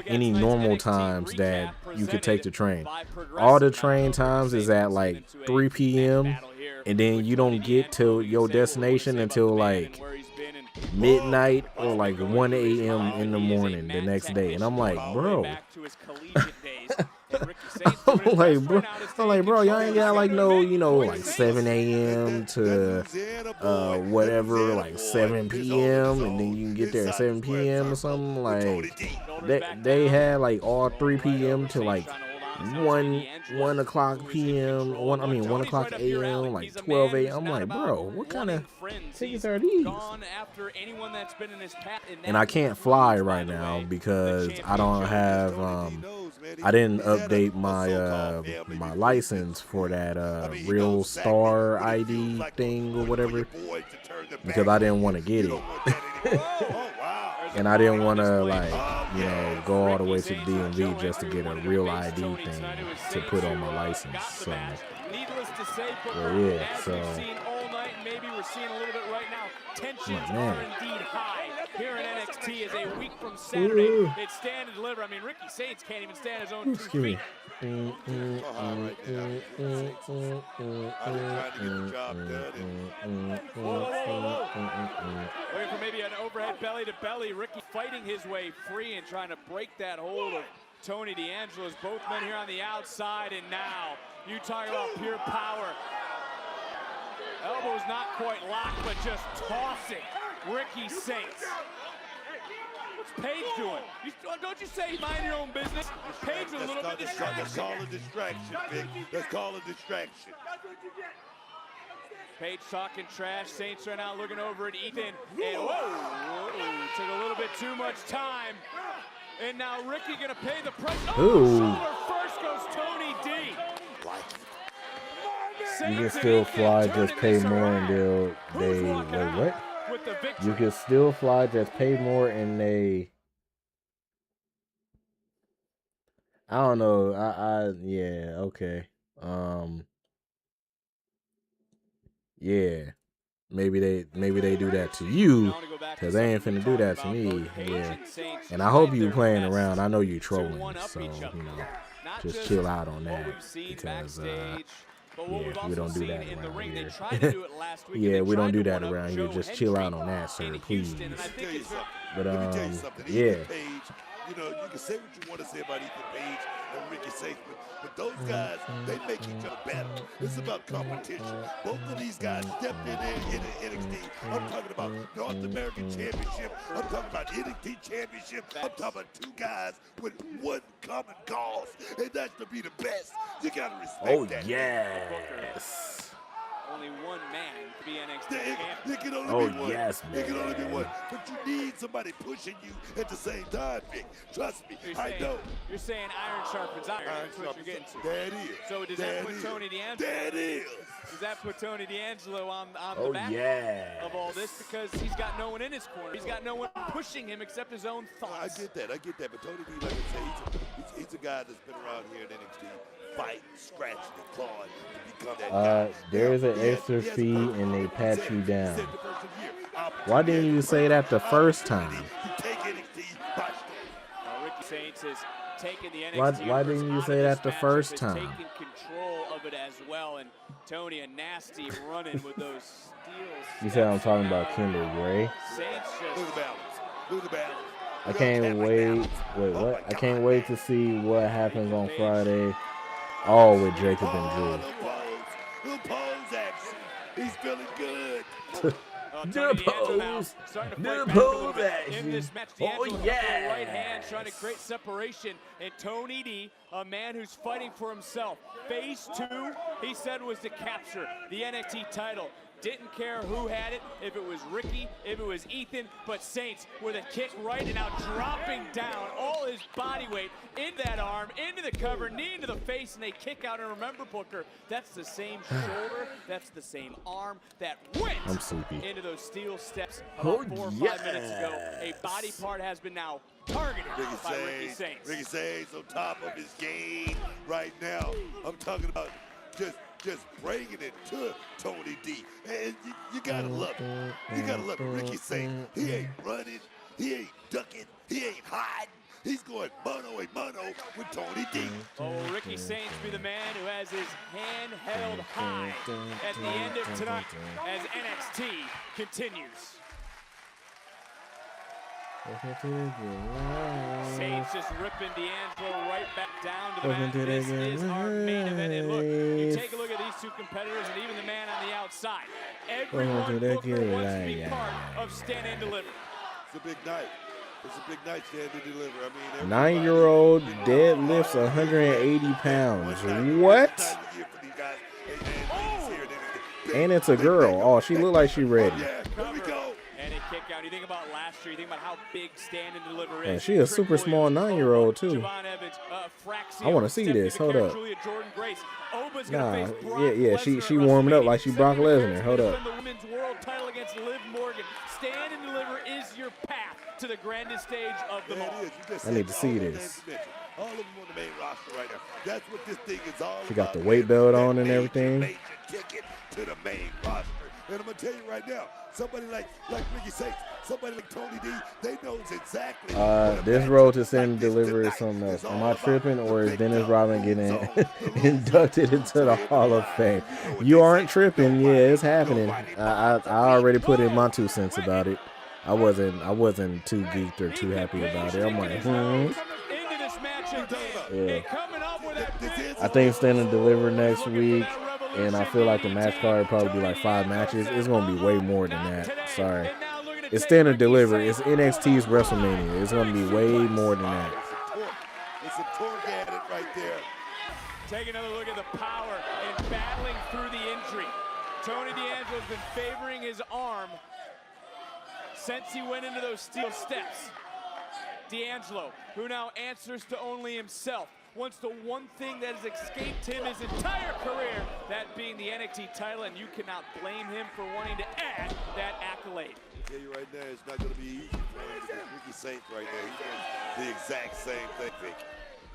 [SPEAKER 2] any normal times that you could take the train. All the train times is at like 3 p.m. and then you don't get to your destination until like midnight or like 1 a.m. in the morning the next day. And I'm like, bro. I'm like, bro, y'all ain't got like no, you know, like 7 a.m. to whatever, like 7 p.m. and then you can get there at 7 p.m. or something. Like they had like all 3 p.m. to like 1 o'clock p.m. 1 o'clock a.m. like 12 a.m. I'm like, bro, what kind of tickets are these? And I can't fly right now because I don't have I didn't update my my license for that Real Star ID thing or whatever, because I didn't want to get it. And I didn't want to, like, you know, go all the way to the DMV just to get a real ID thing to put on my license. So, yeah, so.
[SPEAKER 4] Maybe we're seeing a little bit right now. Tensions are indeed high here in NXT as a week from Saturday. It's stand and deliver. I mean, Ricky Saints can't even stand his own 2 feet. Wait for maybe an overhead belly to belly. Ricky fighting his way free and trying to break that hold of Tony D'Angelo's. Both men here on the outside, and now you talk about pure power. Elbow's not quite locked, but just tossing Ricky Saints. What's Paige doing? Don't you say mind your own business? Paige a little bit distracted.
[SPEAKER 3] Let's call a distraction, Vic. Let's call a distraction.
[SPEAKER 4] Paige talking trash. Saints are now looking over at Ethan. And whoa, took a little bit too much time. And now Ricky gonna pay the price. Oh, shoulder first goes Tony D.
[SPEAKER 2] You can still fly, just pay more, and wait, what? You can still fly, just pay more, and I don't know. Yeah, okay. Yeah. Maybe they do that to you, because they ain't finna do that to me. Yeah. And I hope you playing around. I know you trolling, so, you know, just chill out on that, because yeah, we don't do that around here. Yeah, we don't do that around here. Just chill out on that, sir, please. But yeah.
[SPEAKER 3] You know, you can say what you want to say about Ethan Page and Ricky Saints, but those guys, they make each other better. It's about competition. Both of these guys stepped in NXT. I'm talking about North American Championship. I'm talking about NXT Championship. I'm talking about two guys with one common cause, and that's to be the best. You gotta respect that.
[SPEAKER 2] Oh yes.
[SPEAKER 4] Only one man to be NXT champion.
[SPEAKER 3] It can only be one.
[SPEAKER 2] Yes, man.
[SPEAKER 3] It can only be one. But you need somebody pushing you at the same time, Vic. Trust me, I know.
[SPEAKER 4] You're saying iron sharpens iron. That's what you're getting to.
[SPEAKER 3] That is.
[SPEAKER 4] So does that put Tony D'Angelo?
[SPEAKER 3] That is.
[SPEAKER 4] Does that put Tony D'Angelo on the back of all this? Because he's got no one in his corner. He's got no one pushing him except his own thoughts.
[SPEAKER 3] I get that. But Tony D, like I say, he's a guy that's been around here in NXT, fighting, scratching, and clawing to become that guy.
[SPEAKER 2] There's an extra fee and they pat you down. Why didn't you say that the first time?
[SPEAKER 4] Ricky Saints has taken the NXT.
[SPEAKER 2] Why didn't you say that the first time?
[SPEAKER 4] Taking control of it as well, and Tony a nasty running with those steals.
[SPEAKER 2] You said I'm talking about Kendall Gray.
[SPEAKER 4] Saints just
[SPEAKER 3] Lose the balance.
[SPEAKER 2] I can't wait. Wait, what? I can't wait to see what happens on Friday. All with Jacob and Drew.
[SPEAKER 3] Little pose action. He's feeling good.
[SPEAKER 2] The pose. The pose action.
[SPEAKER 4] In this match,
[SPEAKER 2] Oh yeah.
[SPEAKER 4] Right hand trying to create separation, and Tony D, a man who's fighting for himself. Phase 2, he said, was to capture the NXT title. Didn't care who had it, if it was Ricky, if it was Ethan, but Saints with a kick right and now dropping down all his body weight into that arm, into the cover, knee into the face, and they kick out. And remember, Booker, that's the same shoulder, that's the same arm that went into those steel steps about 4 or 5 minutes ago. A body part has been now targeted by Ricky Saints.
[SPEAKER 3] Ricky Saints on top of his game right now. I'm talking about just bringing it to Tony D. And you gotta love it. You gotta love it. Ricky Saints, he ain't running, he ain't ducking, he ain't hiding. He's going mano a mano with Tony D.
[SPEAKER 4] Oh, Ricky Saints be the man who has his hand held high at the end of tonight as NXT continues. Saints just ripping D'Angelo right back down to the mat. This is our main event. And look, you take a look at these two competitors and even the man on the outside. Everyone Booker wants to be part of Stand and Deliver.
[SPEAKER 3] It's a big night. It's a big night, Stand and Deliver. I mean,
[SPEAKER 2] 9-year-old deadlifts 180 pounds. What? And it's a girl. Oh, she looked like she ready.
[SPEAKER 4] And a kick out. You think about last year, you think about how big Stand and Deliver is.
[SPEAKER 2] Yeah, she a super small 9-year-old too. I want to see this. Hold up. Nah, yeah, she warming up like she Brock Lesnar. Hold up.
[SPEAKER 4] The women's world title against Liv Morgan. Stand and Deliver is your path to the grandest stage of them all.
[SPEAKER 2] I need to see this.
[SPEAKER 3] All of them on the main roster right now. That's what this thing is all about.
[SPEAKER 2] She got the weight belt on and everything.
[SPEAKER 3] Major ticket to the main roster. And I'm gonna tell you right now, somebody like Ricky Saints, somebody like Tony D, they knows exactly.
[SPEAKER 2] This road to Stand and Deliver is something else. Am I tripping, or is Dennis Rodman getting inducted into the Hall of Fame? You aren't tripping. Yeah, it's happening. I already put in my 2 cents about it. I wasn't too geeked or too happy about it. I'm like, yeah. I think Stand and Deliver next week. And I feel like the match card will probably be like 5 matches. It's going to be way more than that. Sorry. It's Stand and Deliver. It's NXT's WrestleMania. It's going to be way more than that.
[SPEAKER 3] It's a torque at it right there.
[SPEAKER 4] Take another look at the power and battling through the injury. Tony D'Angelo's been favoring his arm since he went into those steel steps. D'Angelo, who now answers to only himself, wants the one thing that has escaped him his entire career, that being the NXT title, and you cannot blame him for wanting to add that accolade.
[SPEAKER 3] I tell you right now, it's not going to be easy for him to get Ricky Saints right now. He's doing the exact same thing, Vic.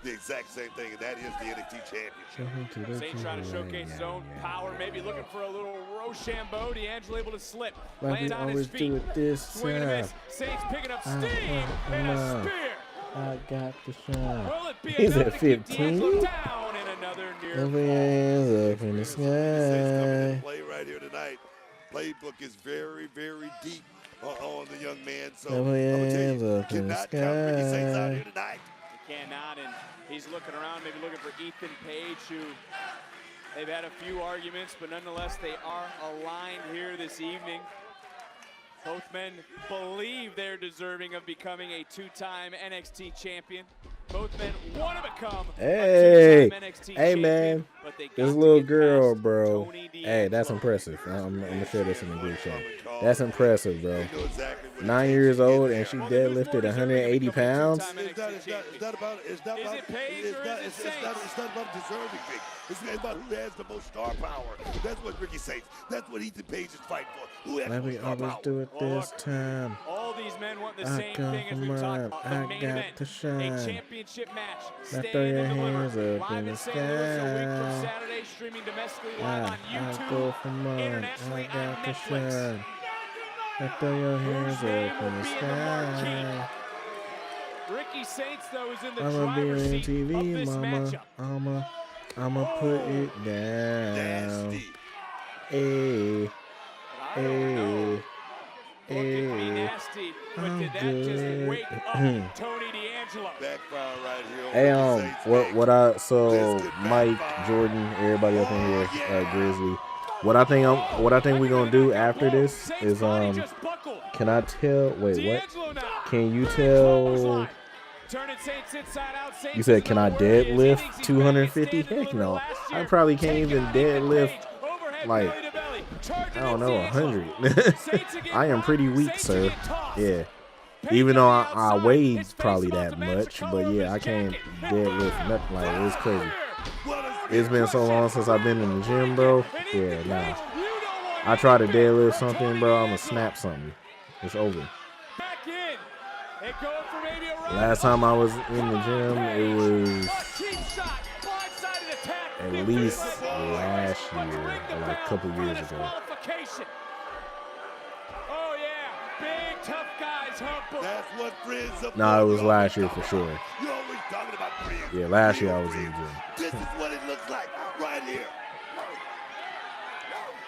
[SPEAKER 3] The exact same thing, and that is the NXT championship.
[SPEAKER 4] Saints trying to showcase his own power, maybe looking for a little Rochambeau. D'Angelo able to slip, land on his feet, swing and a miss. Saints picking up steam, and a spear.
[SPEAKER 2] I got the shot. He's at 15.
[SPEAKER 4] Down in another near
[SPEAKER 2] up in the sky.
[SPEAKER 3] Play right here tonight. Playbook is very, very deep on the young man. So I'm gonna tell you, cannot count Ricky Saints out here tonight.
[SPEAKER 4] You cannot, and he's looking around, maybe looking for Ethan Page, who they've had a few arguments, but nonetheless they are aligned here this evening. Both men believe they're deserving of becoming a 2-time NXT champion. Both men want to become a 2-time NXT champion,
[SPEAKER 2] man,
[SPEAKER 4] but they got
[SPEAKER 2] this little girl, bro. Hey, that's impressive. I'm gonna share this in the group chat. That's impressive, bro. 9 years old and she deadlifted 180 pounds.
[SPEAKER 3] It's not about deserving thing. It's about who has the most star power. That's what Ricky Saints. That's what Ethan Page is fighting for. Who has
[SPEAKER 2] Let me always do it this time.
[SPEAKER 4] All these men want the same thing as we've talked about. The main event, a championship match. Stand and deliver. Live in St. Louis a week from Saturday, streaming domestically live on YouTube, internationally on Netflix.
[SPEAKER 2] Throw your hands
[SPEAKER 4] Whose name
[SPEAKER 2] up
[SPEAKER 4] will
[SPEAKER 2] in the
[SPEAKER 4] be in the
[SPEAKER 2] sky.
[SPEAKER 4] marquee? Ricky Saints, though, is in the
[SPEAKER 2] I'ma be
[SPEAKER 4] driver's
[SPEAKER 2] on
[SPEAKER 4] seat
[SPEAKER 2] TV,
[SPEAKER 4] of this
[SPEAKER 2] mama.
[SPEAKER 4] matchup.
[SPEAKER 2] I'ma put it down. Hey, hey, hey.
[SPEAKER 4] Nasty, but did that just wake up Tony D'Angelo?
[SPEAKER 3] Backfire right here.
[SPEAKER 2] Hey, so Mike, Jordan, everybody up in here, Grizzly. What I think we're gonna do after this is can I tell? Wait, what? Can you tell? You said can I deadlift 250? Heck no. I probably can't even deadlift like I don't know 100. I am pretty weak, sir. Yeah. Even though I weighed probably that much, but yeah, I can't deadlift nothing. Like it's crazy. It's been so long since I've been in the gym, bro. Yeah, nah. I try to deadlift something, bro. I'm gonna snap something. It's over. Last time I was in the gym, it was at least last year, or like a couple years ago.
[SPEAKER 4] Oh yeah, big tough guys humble.
[SPEAKER 3] That's what friends are.
[SPEAKER 2] No, it was last year for sure.
[SPEAKER 3] You're always talking about friends.
[SPEAKER 2] Yeah, last year I was in the gym.
[SPEAKER 3] This is what it looks like right here.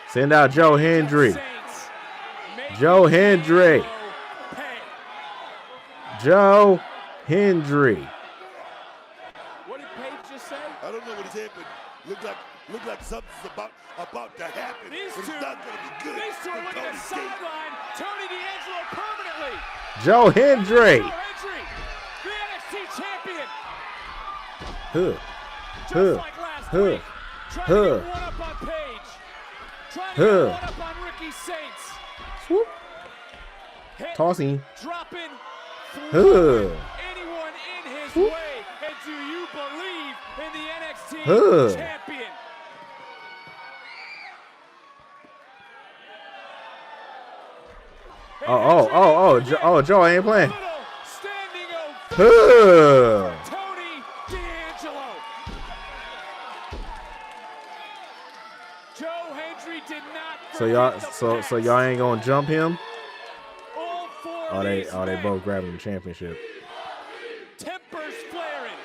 [SPEAKER 2] Send out Joe Hendry. Joe Hendry. Joe Hendry.
[SPEAKER 4] What did Paige just say?
[SPEAKER 3] I don't know what he said, but look like something's about to happen.
[SPEAKER 4] These
[SPEAKER 3] It's
[SPEAKER 4] two,
[SPEAKER 3] not gonna be good.
[SPEAKER 4] These two are looking at the sideline. Tony D'Angelo permanently.
[SPEAKER 2] Joe Hendry.
[SPEAKER 4] Joe Hendry, the NXT champion.
[SPEAKER 2] Just
[SPEAKER 4] like last week. Trying to get one up on Paige. Trying to get one up on Ricky Saints.
[SPEAKER 2] Swoop. Tossing.
[SPEAKER 4] Dropping. Anyone in his way. And do you believe in the NXT champion?
[SPEAKER 2] Joe ain't playing.
[SPEAKER 4] Tony D'Angelo. Joe Hendry did not.
[SPEAKER 2] So y'all ain't gonna jump him? They both grabbing the championship.
[SPEAKER 4] Tempers flaring.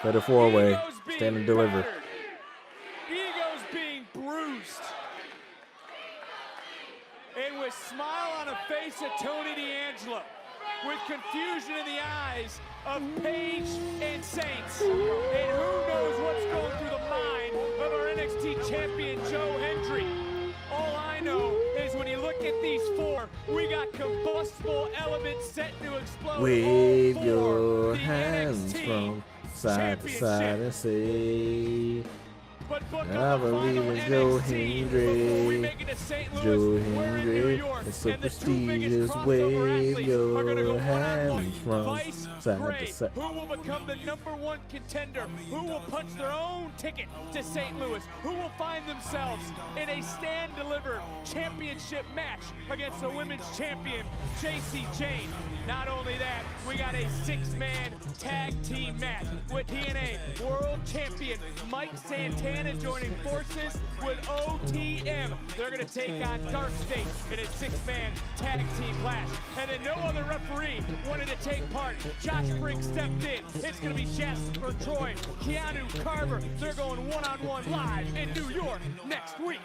[SPEAKER 2] For the four-way, stand and deliver.
[SPEAKER 4] Egos being bruised. And with smile on the face of Tony D'Angelo, with confusion in the eyes of Paige and Saints. And who knows what's going through the mind of our NXT champion, Joe Hendry. All I know is when you look at these four, we got combustible elements set to explode.
[SPEAKER 2] Wave your hands from side to side and say, I believe in Joe Hendry. Joe Hendry, it's so prestigious. Wave your hands from side to side.
[SPEAKER 4] Who will become the #1 contender? Who will punch their own ticket to St. Louis? Who will find themselves in a stand-deliver championship match against the women's champion, JC Jane? Not only that, we got a 6-man tag team match with TNA World Champion Mike Santana joining forces with OTM. They're going to take on Dark State in a 6-man tag team clash. And then no other referee wanted to take part. Josh Briggs stepped in. It's going to be Jasper Troy, Keanu Carver. They're going one-on-one live in New York next week.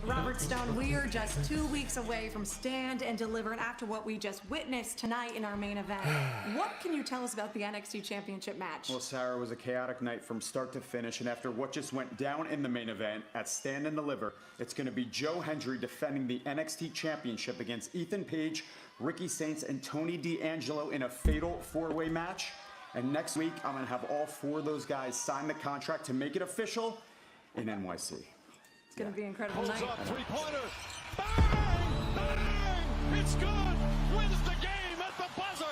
[SPEAKER 9] Robert Stone, we are just 2 weeks away from Stand and Deliver, and after what we just witnessed tonight in our main event, what can you tell us about the NXT Championship match?
[SPEAKER 7] Well, Sarah, it was a chaotic night from start to finish, and after what just went down in the main event at Stand and Deliver, it's going to be Joe Hendry defending the NXT Championship against Ethan Page, Ricky Saints, and Tony D'Angelo in a fatal 4-way match. And next week, I'm going to have all 4 of those guys sign the contract to make it official in NYC.
[SPEAKER 9] It's going to be an incredible night.
[SPEAKER 18] Three-pointer. Bang! Bang! It's good. Wins the game at the buzzer.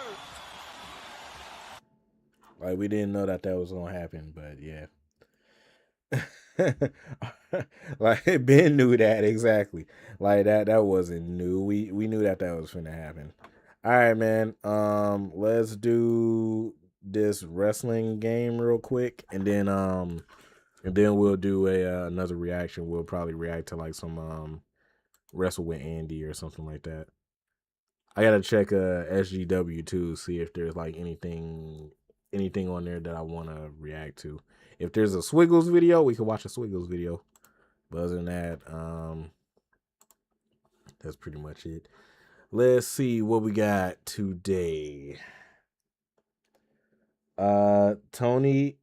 [SPEAKER 2] Like, we didn't know that was gonna happen, but yeah. Like Ben knew that exactly. Like that wasn't new. We knew that was finna happen. All right, man. Let's do this wrestling game real quick, and then we'll do another reaction. We'll probably react to like some Wrestle with Andy or something like that. I gotta check SGW too, see if there's like anything on there that I want to react to. If there's a Swiggles video, we can watch a Swiggles video. But other than that, that's pretty much it. Let's see what we got today. Tony,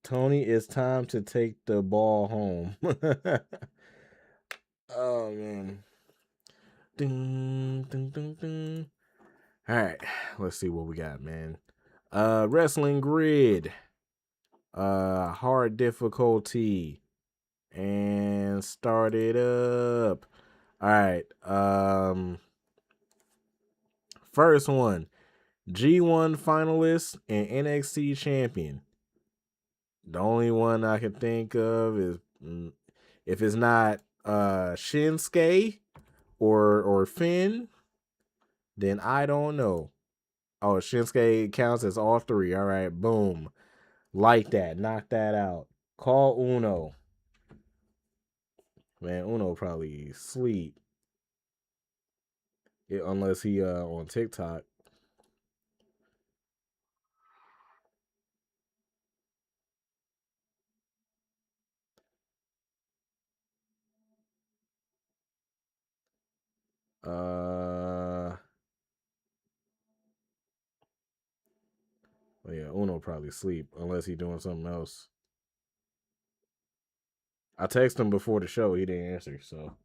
[SPEAKER 2] it's time to take the ball home. Oh man. Ding, ding, ding, ding. All right, let's see what we got, man. Wrestling grid. Hard difficulty. And start it up. All right. First one. G1 finalist and NXT champion. The only one I can think of is if it's not Shinsuke or Finn, then I don't know. Oh, Shinsuke counts as all three. All right, boom. Like that. Knock that out. Call Uno. Man, Uno probably sleep. Unless he on TikTok. Well, yeah, Uno probably sleep unless he doing something else. I texted him before the show, he didn't answer, so.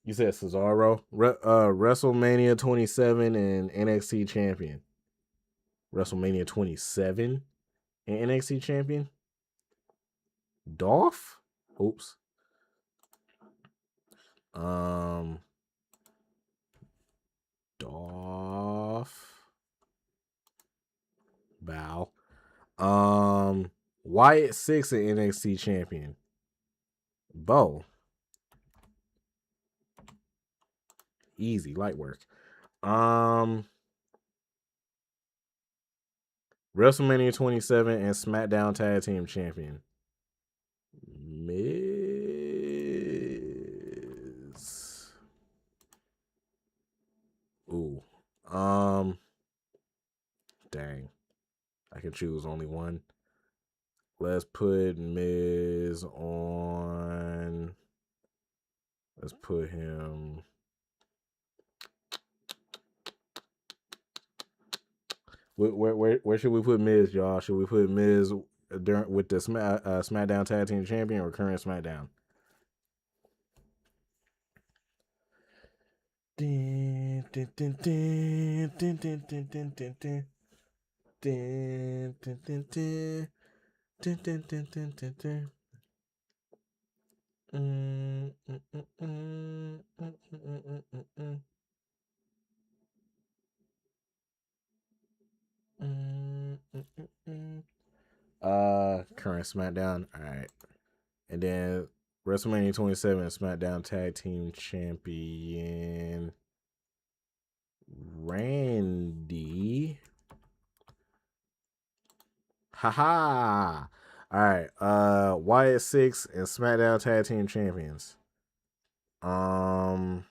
[SPEAKER 2] You said Cesaro, WrestleMania 27 and NXT champion. WrestleMania 27 and NXT champion. Dolph? Oops. Dolph. Bow. Wyatt 6 and NXT champion. Bo. Easy, light work. WrestleMania 27 and SmackDown Tag Team Champion. Miz. Ooh. Dang. I can choose only one. Let's put Miz on. Let's put him. Where should we put Miz, y'all? Should we put Miz with the SmackDown Tag Team Champion or current SmackDown? Current SmackDown. All right. And then WrestleMania 27 SmackDown Tag Team Champion Randy. Haha. All right. Wyatt 6 and SmackDown Tag Team Champions. Wyatt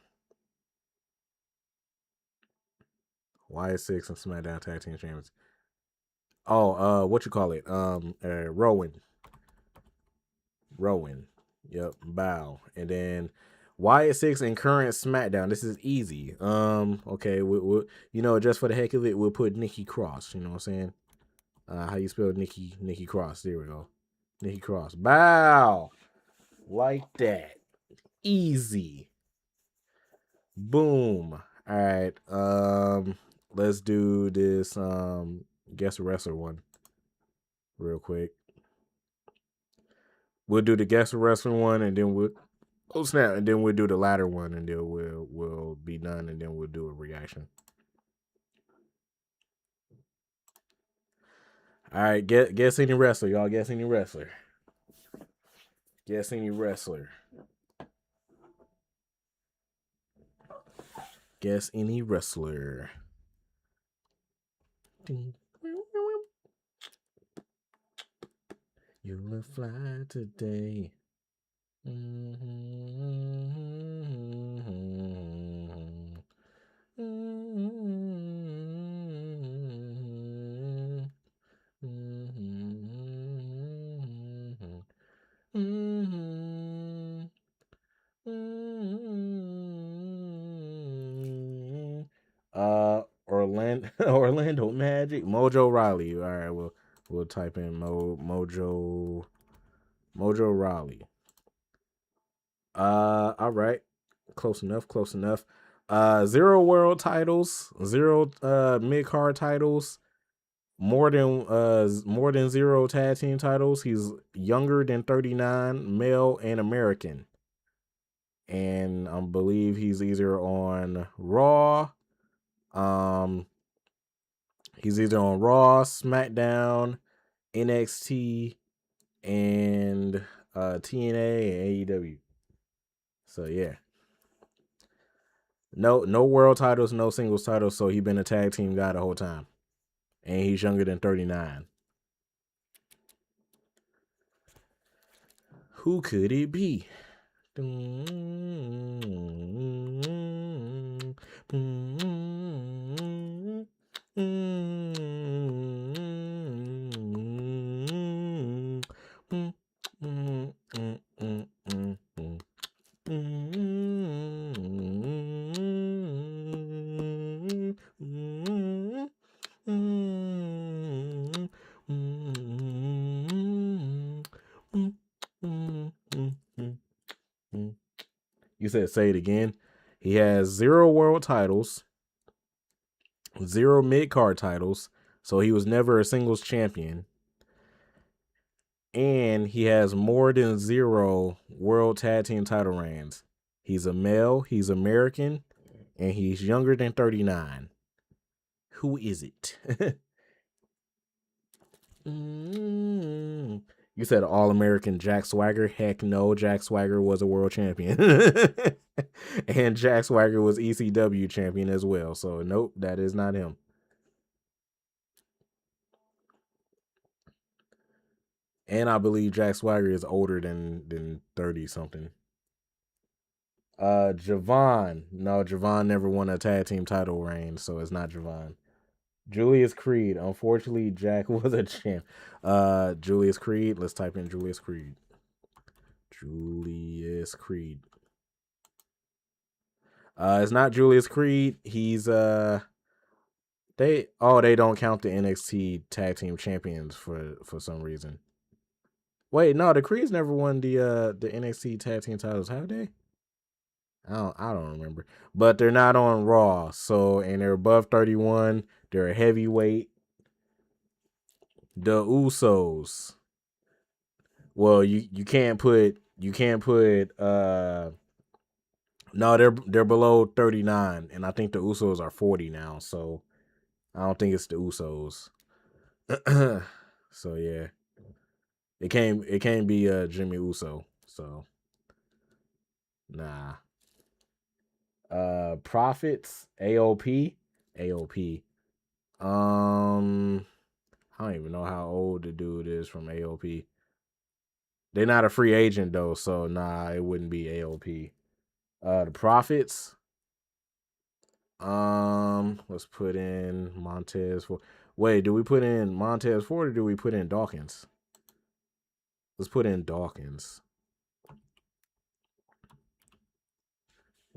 [SPEAKER 2] 6 and SmackDown Tag Team Champions. Oh, what you call it? Rowan. Yep, Bow. And then Wyatt 6 and current SmackDown. This is easy. Okay, we just for the heck of it, we'll put Nikki Cross. You know what I'm saying? How you spell Nikki Cross? There we go. Nikki Cross. Bow. Like that. Easy. Boom. All right. Let's do this guest wrestler one real quick. We'll do the guest wrestler one, and then we'll and then we'll do the ladder one, and then we'll be done, and then we'll do a reaction. All right, guess any wrestler, y'all. Guess any wrestler. Guess any wrestler. Guess any wrestler. You will fly today. Orlando Magic, Mojo Rawley. All right, we'll type in Mojo Rawley. All right, close enough. 0 world titles, 0 mid card titles, more than 0 tag team titles. He's younger than 39, male and American. And I believe he's either on Raw. He's either on Raw, SmackDown, NXT, and TNA and AEW. So yeah. No world titles, no singles titles, so he's been a tag team guy the whole time. And he's younger than 39. Who could it be? You said say it again. He has 0 world titles, 0 mid-card titles, so he was never a singles champion. And he has more than 0 world tag team title reigns. He's a male, he's American, and he's younger than 39. Who is it? You said All-American Jack Swagger? Heck no, Jack Swagger was a world champion. And Jack Swagger was ECW champion as well. So nope, that is not him. And I believe Jack Swagger is older than 30 something. Javon. No, Javon never won a tag team title reign, so it's not Javon. Julius Creed. Unfortunately, Jack was a champ. Julius Creed. Let's type in Julius Creed. Julius Creed. It's not Julius Creed. He's they don't count the NXT tag team champions for some reason. Wait, no, the Creeds never won the NXT tag team titles, have they? I don't remember. But they're not on Raw, and they're above 31. They're a heavyweight. The Usos. Well, you can't put no, they're below 39, and I think the Usos are 40 now, so I don't think it's the Usos. So yeah. It can't be Jimmy Uso, so nah. Profits, AOP. I don't even know how old the dude is from AOP. They're not a free agent though, so nah, it wouldn't be AOP. The Profits. Let's put in Montez Ford. Wait, do we put in Montez Ford or do we put in Dawkins? Let's put in Dawkins.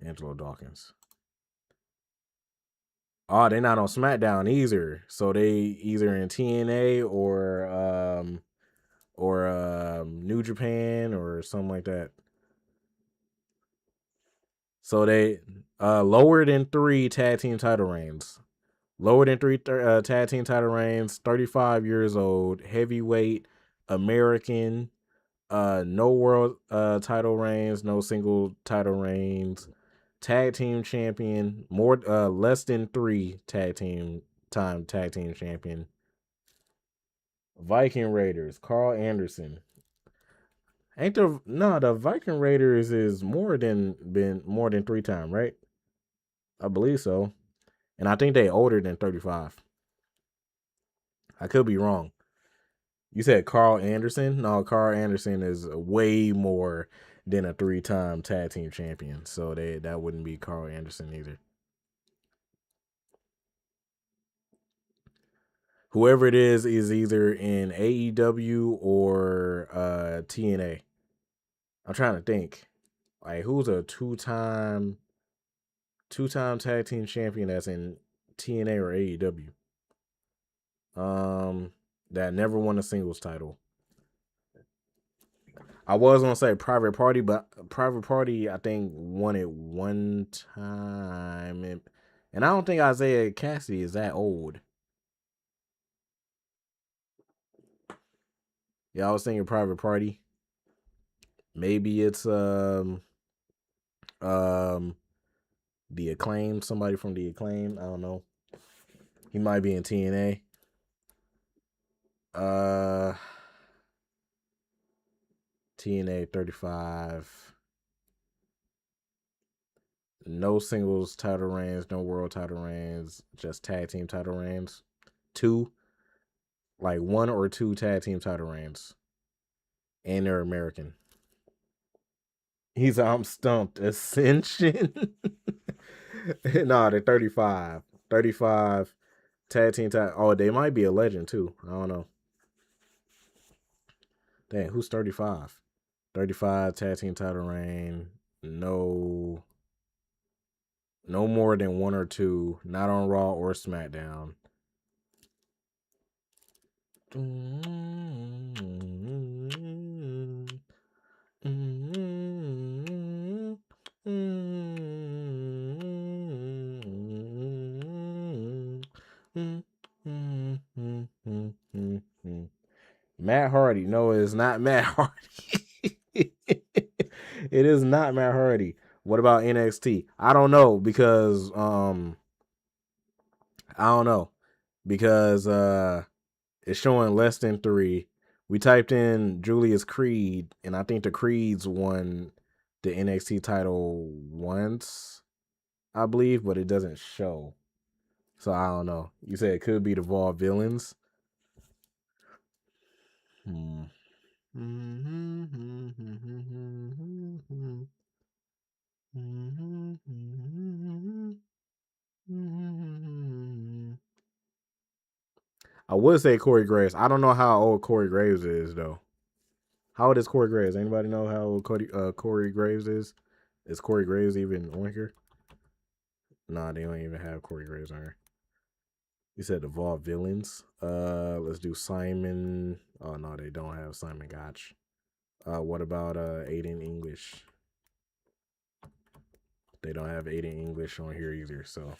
[SPEAKER 2] Angelo Dawkins. Oh, they're not on SmackDown either. So they either in TNA or New Japan or something like that. So they lower than 3 tag team title reigns. Lower than 3 tag team title reigns, 35 years old, heavyweight, American, no world title reigns, no single title reigns, tag team champion, less than 3 tag team champion. Viking Raiders, Carl Anderson. The Viking Raiders is more than 3-time, right? I believe so. And I think they older than 35. I could be wrong. You said Carl Anderson? No, Carl Anderson is way more than a 3-time tag team champion. So that wouldn't be Carl Anderson either. Whoever it is either in AEW or TNA. I'm trying to think. Like, who's a two-time tag team champion that's in TNA or AEW? That never won a singles title. I was gonna say Private Party, but Private Party I think won it one time, and I don't think Isaiah Cassidy is that old. Yeah, I was thinking Private Party. Maybe it's the Acclaim, somebody from the Acclaim. I don't know. He might be in TNA. TNA 35. No singles title reigns, no world title reigns, just tag team title reigns. 2. Like 1 or 2 tag team title reigns. And they're American. He's I'm stumped. Ascension. No, they're 35. 35 tag team title. Oh, they might be a legend too. I don't know. Dang, who's 35? 35 tag team title reign. No more than 1 or 2. Not on Raw or SmackDown. Matt Hardy. No, it's not Matt Hardy. It is not Matt Hardy. What about NXT? I don't know because it's showing less than 3. We typed in Julius Creed, and I think the Creeds won the NXT title once, I believe, but it doesn't show. So I don't know. You said it could be the Vol Villains. I would say Corey Graves. I don't know how old Corey Graves is though. How old is Corey Graves? Anybody know how old Corey Graves is? Is Corey Graves even on here? Nah, they don't even have Corey Graves on here. You said the Vol Villains. Let's do Simon. Oh no, they don't have Simon Gotch. What about Aiden English? They don't have Aiden English on here either, so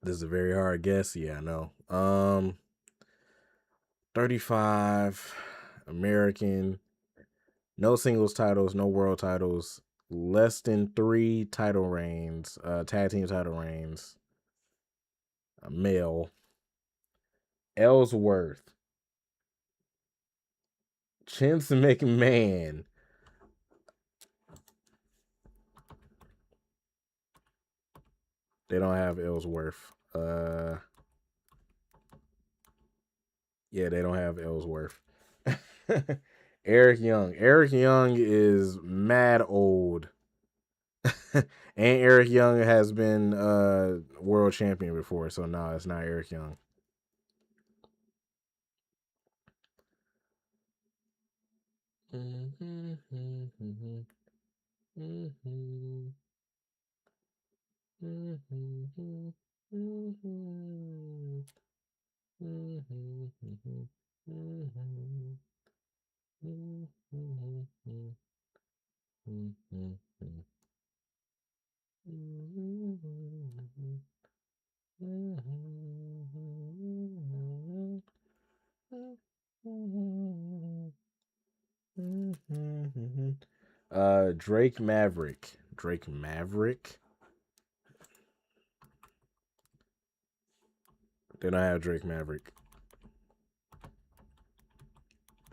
[SPEAKER 2] this is a very hard guess. Yeah, I know. 35 American, no singles titles, no world titles, less than 3 title reigns, tag team title reigns. Male. Ellsworth. Vince McMahon. They don't have Ellsworth. Yeah, they don't have Ellsworth. Eric Young. Eric Young is mad old. And Eric Young has been world champion before, so no, it's not Eric Young. Drake Maverick. Drake Maverick. They don't have Drake Maverick.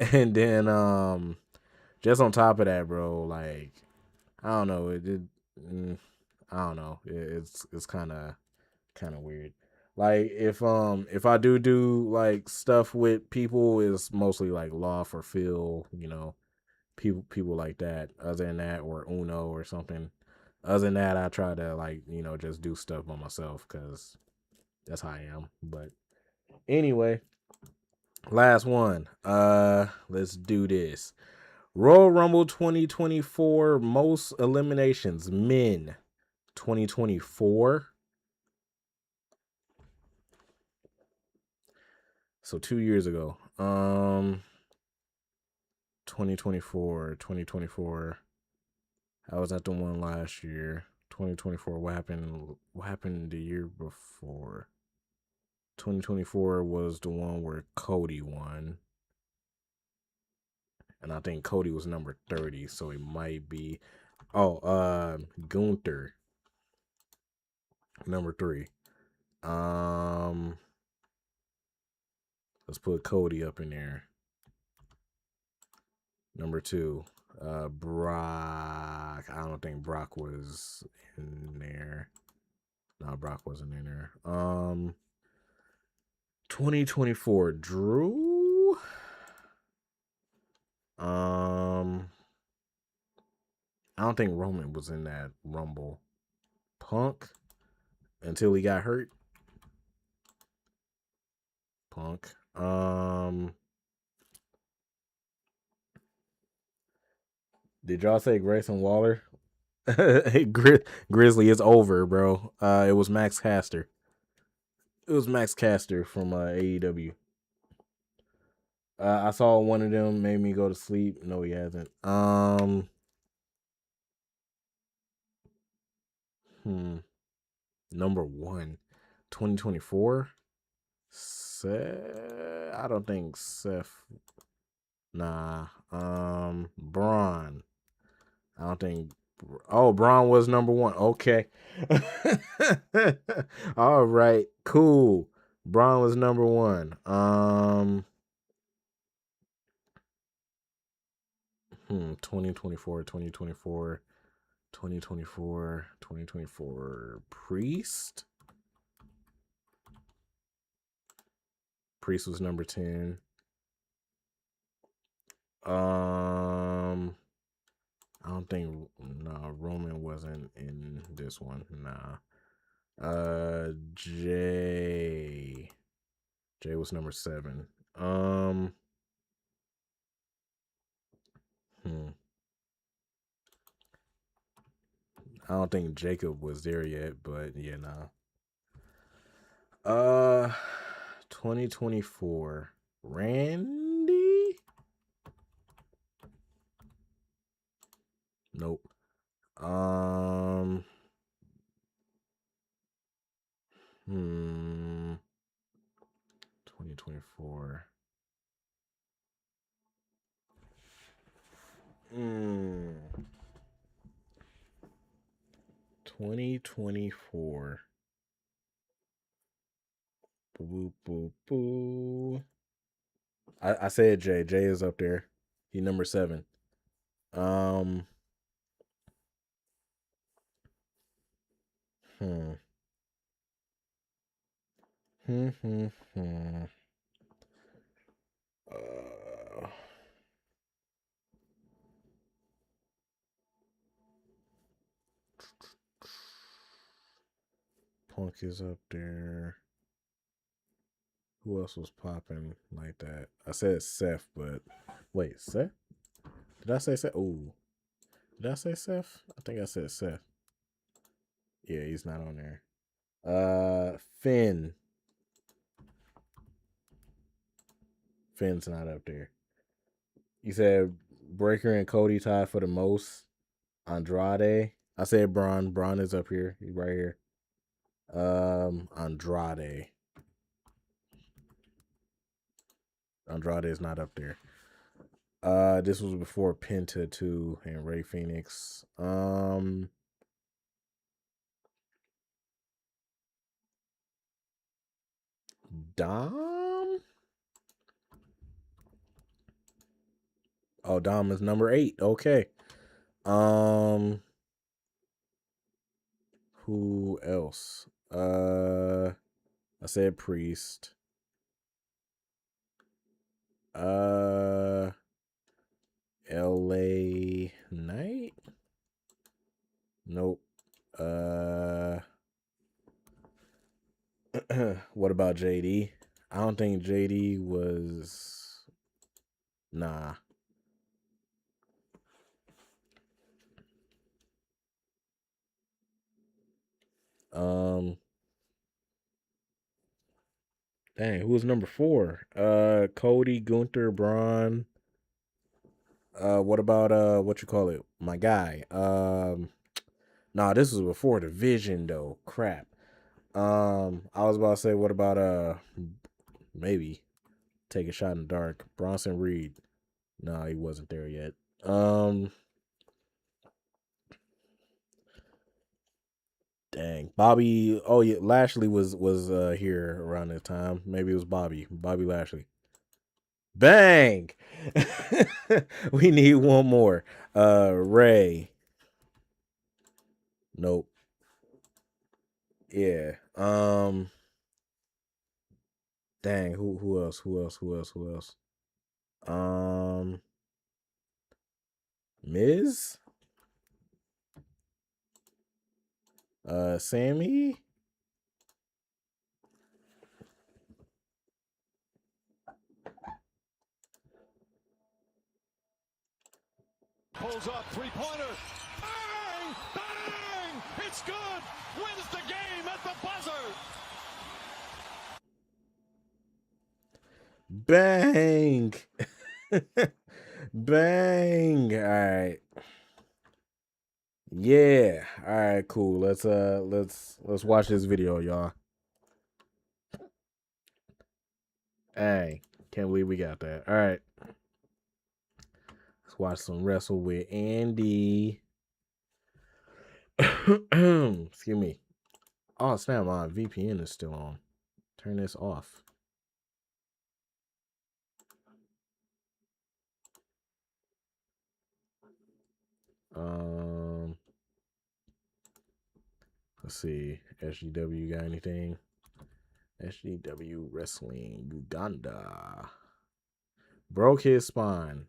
[SPEAKER 2] And then just on top of that, bro, like I don't know, I don't know. It's kind of weird. Like if I do like stuff with people, it's mostly like Loft or Phil, people like that. Other than that, or Uno or something. Other than that, I try to like just do stuff by myself because that's how I am. But anyway, last one. Let's do this. Royal Rumble 2024 most eliminations men 2024. So 2 years ago. 2024. I was at the one last year. 2024. What happened the year before? 2024 was the one where Cody won. And I think Cody was number 30, so it might be Gunther number 3. Let's put Cody up in there. Number 2. Brock. I don't think Brock was in there. No, Brock wasn't in there. 2024 Drew. I don't think Roman was in that Rumble. Punk until he got hurt. Punk. Did y'all say Grayson Waller? Grizzly is over, bro. It was Max Caster. It was Max Caster from AEW. I saw one of them, made me go to sleep. No, he hasn't. Number 1, 2024. I don't think Seth. Nah. Braun. I don't think. Oh, Braun was number 1. Okay. All right. Cool. Braun was number 1. 2024. Priest. Priest was number 10. I don't think Roman wasn't in this one. Nah. Jay was number 7. I don't think Jacob was there yet, but yeah, nah. 2024 Randy? Nope. 2024. 2024. Boo, boo, boo. I said Jay. Jay is up there. He number 7. Punk is up there. Who else was popping like that? I said Seth, but wait, Seth? Did I say Seth? Oh, did I say Seth? I think I said Seth. Yeah, he's not on there. Finn. Finn's not up there. You said Breaker and Cody tied for the most. Andrade. I said Braun. Braun is up here. He's right here. Andrade. Andrade is not up there. This was before Penta 2 and Ray Phoenix. Dom? Oh, Dom is number 8. Okay. Who else? I said Priest. LA Knight? Nope. What about JD? I don't think JD was. Nah. Dang, who was number 4? Cody, Gunther, Braun. What about what you call it? My guy. Nah, this was before the Vision though. Crap. I was about to say, what about maybe take a shot in the dark. Bronson Reed. No, he wasn't there yet. Dang. Bobby. Oh yeah, Lashley was here around this time. Maybe it was Bobby Lashley. Bang. We need one more. Ray. Nope. Yeah. Dang, who else? Miz? Sammy?
[SPEAKER 18] Pulls up, three-pointer. Bang! Bang! It's good! Wins the game at the buzzer!
[SPEAKER 2] Bang! Bang! All right. Yeah. All right, cool. Let's watch this video, y'all. Hey, can't believe we got that. All right. Let's watch some Wrestle with Andy. Excuse me. Oh, snap, my VPN is still on. Turn this off. Let's see. SGW got anything? SGW Wrestling Uganda. Broke his spine.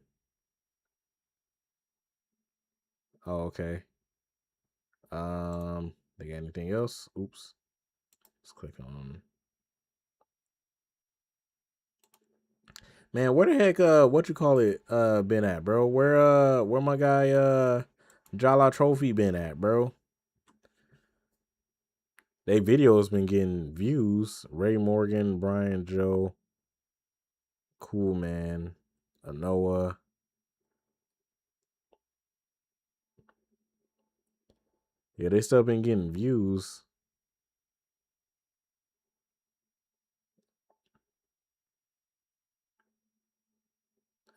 [SPEAKER 2] Oh, okay. They got anything else? Oops. Let's click on. Man, where the heck what you call it been at, bro? Where my guy Jala Trophy been at, bro? They videos been getting views. Ray Morgan, Brian Joe, Cool Man, Anoa. Yeah, they still been getting views.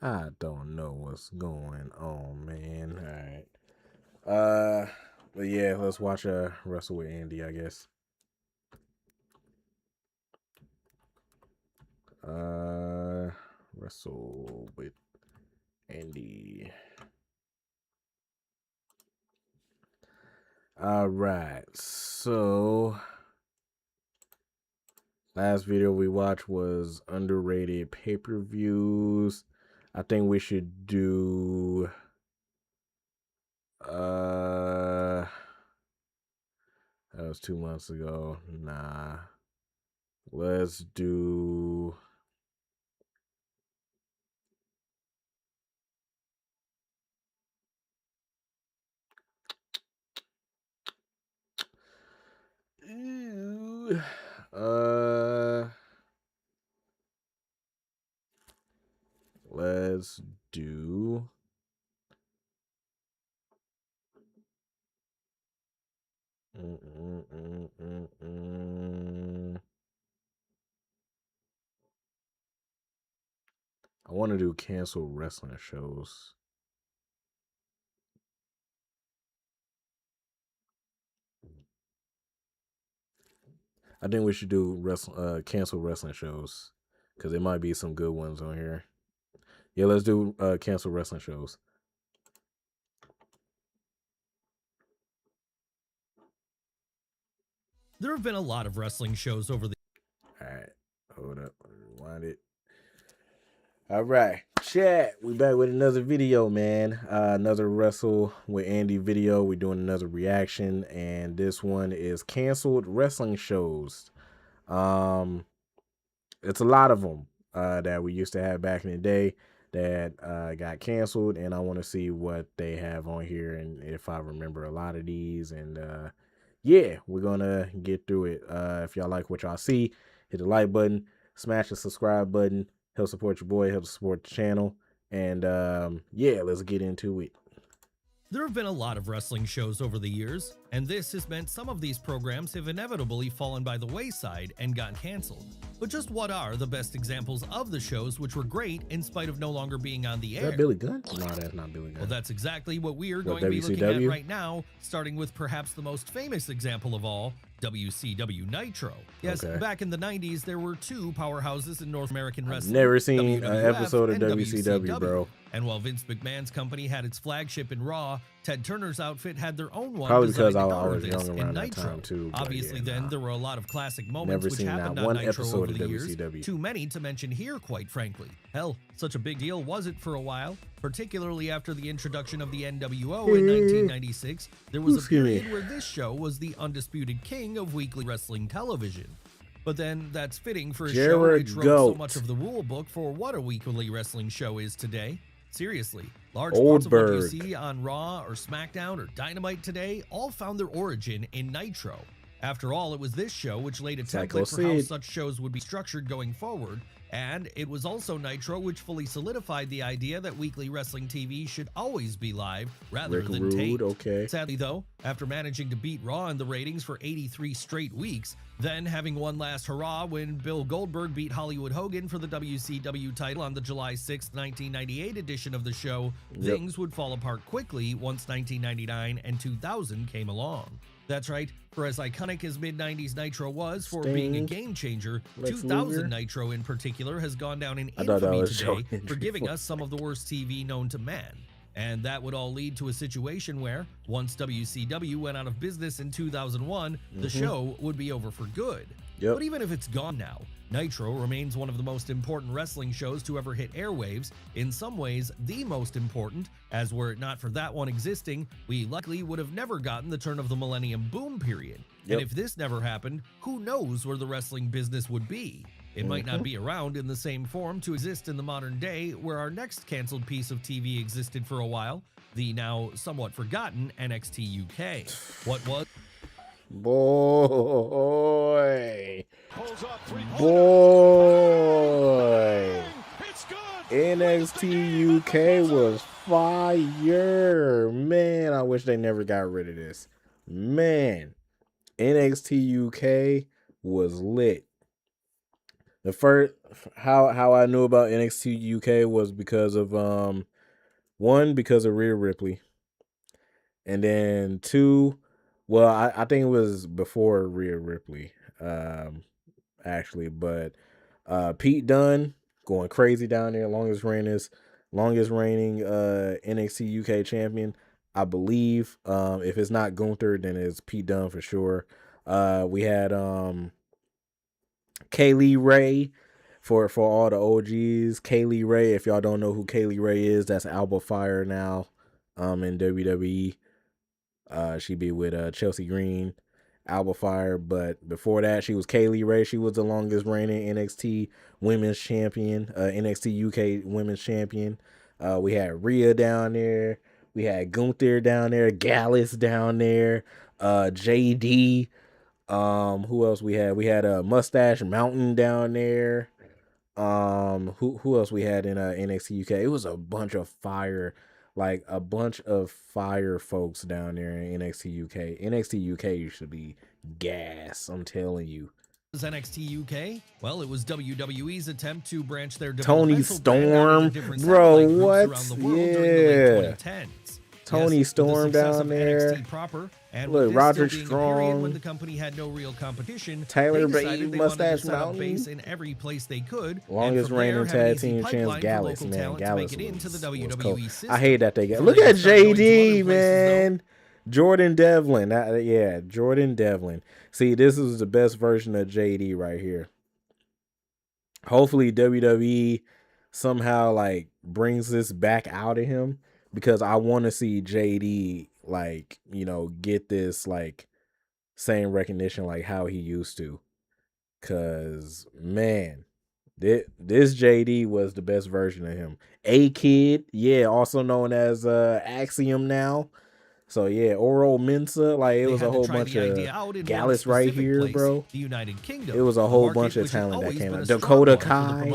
[SPEAKER 2] I don't know what's going on, man. All right. But yeah, let's watch Wrestle with Andy, I guess. Wrestle with Andy. All right. So last video we watched was underrated pay-per-views. I think we should do that was 2 months ago. Nah. Let's do let's do I want to do cancel wrestling shows. I think we should do cancel wrestling shows because there might be some good ones on here. Yeah, let's do cancel wrestling shows.
[SPEAKER 19] There have been a lot of wrestling shows over the.
[SPEAKER 2] All right, hold up, rewind it. All right, chat. We back with another video, man. Another Wrestle with Andy video. We're doing another reaction, and this one is canceled wrestling shows. It's a lot of them that we used to have back in the day that got canceled, and I want to see what they have on here and if I remember a lot of these. And yeah, we're gonna get through it. If y'all like what y'all see, hit the like button, smash the subscribe button, help support your boy, help support the channel, and yeah, let's get into it.
[SPEAKER 19] There have been a lot of wrestling shows over the years, and this has meant some of these programs have inevitably fallen by the wayside and gotten canceled. But just what are the best examples of the shows which were great in spite of no longer being on the air?
[SPEAKER 2] Is that Billy Gunn? No, that's not Billy Gunn.
[SPEAKER 19] Well, that's exactly what we are
[SPEAKER 2] What,
[SPEAKER 19] going to be looking at
[SPEAKER 2] WCW?
[SPEAKER 19] right now, starting with perhaps the most famous example of all, WCW Nitro. Yes,
[SPEAKER 2] Okay.
[SPEAKER 19] back in the 90s, there were two powerhouses in North American wrestling.
[SPEAKER 2] Never seen an
[SPEAKER 19] WWF
[SPEAKER 2] episode of
[SPEAKER 19] and
[SPEAKER 2] WCW, bro.
[SPEAKER 19] And while Vince McMahon's company had its flagship in Raw, Ted Turner's outfit had their own one.
[SPEAKER 2] Probably because
[SPEAKER 19] designed
[SPEAKER 2] I
[SPEAKER 19] to garner
[SPEAKER 2] was
[SPEAKER 19] this
[SPEAKER 2] young
[SPEAKER 19] in
[SPEAKER 2] around that
[SPEAKER 19] Nitro.
[SPEAKER 2] time too. but
[SPEAKER 19] Obviously,
[SPEAKER 2] yeah,
[SPEAKER 19] then
[SPEAKER 2] nah.
[SPEAKER 19] there were a lot of classic moments
[SPEAKER 2] Never
[SPEAKER 19] which
[SPEAKER 2] seen
[SPEAKER 19] happened
[SPEAKER 2] not
[SPEAKER 19] on
[SPEAKER 2] one
[SPEAKER 19] Nitro
[SPEAKER 2] episode
[SPEAKER 19] over
[SPEAKER 2] of
[SPEAKER 19] the years.
[SPEAKER 2] WCW.
[SPEAKER 19] Too many to mention here, quite frankly. Hell, such a big deal was it for a while, particularly after the introduction of the NWO in 1996. There was a
[SPEAKER 2] Excuse me.
[SPEAKER 19] period where this show was the undisputed king of weekly wrestling television. But then that's fitting for a show
[SPEAKER 2] Jared
[SPEAKER 19] which wrote so
[SPEAKER 2] Goat.
[SPEAKER 19] much of the rule book for what a weekly wrestling show is today. Seriously, large parts of what you
[SPEAKER 2] Oldberg.
[SPEAKER 19] see on Raw or SmackDown or Dynamite today all found their origin in Nitro. After all, it was this show which laid a
[SPEAKER 2] Psycho
[SPEAKER 19] template for how
[SPEAKER 2] Sid.
[SPEAKER 19] such shows would be structured going forward, and it was also Nitro which fully solidified the idea that weekly wrestling TV should always be live rather
[SPEAKER 2] Rick
[SPEAKER 19] than
[SPEAKER 2] Rude,
[SPEAKER 19] taped.
[SPEAKER 2] okay.
[SPEAKER 19] Sadly though, after managing to beat Raw in the ratings for 83 straight weeks, then having one last hurrah when Bill Goldberg beat Hollywood Hogan for the WCW title on the July 6, 1998 edition of the show,
[SPEAKER 2] Yep.
[SPEAKER 19] things would fall apart quickly once 1999 and 2000 came along. That's right, for as iconic as mid-90s Nitro was for being a
[SPEAKER 2] Sting,
[SPEAKER 19] game changer,
[SPEAKER 2] Lex
[SPEAKER 19] 2000
[SPEAKER 2] Luger.
[SPEAKER 19] Nitro in particular has gone down in
[SPEAKER 2] I thought that
[SPEAKER 19] infamy
[SPEAKER 2] was
[SPEAKER 19] today
[SPEAKER 2] Joe
[SPEAKER 19] for giving us some of the worst TV known to man. And that would all lead to a situation where, once WCW went out of business in 2001, the
[SPEAKER 2] Mhm.
[SPEAKER 19] show would be over for good.
[SPEAKER 2] Yep.
[SPEAKER 19] But even if it's gone now, Nitro remains one of the most important wrestling shows to ever hit airwaves, in some ways the most important, as were it not for that one existing, we likely would have never gotten the turn of the millennium boom period.
[SPEAKER 2] Yep.
[SPEAKER 19] And if this never happened, who knows where the wrestling business would be? It might not be around in the same form to exist in the modern day, where our next canceled piece of TV existed for a while, the now somewhat forgotten NXT UK. What was...
[SPEAKER 2] Boy. Boy. NXT UK was fire. Man, I wish they never got rid of this. Man, NXT UK was lit. The first how I knew about NXT UK was because of one, because of Rhea Ripley. And then two, well, I think it was before Rhea Ripley, actually, but Pete Dunne going crazy down there, longest reigning NXT UK champion, I believe. If it's not Gunther, then it's Pete Dunne for sure. We had Kaylee Ray for all the OGs. Kaylee Ray, if y'all don't know who Kaylee Ray is, that's Alba Fire now in WWE. She be with Chelsea Green, Alba Fire, but before that she was Kaylee Ray. She was the longest reigning NXT Women's Champion, NXT UK Women's Champion. We had Rhea down there. We had Gunther down there, Gallus down there, JD. Who else we had? We had a Mustache Mountain down there. Who else we had in NXT UK? It was a bunch of fire, like a bunch of fire folks down there in NXT UK. NXT UK used to be gas, I'm telling you.
[SPEAKER 19] Was NXT UK? Well, it was WWE's attempt to branch their
[SPEAKER 2] Tony
[SPEAKER 19] developmental brand out into
[SPEAKER 2] Storm,
[SPEAKER 19] different
[SPEAKER 2] bro,
[SPEAKER 19] satellite groups
[SPEAKER 2] what?
[SPEAKER 19] around the world during the late
[SPEAKER 2] Yeah.
[SPEAKER 19] 2010s.
[SPEAKER 2] Tony Storm down there.
[SPEAKER 19] NXT proper, and
[SPEAKER 2] Look,
[SPEAKER 19] with this
[SPEAKER 2] Roger
[SPEAKER 19] still being a period when
[SPEAKER 2] Strong.
[SPEAKER 19] the company had no real competition,
[SPEAKER 2] Taylor
[SPEAKER 19] they decided
[SPEAKER 2] Babe,
[SPEAKER 19] they wanted to
[SPEAKER 2] Mustache
[SPEAKER 19] set up
[SPEAKER 2] Mountain.
[SPEAKER 19] base in every place they could.
[SPEAKER 2] Longest reigning tag team champs, Gallus, man.
[SPEAKER 19] To
[SPEAKER 2] Gallus
[SPEAKER 19] make it into the
[SPEAKER 2] was
[SPEAKER 19] WWE
[SPEAKER 2] cool.
[SPEAKER 19] system.
[SPEAKER 2] I hate that they get.
[SPEAKER 19] Before
[SPEAKER 2] Look
[SPEAKER 19] they
[SPEAKER 2] at
[SPEAKER 19] could start going to
[SPEAKER 2] JD,
[SPEAKER 19] other places,
[SPEAKER 2] man. Jordan Devlin. Yeah, Jordan Devlin. See, this is the best version of JD right here. Hopefully WWE somehow like brings this back out of him, because I want to see JD like, you know, get this like same recognition like how he used to. Cause man, this JD was the best version of him. A Kid, yeah, also known as Axiom now. So yeah, Oro Mensa, like it was a whole bunch of Gallus right here,
[SPEAKER 19] place,
[SPEAKER 2] bro.
[SPEAKER 19] The United Kingdom.
[SPEAKER 2] It was a whole bunch of talent that came out. Dakota Kai.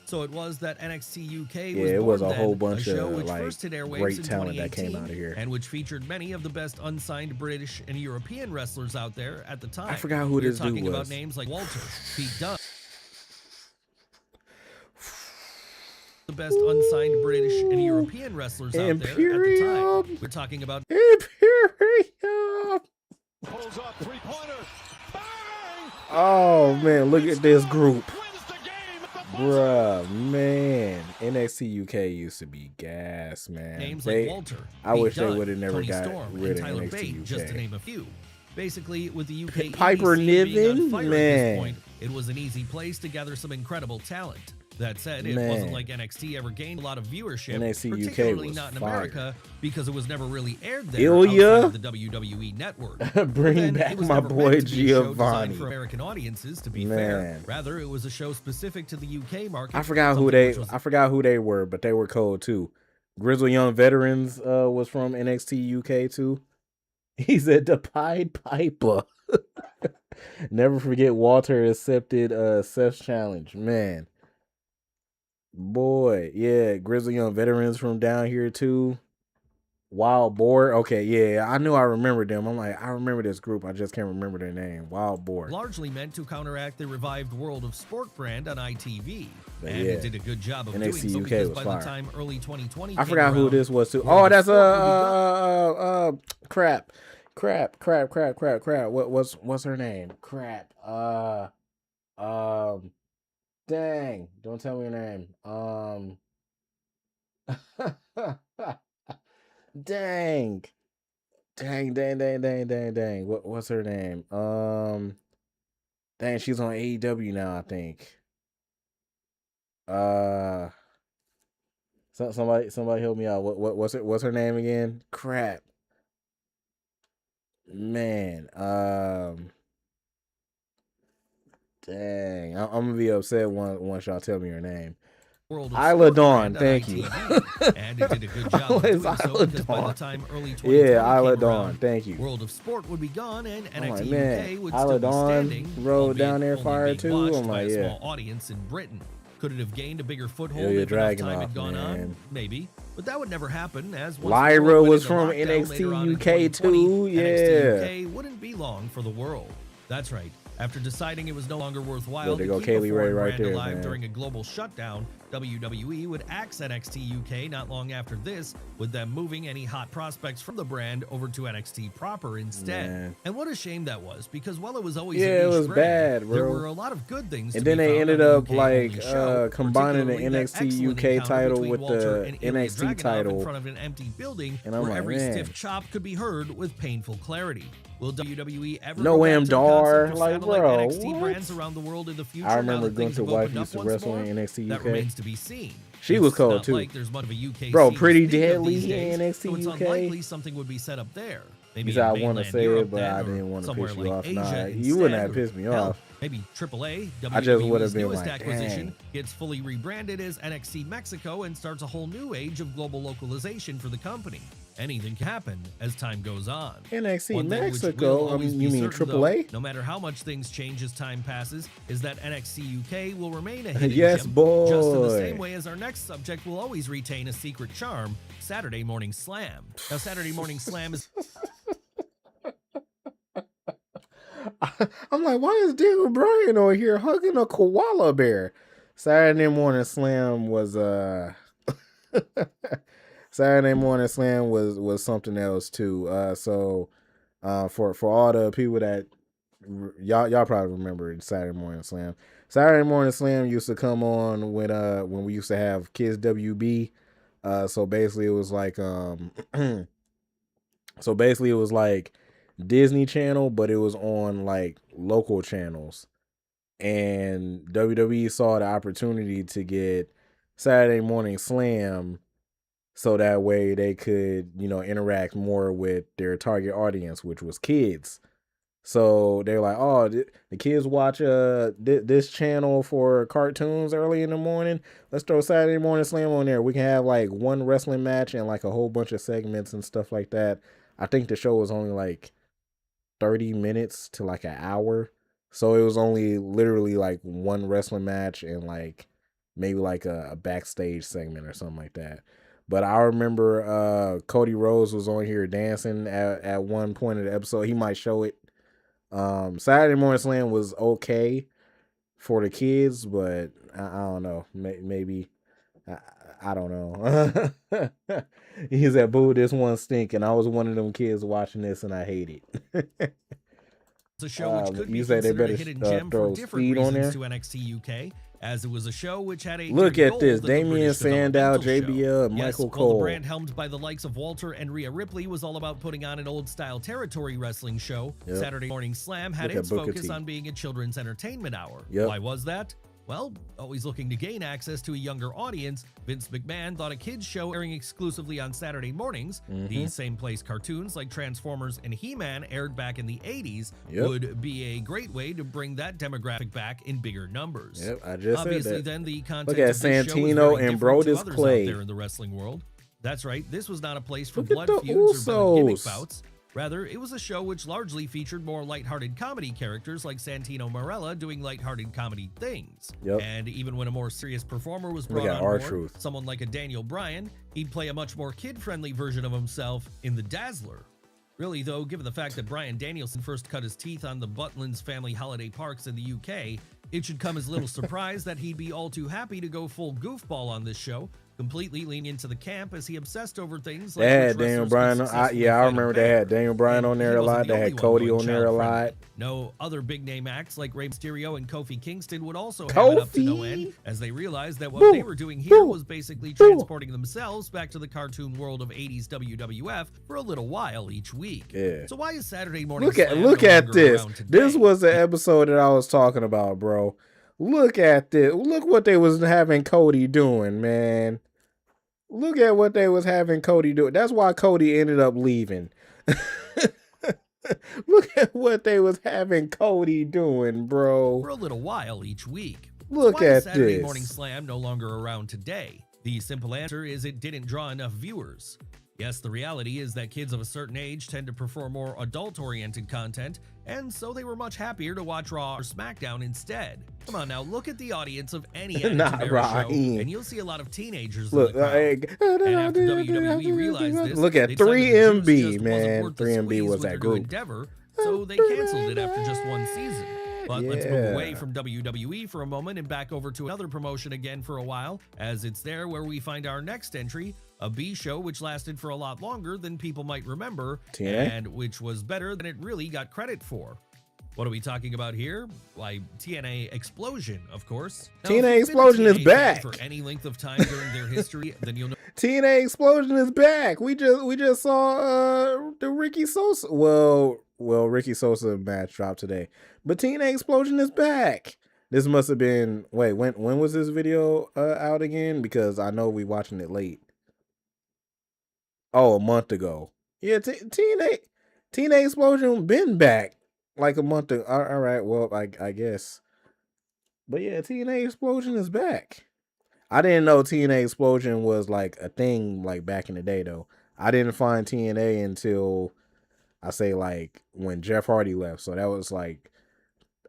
[SPEAKER 19] So it was that NXT UK
[SPEAKER 2] Yeah,
[SPEAKER 19] was
[SPEAKER 2] it was
[SPEAKER 19] born
[SPEAKER 2] a whole
[SPEAKER 19] then,
[SPEAKER 2] bunch
[SPEAKER 19] show
[SPEAKER 2] of
[SPEAKER 19] which
[SPEAKER 2] like
[SPEAKER 19] first hit airwaves
[SPEAKER 2] great
[SPEAKER 19] in
[SPEAKER 2] talent that came
[SPEAKER 19] 2018,
[SPEAKER 2] out of here.
[SPEAKER 19] and which featured many of the best unsigned British and European wrestlers out there at the time.
[SPEAKER 2] I forgot who
[SPEAKER 19] We're
[SPEAKER 2] this dude
[SPEAKER 19] talking about
[SPEAKER 2] was.
[SPEAKER 19] names like Walter, Pete Dunne. The best unsigned British and European wrestlers out there at the time. We're talking about
[SPEAKER 2] Imperium.
[SPEAKER 18] Pulls up, three-pointer.
[SPEAKER 2] Oh man, look at this group. Bruh, man. NXT UK used to be gas, man.
[SPEAKER 19] Names like Walter,
[SPEAKER 2] I
[SPEAKER 19] Pete
[SPEAKER 2] wish
[SPEAKER 19] Dunne,
[SPEAKER 2] they would have never
[SPEAKER 19] Tony
[SPEAKER 2] got
[SPEAKER 19] Storm,
[SPEAKER 2] rid
[SPEAKER 19] and
[SPEAKER 2] of
[SPEAKER 19] Tyler
[SPEAKER 2] NXT
[SPEAKER 19] Bate,
[SPEAKER 2] UK.
[SPEAKER 19] just to name a few. Basically, with the UK
[SPEAKER 2] Piper
[SPEAKER 19] EDC being on
[SPEAKER 2] Niven,
[SPEAKER 19] fire at
[SPEAKER 2] man.
[SPEAKER 19] this point, it was an easy place to gather some incredible talent. That said, it
[SPEAKER 2] Man.
[SPEAKER 19] wasn't like NXT ever gained a lot of viewership,
[SPEAKER 2] NXT UK
[SPEAKER 19] particularly
[SPEAKER 2] was
[SPEAKER 19] not in
[SPEAKER 2] fire.
[SPEAKER 19] America, because it was never really aired there
[SPEAKER 2] Ilya?
[SPEAKER 19] outside of the WWE network.
[SPEAKER 2] Bring
[SPEAKER 19] Then,
[SPEAKER 2] back
[SPEAKER 19] it was
[SPEAKER 2] my
[SPEAKER 19] never
[SPEAKER 2] boy
[SPEAKER 19] meant to be a show designed
[SPEAKER 2] Giovanni.
[SPEAKER 19] for American audiences, to be
[SPEAKER 2] Man.
[SPEAKER 19] fair. Rather, it was a show specific to the UK market.
[SPEAKER 2] I forgot who
[SPEAKER 19] something
[SPEAKER 2] they
[SPEAKER 19] which was
[SPEAKER 2] were, but they were cold too. Grizzle Young Veterans was from NXT UK too. He said the Pied Piper. Never forget Walter accepted Seth's challenge. Man. Boy, yeah, Grizzle Young Veterans from down here too. Wild Boar. Okay, yeah, I knew I remembered them. I'm like, I remember this group. I just can't remember their name. Wild Boar.
[SPEAKER 19] largely meant to counteract the revived World of Sport brand on ITV.
[SPEAKER 2] But
[SPEAKER 19] And
[SPEAKER 2] yeah,
[SPEAKER 19] it did a good job of
[SPEAKER 2] NXT
[SPEAKER 19] doing so
[SPEAKER 2] UK
[SPEAKER 19] because
[SPEAKER 2] was
[SPEAKER 19] by
[SPEAKER 2] fire.
[SPEAKER 19] the time early 2020
[SPEAKER 2] I
[SPEAKER 19] came
[SPEAKER 2] forgot who
[SPEAKER 19] around,
[SPEAKER 2] this was too.
[SPEAKER 19] World
[SPEAKER 2] Oh,
[SPEAKER 19] of
[SPEAKER 2] that's
[SPEAKER 19] Sport would be
[SPEAKER 2] crap. What's her name? Crap. Dang. Don't tell me her name. Dang. Dang. What's her name? Dang, she's on AEW now, I think. Somebody help me out. What's her name again? Crap. Man, dang, I'm gonna be upset once y'all tell me her name.
[SPEAKER 19] World of
[SPEAKER 2] Isla
[SPEAKER 19] Sport
[SPEAKER 2] Dawn,
[SPEAKER 19] brand on
[SPEAKER 2] thank you.
[SPEAKER 19] ITV, and it did a good job of
[SPEAKER 2] It's
[SPEAKER 19] doing so
[SPEAKER 2] Isla
[SPEAKER 19] because by the
[SPEAKER 2] Dawn.
[SPEAKER 19] time early 2020
[SPEAKER 2] Yeah, Isla
[SPEAKER 19] came
[SPEAKER 2] Dawn,
[SPEAKER 19] around,
[SPEAKER 2] thank you.
[SPEAKER 19] World of Sport would be gone and
[SPEAKER 2] I'm like,
[SPEAKER 19] NXT
[SPEAKER 2] man,
[SPEAKER 19] UK would
[SPEAKER 2] Isla
[SPEAKER 19] still be
[SPEAKER 2] Dawn
[SPEAKER 19] standing,
[SPEAKER 2] rode
[SPEAKER 19] albeit
[SPEAKER 2] down there
[SPEAKER 19] only
[SPEAKER 2] fire
[SPEAKER 19] being
[SPEAKER 2] too.
[SPEAKER 19] watched
[SPEAKER 2] I'm
[SPEAKER 19] by
[SPEAKER 2] like,
[SPEAKER 19] a
[SPEAKER 2] yeah.
[SPEAKER 19] small audience in Britain. Could it have gained a bigger foothold
[SPEAKER 2] Ilya
[SPEAKER 19] if enough time
[SPEAKER 2] Dragunov,
[SPEAKER 19] had gone on?
[SPEAKER 2] man.
[SPEAKER 19] Maybe, but that would never happen. As once the
[SPEAKER 2] Lyra
[SPEAKER 19] world went
[SPEAKER 2] was
[SPEAKER 19] into
[SPEAKER 2] from
[SPEAKER 19] lockdown later on in
[SPEAKER 2] NXT UK
[SPEAKER 19] 2020,
[SPEAKER 2] too. Yeah.
[SPEAKER 19] NXT UK wouldn't be long for the world. That's right. After deciding it was no longer worthwhile
[SPEAKER 2] Yo, there
[SPEAKER 19] to
[SPEAKER 2] go
[SPEAKER 19] keep a
[SPEAKER 2] Kaylee Ray
[SPEAKER 19] foreign
[SPEAKER 2] right
[SPEAKER 19] brand
[SPEAKER 2] there,
[SPEAKER 19] alive
[SPEAKER 2] man.
[SPEAKER 19] during a global shutdown, WWE would axe NXT UK not long after this, with them moving any hot prospects from the brand over to NXT proper instead.
[SPEAKER 2] Man.
[SPEAKER 19] And what a shame that was, because while it was always
[SPEAKER 2] Yeah,
[SPEAKER 19] a
[SPEAKER 2] it
[SPEAKER 19] niche
[SPEAKER 2] was
[SPEAKER 19] brand,
[SPEAKER 2] bad, bro.
[SPEAKER 19] there were a lot of good things.
[SPEAKER 2] And
[SPEAKER 19] to
[SPEAKER 2] then
[SPEAKER 19] be
[SPEAKER 2] they
[SPEAKER 19] found
[SPEAKER 2] ended
[SPEAKER 19] on the
[SPEAKER 2] up
[SPEAKER 19] UK only
[SPEAKER 2] like
[SPEAKER 19] show,
[SPEAKER 2] combining the
[SPEAKER 19] particularly that
[SPEAKER 2] NXT
[SPEAKER 19] excellent
[SPEAKER 2] UK
[SPEAKER 19] encounter
[SPEAKER 2] title
[SPEAKER 19] between
[SPEAKER 2] with
[SPEAKER 19] Walter
[SPEAKER 2] the
[SPEAKER 19] and Ilya
[SPEAKER 2] NXT
[SPEAKER 19] Dragunov
[SPEAKER 2] title.
[SPEAKER 19] in front of an empty building,
[SPEAKER 2] And I'm
[SPEAKER 19] where
[SPEAKER 2] like,
[SPEAKER 19] every
[SPEAKER 2] man.
[SPEAKER 19] stiff chop could be heard with painful clarity. Will WWE ever
[SPEAKER 2] No
[SPEAKER 19] go back
[SPEAKER 2] Wham
[SPEAKER 19] to the concept
[SPEAKER 2] Dar,
[SPEAKER 19] of
[SPEAKER 2] like,
[SPEAKER 19] satellite
[SPEAKER 2] bro,
[SPEAKER 19] NXT
[SPEAKER 2] what?
[SPEAKER 19] brands around the world in the future?
[SPEAKER 2] I remember
[SPEAKER 19] now that things
[SPEAKER 2] Gunther
[SPEAKER 19] have
[SPEAKER 2] wife
[SPEAKER 19] opened
[SPEAKER 2] used to
[SPEAKER 19] up once
[SPEAKER 2] wrestle
[SPEAKER 19] more?
[SPEAKER 2] in NXT
[SPEAKER 19] That
[SPEAKER 2] UK.
[SPEAKER 19] remains to be seen.
[SPEAKER 2] She was
[SPEAKER 19] It's
[SPEAKER 2] cold
[SPEAKER 19] not
[SPEAKER 2] too.
[SPEAKER 19] like there's much of a UK
[SPEAKER 2] Bro,
[SPEAKER 19] scene
[SPEAKER 2] Pretty
[SPEAKER 19] to speak of
[SPEAKER 2] Deadly
[SPEAKER 19] these days,
[SPEAKER 2] in NXT
[SPEAKER 19] so it's
[SPEAKER 2] UK.
[SPEAKER 19] unlikely something would be set up there. Maybe
[SPEAKER 2] You said I
[SPEAKER 19] in
[SPEAKER 2] want to
[SPEAKER 19] mainland
[SPEAKER 2] say
[SPEAKER 19] Europe
[SPEAKER 2] it, but
[SPEAKER 19] then,
[SPEAKER 2] I
[SPEAKER 19] or
[SPEAKER 2] didn't want to
[SPEAKER 19] somewhere
[SPEAKER 2] piss you
[SPEAKER 19] like
[SPEAKER 2] off.
[SPEAKER 19] Asia
[SPEAKER 2] Nah,
[SPEAKER 19] instead,
[SPEAKER 2] you wouldn't have
[SPEAKER 19] or
[SPEAKER 2] pissed me
[SPEAKER 19] hell,
[SPEAKER 2] off.
[SPEAKER 19] Maybe AAA,
[SPEAKER 2] I just would have
[SPEAKER 19] WWE's
[SPEAKER 2] been
[SPEAKER 19] newest
[SPEAKER 2] like,
[SPEAKER 19] acquisition,
[SPEAKER 2] dang.
[SPEAKER 19] gets fully rebranded as NXT Mexico and starts a whole new age of global localization for the company. Anything can happen as time goes on.
[SPEAKER 2] NXT
[SPEAKER 19] One thing which
[SPEAKER 2] Mexico?
[SPEAKER 19] will always
[SPEAKER 2] You
[SPEAKER 19] be
[SPEAKER 2] mean
[SPEAKER 19] certain,
[SPEAKER 2] AAA?
[SPEAKER 19] though, no matter how much things change as time passes, is that NXT UK will remain a hidden
[SPEAKER 2] Yes,
[SPEAKER 19] gem,
[SPEAKER 2] boy.
[SPEAKER 19] just in the same way as our next subject will always retain a secret charm, Saturday Morning Slam. Now, Saturday Morning Slam is...
[SPEAKER 2] I'm like, why is Daniel Bryan over here hugging a koala bear? Saturday Morning Slam was Saturday Morning Slam was something else too. So for all the people that y'all probably remember Saturday Morning Slam. Saturday Morning Slam used to come on when we used to have Kids WB. So basically it was like Disney Channel, but it was on like local channels. And WWE saw the opportunity to get Saturday Morning Slam so that way they could, interact more with their target audience, which was kids. So they're like, oh, the kids watch this channel for cartoons early in the morning. Let's throw Saturday Morning Slam on there. We can have like one wrestling match and like a whole bunch of segments and stuff like that. I think the show was only like 30 minutes to like an hour. So it was only literally like one wrestling match and like maybe like a backstage segment or something like that. But I remember Cody Rhodes was on here dancing at one point of the episode. He might show it. Saturday Morning Slam was okay for the kids, but I don't know. Maybe I don't know. He said, "Boo, this one stink," and I was one of them kids watching this, and I hate it.
[SPEAKER 19] It's a show which could be
[SPEAKER 2] you say they
[SPEAKER 19] considered
[SPEAKER 2] better
[SPEAKER 19] a hidden gem for different
[SPEAKER 2] speed on
[SPEAKER 19] reasons
[SPEAKER 2] there?
[SPEAKER 19] to NXT UK, as it was a show which had a
[SPEAKER 2] Look
[SPEAKER 19] different
[SPEAKER 2] at this:
[SPEAKER 19] goal than the
[SPEAKER 2] Damian
[SPEAKER 19] British
[SPEAKER 2] Sandow,
[SPEAKER 19] developmental
[SPEAKER 2] JBL,
[SPEAKER 19] show.
[SPEAKER 2] Michael
[SPEAKER 19] Yes,
[SPEAKER 2] Cole.
[SPEAKER 19] the brand helmed by the likes of Walter and Rhea Ripley was all about putting on an old-style territory wrestling show.
[SPEAKER 2] Yep.
[SPEAKER 19] Saturday Morning Slam had
[SPEAKER 2] Look at
[SPEAKER 19] its
[SPEAKER 2] Booker
[SPEAKER 19] focus
[SPEAKER 2] T.
[SPEAKER 19] on being a children's entertainment hour.
[SPEAKER 2] Yep.
[SPEAKER 19] Why was that? Well, always looking to gain access to a younger audience, Vince McMahon thought a kids show airing exclusively on Saturday mornings, the same place cartoons like Transformers and He-Man aired back in the 80s,
[SPEAKER 2] Yep.
[SPEAKER 19] would be a great way to bring that demographic back in bigger numbers.
[SPEAKER 2] Yep, I just said
[SPEAKER 19] Obviously,
[SPEAKER 2] that.
[SPEAKER 19] then the content
[SPEAKER 2] Look at
[SPEAKER 19] of this show is
[SPEAKER 2] Santino
[SPEAKER 19] very
[SPEAKER 2] and
[SPEAKER 19] different to
[SPEAKER 2] Brodus
[SPEAKER 19] others
[SPEAKER 2] Clay.
[SPEAKER 19] out there in the wrestling world. That's right, this was not a place for
[SPEAKER 2] Look at
[SPEAKER 19] blood
[SPEAKER 2] the
[SPEAKER 19] feuds or villain gimmick
[SPEAKER 2] Usos.
[SPEAKER 19] bouts. Rather, it was a show which largely featured more lighthearted comedy characters like Santino Marella doing lighthearted comedy things.
[SPEAKER 2] Yep.
[SPEAKER 19] And even when a more serious performer was
[SPEAKER 2] Look
[SPEAKER 19] brought
[SPEAKER 2] at
[SPEAKER 19] on board,
[SPEAKER 2] R-Truth.
[SPEAKER 19] someone like a Daniel Bryan, he'd play a much more kid-friendly version of himself in The Dazzler. Really, though, given the fact that Bryan Danielson first cut his teeth on the Butlins family holiday parks in the UK, it should come as little surprise that he'd be all too happy to go full goofball on this show, completely lean into the camp as he obsessed over things like
[SPEAKER 2] They had
[SPEAKER 19] which
[SPEAKER 2] Daniel
[SPEAKER 19] wrestlers
[SPEAKER 2] Bryan.
[SPEAKER 19] could successfully
[SPEAKER 2] I
[SPEAKER 19] fight
[SPEAKER 2] remember
[SPEAKER 19] a
[SPEAKER 2] they
[SPEAKER 19] bear.
[SPEAKER 2] had Daniel Bryan on there
[SPEAKER 19] He
[SPEAKER 2] a
[SPEAKER 19] wasn't
[SPEAKER 2] lot.
[SPEAKER 19] the
[SPEAKER 2] They
[SPEAKER 19] only
[SPEAKER 2] had
[SPEAKER 19] one
[SPEAKER 2] Cody
[SPEAKER 19] going
[SPEAKER 2] on there a
[SPEAKER 19] child-friendly.
[SPEAKER 2] lot.
[SPEAKER 19] No other big name acts like Rey Mysterio and Kofi Kingston would also have it up to no end, as they realized that what they were doing here was basically transporting themselves back to the cartoon world of 80s WWF for a little while each week.
[SPEAKER 2] Yeah.
[SPEAKER 19] So why is Saturday Morning
[SPEAKER 2] Look at
[SPEAKER 19] Slam
[SPEAKER 2] look
[SPEAKER 19] no
[SPEAKER 2] at
[SPEAKER 19] longer
[SPEAKER 2] this.
[SPEAKER 19] around today?
[SPEAKER 2] This was the episode that I was talking about, bro. Look at this. Look what they was having Cody doing, man. Look at what they was having Cody do. That's why Cody ended up leaving. Look at what they was having Cody doing, bro.
[SPEAKER 19] For a little while each week.
[SPEAKER 2] Look
[SPEAKER 19] so why is
[SPEAKER 2] at
[SPEAKER 19] Saturday
[SPEAKER 2] this.
[SPEAKER 19] Morning Slam no longer around today? The simple answer is it didn't draw enough viewers. Yes, the reality is that kids of a certain age tend to prefer more adult-oriented content, and so they were much happier to watch Raw or SmackDown instead. Come on now, look at the audience of any
[SPEAKER 2] Not
[SPEAKER 19] Attitude Era show,
[SPEAKER 2] Raheem.
[SPEAKER 19] and you'll see a lot of teenagers
[SPEAKER 2] Look,
[SPEAKER 19] in the crowd. And after WWE realized this,
[SPEAKER 2] look at
[SPEAKER 19] they decided the
[SPEAKER 2] 3MB,
[SPEAKER 19] juice just wasn't
[SPEAKER 2] man.
[SPEAKER 19] worth the
[SPEAKER 2] 3MB
[SPEAKER 19] squeeze
[SPEAKER 2] was
[SPEAKER 19] with
[SPEAKER 2] that
[SPEAKER 19] their new
[SPEAKER 2] group.
[SPEAKER 19] endeavor, so they canceled it after just one season. But let's move away
[SPEAKER 2] Yeah.
[SPEAKER 19] from WWE for a moment and back over to another promotion again for a while, as it's there where we find our next entry, a B show which lasted for a lot longer than people might remember,
[SPEAKER 2] TNA?
[SPEAKER 19] and which was better than it really got credit for. What are we talking about here? Why, TNA Explosion, of course. Now, if
[SPEAKER 2] TNA
[SPEAKER 19] you've been a
[SPEAKER 2] Explosion is
[SPEAKER 19] TNA fan
[SPEAKER 2] back.
[SPEAKER 19] For any length of time during their history, then you'll know
[SPEAKER 2] TNA Explosion is back. We just saw the Ricky Sosa. Well, Ricky Sosa match dropped today, but TNA Explosion is back. This must have been when was this video out again? Because I know we watching it late. Oh, a month ago. Yeah, TNA Explosion been back like a month ago. All right, well I guess. But yeah, TNA Explosion is back. I didn't know TNA Explosion was like a thing like back in the day though. I didn't find TNA until I say like when Jeff Hardy left. So that was like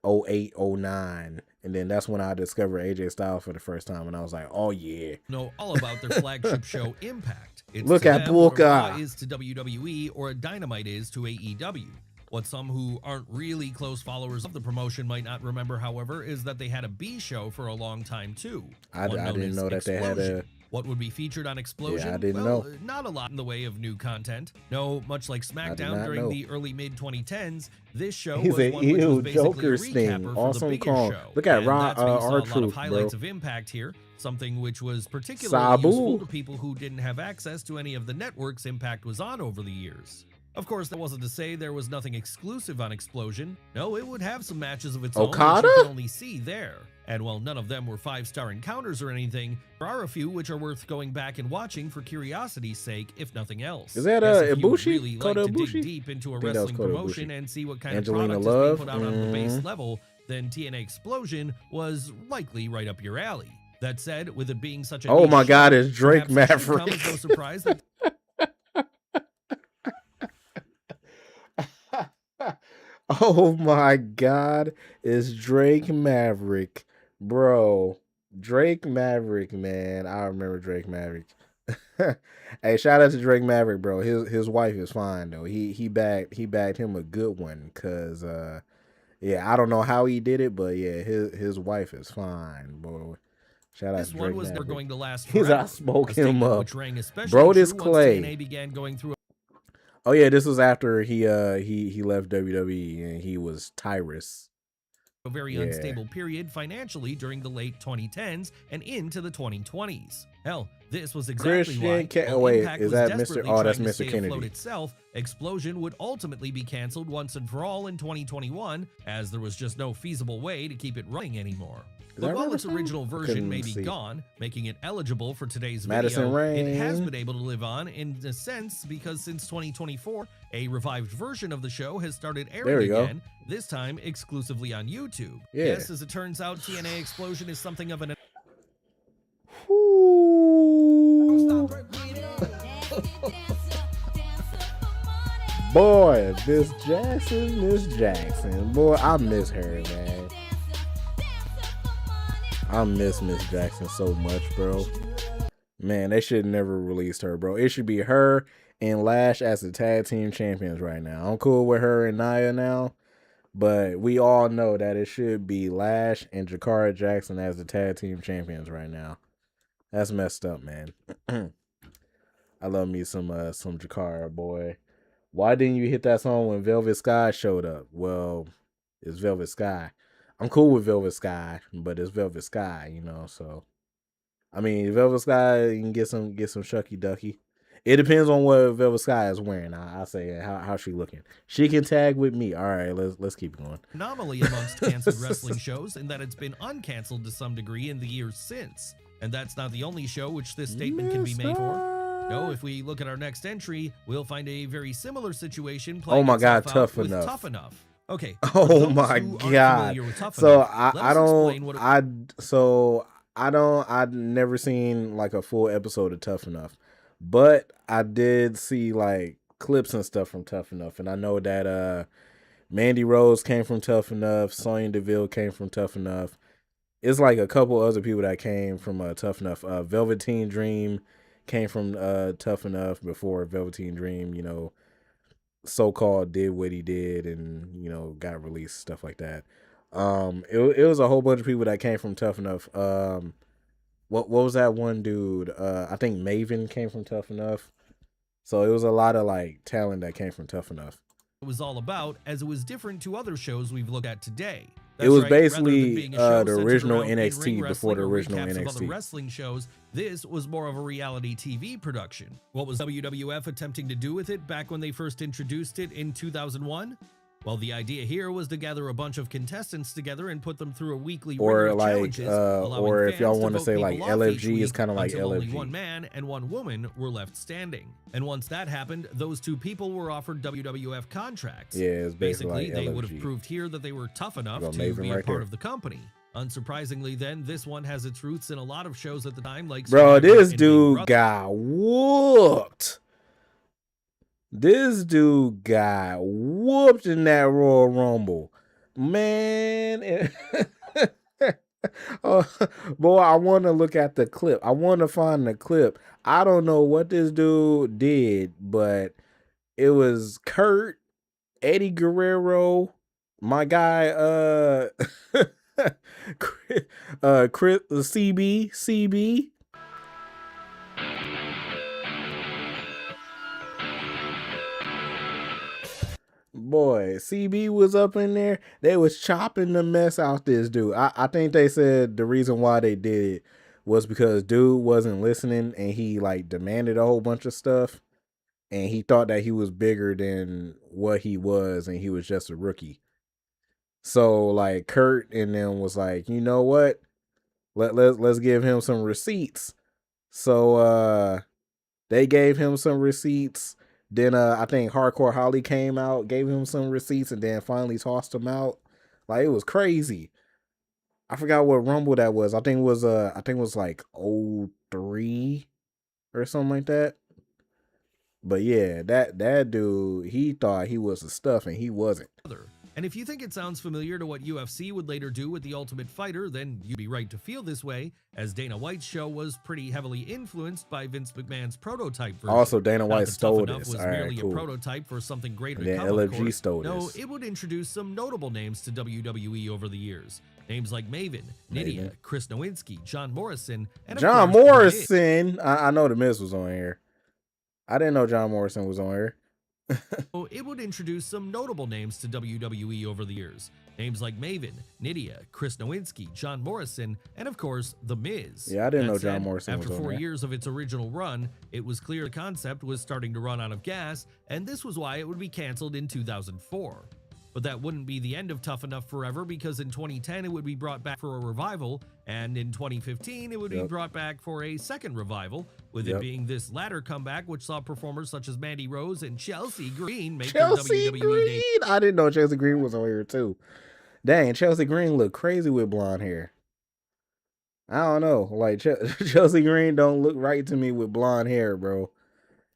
[SPEAKER 2] 08, 09. And then that's when I discovered AJ Styles for the first time. And I was like, oh yeah.
[SPEAKER 19] know all about their flagship show Impact. It's
[SPEAKER 2] Look
[SPEAKER 19] to
[SPEAKER 2] at
[SPEAKER 19] them what a
[SPEAKER 2] Ruca.
[SPEAKER 19] Raw is to WWE or a Dynamite is to AEW. What some who aren't really close followers of the promotion might not remember, however, is that they had a B show for a long time too.
[SPEAKER 2] I
[SPEAKER 19] One known
[SPEAKER 2] didn't
[SPEAKER 19] as
[SPEAKER 2] know that they had a
[SPEAKER 19] Explosion. What would be featured on Explosion?
[SPEAKER 2] Yeah, I didn't
[SPEAKER 19] well,
[SPEAKER 2] know.
[SPEAKER 19] Not a lot in the way of new content. No, much like SmackDown during the early mid-2010s, this show was
[SPEAKER 2] said,
[SPEAKER 19] one which was basically
[SPEAKER 2] Joker
[SPEAKER 19] a
[SPEAKER 2] Sting.
[SPEAKER 19] recapper for
[SPEAKER 2] Awesome
[SPEAKER 19] the biggest
[SPEAKER 2] call.
[SPEAKER 19] show.
[SPEAKER 2] Look at
[SPEAKER 19] And that's where you saw a lot of
[SPEAKER 2] R-Truth,
[SPEAKER 19] highlights
[SPEAKER 2] bro.
[SPEAKER 19] of Impact here, something which was particularly
[SPEAKER 2] Sabu.
[SPEAKER 19] useful to people who didn't have access to any of the networks Impact was on over the years. Of course, that wasn't to say there was nothing exclusive on Explosion. No, it would have some matches of its own
[SPEAKER 2] Okada?
[SPEAKER 19] which you can only see there. And while none of them were 5-star encounters or anything, there are a few which are worth going back and watching for curiosity's sake, if nothing else.
[SPEAKER 2] Is that
[SPEAKER 19] As if you would
[SPEAKER 2] Ibushi?
[SPEAKER 19] really
[SPEAKER 2] Kota
[SPEAKER 19] like to
[SPEAKER 2] Ibushi?
[SPEAKER 19] dig deep into a
[SPEAKER 2] I think that was
[SPEAKER 19] wrestling
[SPEAKER 2] Kota
[SPEAKER 19] promotion
[SPEAKER 2] Ibushi.
[SPEAKER 19] and see what kind
[SPEAKER 2] Angelina
[SPEAKER 19] of product
[SPEAKER 2] Love?
[SPEAKER 19] is being put out on the base
[SPEAKER 2] Mhm.
[SPEAKER 19] level, then TNA Explosion was likely right up your alley. That said, with it being such a
[SPEAKER 2] Oh
[SPEAKER 19] niche
[SPEAKER 2] my God,
[SPEAKER 19] show,
[SPEAKER 2] it's Drake
[SPEAKER 19] perhaps it should come
[SPEAKER 2] Maverick.
[SPEAKER 19] as no surprise that
[SPEAKER 2] Oh my God, it's Drake Maverick, bro. Drake Maverick, man. I remember Drake Maverick. Hey, shout out to Drake Maverick, bro. His wife is fine though. He bagged him a good one, cause yeah, I don't know how he did it, but yeah, his wife is fine, bro. Shout out
[SPEAKER 19] this
[SPEAKER 2] to Drake
[SPEAKER 19] one was
[SPEAKER 2] Maverick.
[SPEAKER 19] never going to last
[SPEAKER 2] He's
[SPEAKER 19] forever.
[SPEAKER 2] I spoke
[SPEAKER 19] A
[SPEAKER 2] him
[SPEAKER 19] statement
[SPEAKER 2] up,
[SPEAKER 19] which rang especially
[SPEAKER 2] bro. This
[SPEAKER 19] true
[SPEAKER 2] Clay.
[SPEAKER 19] once TNA began going through
[SPEAKER 2] Oh yeah, this was after he left WWE and he was Tyrus.
[SPEAKER 19] a very
[SPEAKER 2] Yeah.
[SPEAKER 19] unstable period financially during the late 2010s and into the 2020s. Hell, this was exactly why,
[SPEAKER 2] Christian
[SPEAKER 19] while
[SPEAKER 2] wait,
[SPEAKER 19] Impact
[SPEAKER 2] is
[SPEAKER 19] was
[SPEAKER 2] that Mr.
[SPEAKER 19] desperately
[SPEAKER 2] Oh, that's
[SPEAKER 19] trying to
[SPEAKER 2] Mr.
[SPEAKER 19] stay afloat
[SPEAKER 2] Kennedy.
[SPEAKER 19] itself, Explosion would ultimately be canceled once and for all in 2021, as there was just no feasible way to keep it running anymore. But while its original version may be gone, making it eligible for today's
[SPEAKER 2] Madison
[SPEAKER 19] video, it has
[SPEAKER 2] Rain.
[SPEAKER 19] been able to live on in a sense because since 2024, a revived version of the show has started
[SPEAKER 2] There
[SPEAKER 19] airing
[SPEAKER 2] we go.
[SPEAKER 19] again, this time exclusively on YouTube.
[SPEAKER 2] Yeah.
[SPEAKER 19] Yes, as it turns out, TNA Explosion is something of an
[SPEAKER 2] Boy, Miss Jackson. Boy, I miss her, man. I miss Miss Jackson so much, bro. Man, they should never released her, bro. It should be her and Lash as the tag team champions right now. I'm cool with her and Nia now, but we all know that it should be Lash and Jakara Jackson as the tag team champions right now. That's messed up, man. I love me some Jakara, boy. Why didn't you hit that song when Velvet Sky showed up? Well, it's Velvet Sky. I'm cool with Velvet Sky, but it's Velvet Sky, you know. So, I mean, Velvet Sky, you can get some Shucky Ducky. It depends on what Velvet Sky is wearing. I say how she looking. She can tag with me. All right, let's keep going.
[SPEAKER 19] anomaly amongst canceled wrestling shows in that it's been uncanceled to some degree in the years since. And that's not the only show which this statement can be made for. No, if we look at our next entry, we'll find a very similar situation playing
[SPEAKER 2] Oh my God,
[SPEAKER 19] itself out
[SPEAKER 2] Tough
[SPEAKER 19] with
[SPEAKER 2] Enough.
[SPEAKER 19] Tough Enough. Okay.
[SPEAKER 2] Oh my God. So I've never seen like a full episode of Tough Enough, but I did see like clips and stuff from Tough Enough, and I know that Mandy Rose came from Tough Enough, Sonya Deville came from Tough Enough. It's like a couple other people that came from Tough Enough. Velveteen Dream came from Tough Enough before Velveteen Dream, you know, so-called did what he did and, you know, got released, stuff like that. It was a whole bunch of people that came from Tough Enough. What was that one dude? I think Maven came from Tough Enough. So it was a lot of like talent that came from Tough Enough.
[SPEAKER 19] It was all about, as it was different to other shows we've looked at today.
[SPEAKER 2] It was
[SPEAKER 19] That's right, rather than
[SPEAKER 2] basically
[SPEAKER 19] being a show
[SPEAKER 2] the
[SPEAKER 19] centered
[SPEAKER 2] original
[SPEAKER 19] around in-ring
[SPEAKER 2] NXT before the
[SPEAKER 19] wrestling or
[SPEAKER 2] original
[SPEAKER 19] recaps of other
[SPEAKER 2] NXT.
[SPEAKER 19] wrestling shows, this was more of a reality TV production. What was WWF attempting to do with it back when they first introduced it in 2001? Well, the idea here was to gather a bunch of contestants together and put them through a weekly ring
[SPEAKER 2] Or
[SPEAKER 19] of
[SPEAKER 2] like,
[SPEAKER 19] challenges, allowing
[SPEAKER 2] or if y'all
[SPEAKER 19] fans
[SPEAKER 2] want to
[SPEAKER 19] vote
[SPEAKER 2] say like
[SPEAKER 19] people off each
[SPEAKER 2] LFG,
[SPEAKER 19] week
[SPEAKER 2] it's kind of like
[SPEAKER 19] until only
[SPEAKER 2] LFG.
[SPEAKER 19] one man and one woman were left standing. And once that happened, those two people were offered WWF contracts.
[SPEAKER 2] Yeah, it's basically like
[SPEAKER 19] they would have
[SPEAKER 2] LFG.
[SPEAKER 19] proved here that they were tough enough
[SPEAKER 2] Got
[SPEAKER 19] to
[SPEAKER 2] Maven
[SPEAKER 19] be a
[SPEAKER 2] right
[SPEAKER 19] part
[SPEAKER 2] there.
[SPEAKER 19] of the company. Unsurprisingly, then, this one has its roots in a lot of shows at the time, like
[SPEAKER 2] Bro,
[SPEAKER 19] Survivor
[SPEAKER 2] this
[SPEAKER 19] and Big
[SPEAKER 2] dude
[SPEAKER 19] Brother.
[SPEAKER 2] got whooped. This dude got whooped in that Royal Rumble. Man. Oh, boy, I want to look at the clip. I want to find the clip. I don't know what this dude did, but it was Kurt, Eddie Guerrero, my guy, Chris, CB, boy, CB was up in there. They was chopping the mess out this dude. I think they said the reason why they did it was because dude wasn't listening and he like demanded a whole bunch of stuff. And he thought that he was bigger than what he was, and he was just a rookie. So like Kurt and them was like, you know what? Let's give him some receipts. So they gave him some receipts. Then I think Hardcore Holly came out, gave him some receipts, and then finally tossed him out. Like it was crazy. I forgot what Rumble that was. I think it was like 03 or something like that. But yeah, that dude, he thought he was the stuff and he wasn't.
[SPEAKER 19] And if you think it sounds familiar to what UFC would later do with The Ultimate Fighter, then you'd be right to feel this way, as Dana White's show was pretty heavily influenced by Vince McMahon's prototype version.
[SPEAKER 2] Also, Dana White stole
[SPEAKER 19] this.
[SPEAKER 2] this.
[SPEAKER 19] Was
[SPEAKER 2] All right,
[SPEAKER 19] merely
[SPEAKER 2] cool.
[SPEAKER 19] a prototype for something greater
[SPEAKER 2] And
[SPEAKER 19] to
[SPEAKER 2] then
[SPEAKER 19] come, of
[SPEAKER 2] LFG
[SPEAKER 19] course.
[SPEAKER 2] stole
[SPEAKER 19] No,
[SPEAKER 2] this.
[SPEAKER 19] it would introduce some notable names to WWE over the years. Names like Maven, Nydia, Chris Nowinski, John Morrison, and of
[SPEAKER 2] John
[SPEAKER 19] course, The Miz.
[SPEAKER 2] Morrison. I know The Miz was on here. I didn't know John Morrison was on here.
[SPEAKER 19] It would introduce some notable names to WWE over the years. Names like Maven, Nydia, Chris Nowinski, John Morrison, and of course, The Miz.
[SPEAKER 2] Yeah, I didn't
[SPEAKER 19] That
[SPEAKER 2] know John
[SPEAKER 19] said,
[SPEAKER 2] Morrison was
[SPEAKER 19] After
[SPEAKER 2] on
[SPEAKER 19] 4
[SPEAKER 2] there.
[SPEAKER 19] years of its original run, it was clear the concept was starting to run out of gas, and this was why it would be canceled in 2004. But that wouldn't be the end of Tough Enough Forever, because in 2010 it would be brought back for a revival, and in 2015 it would be brought back for a second revival, with it being this latter comeback which saw performers such as Mandy Rose and Chelsea Green make
[SPEAKER 2] Chelsea
[SPEAKER 19] their WWE debut.
[SPEAKER 2] Green. I didn't know Chelsea Green was on here too. Dang, Chelsea Green look crazy with blonde hair. I don't know, like Chelsea Green don't look right to me with blonde hair, bro.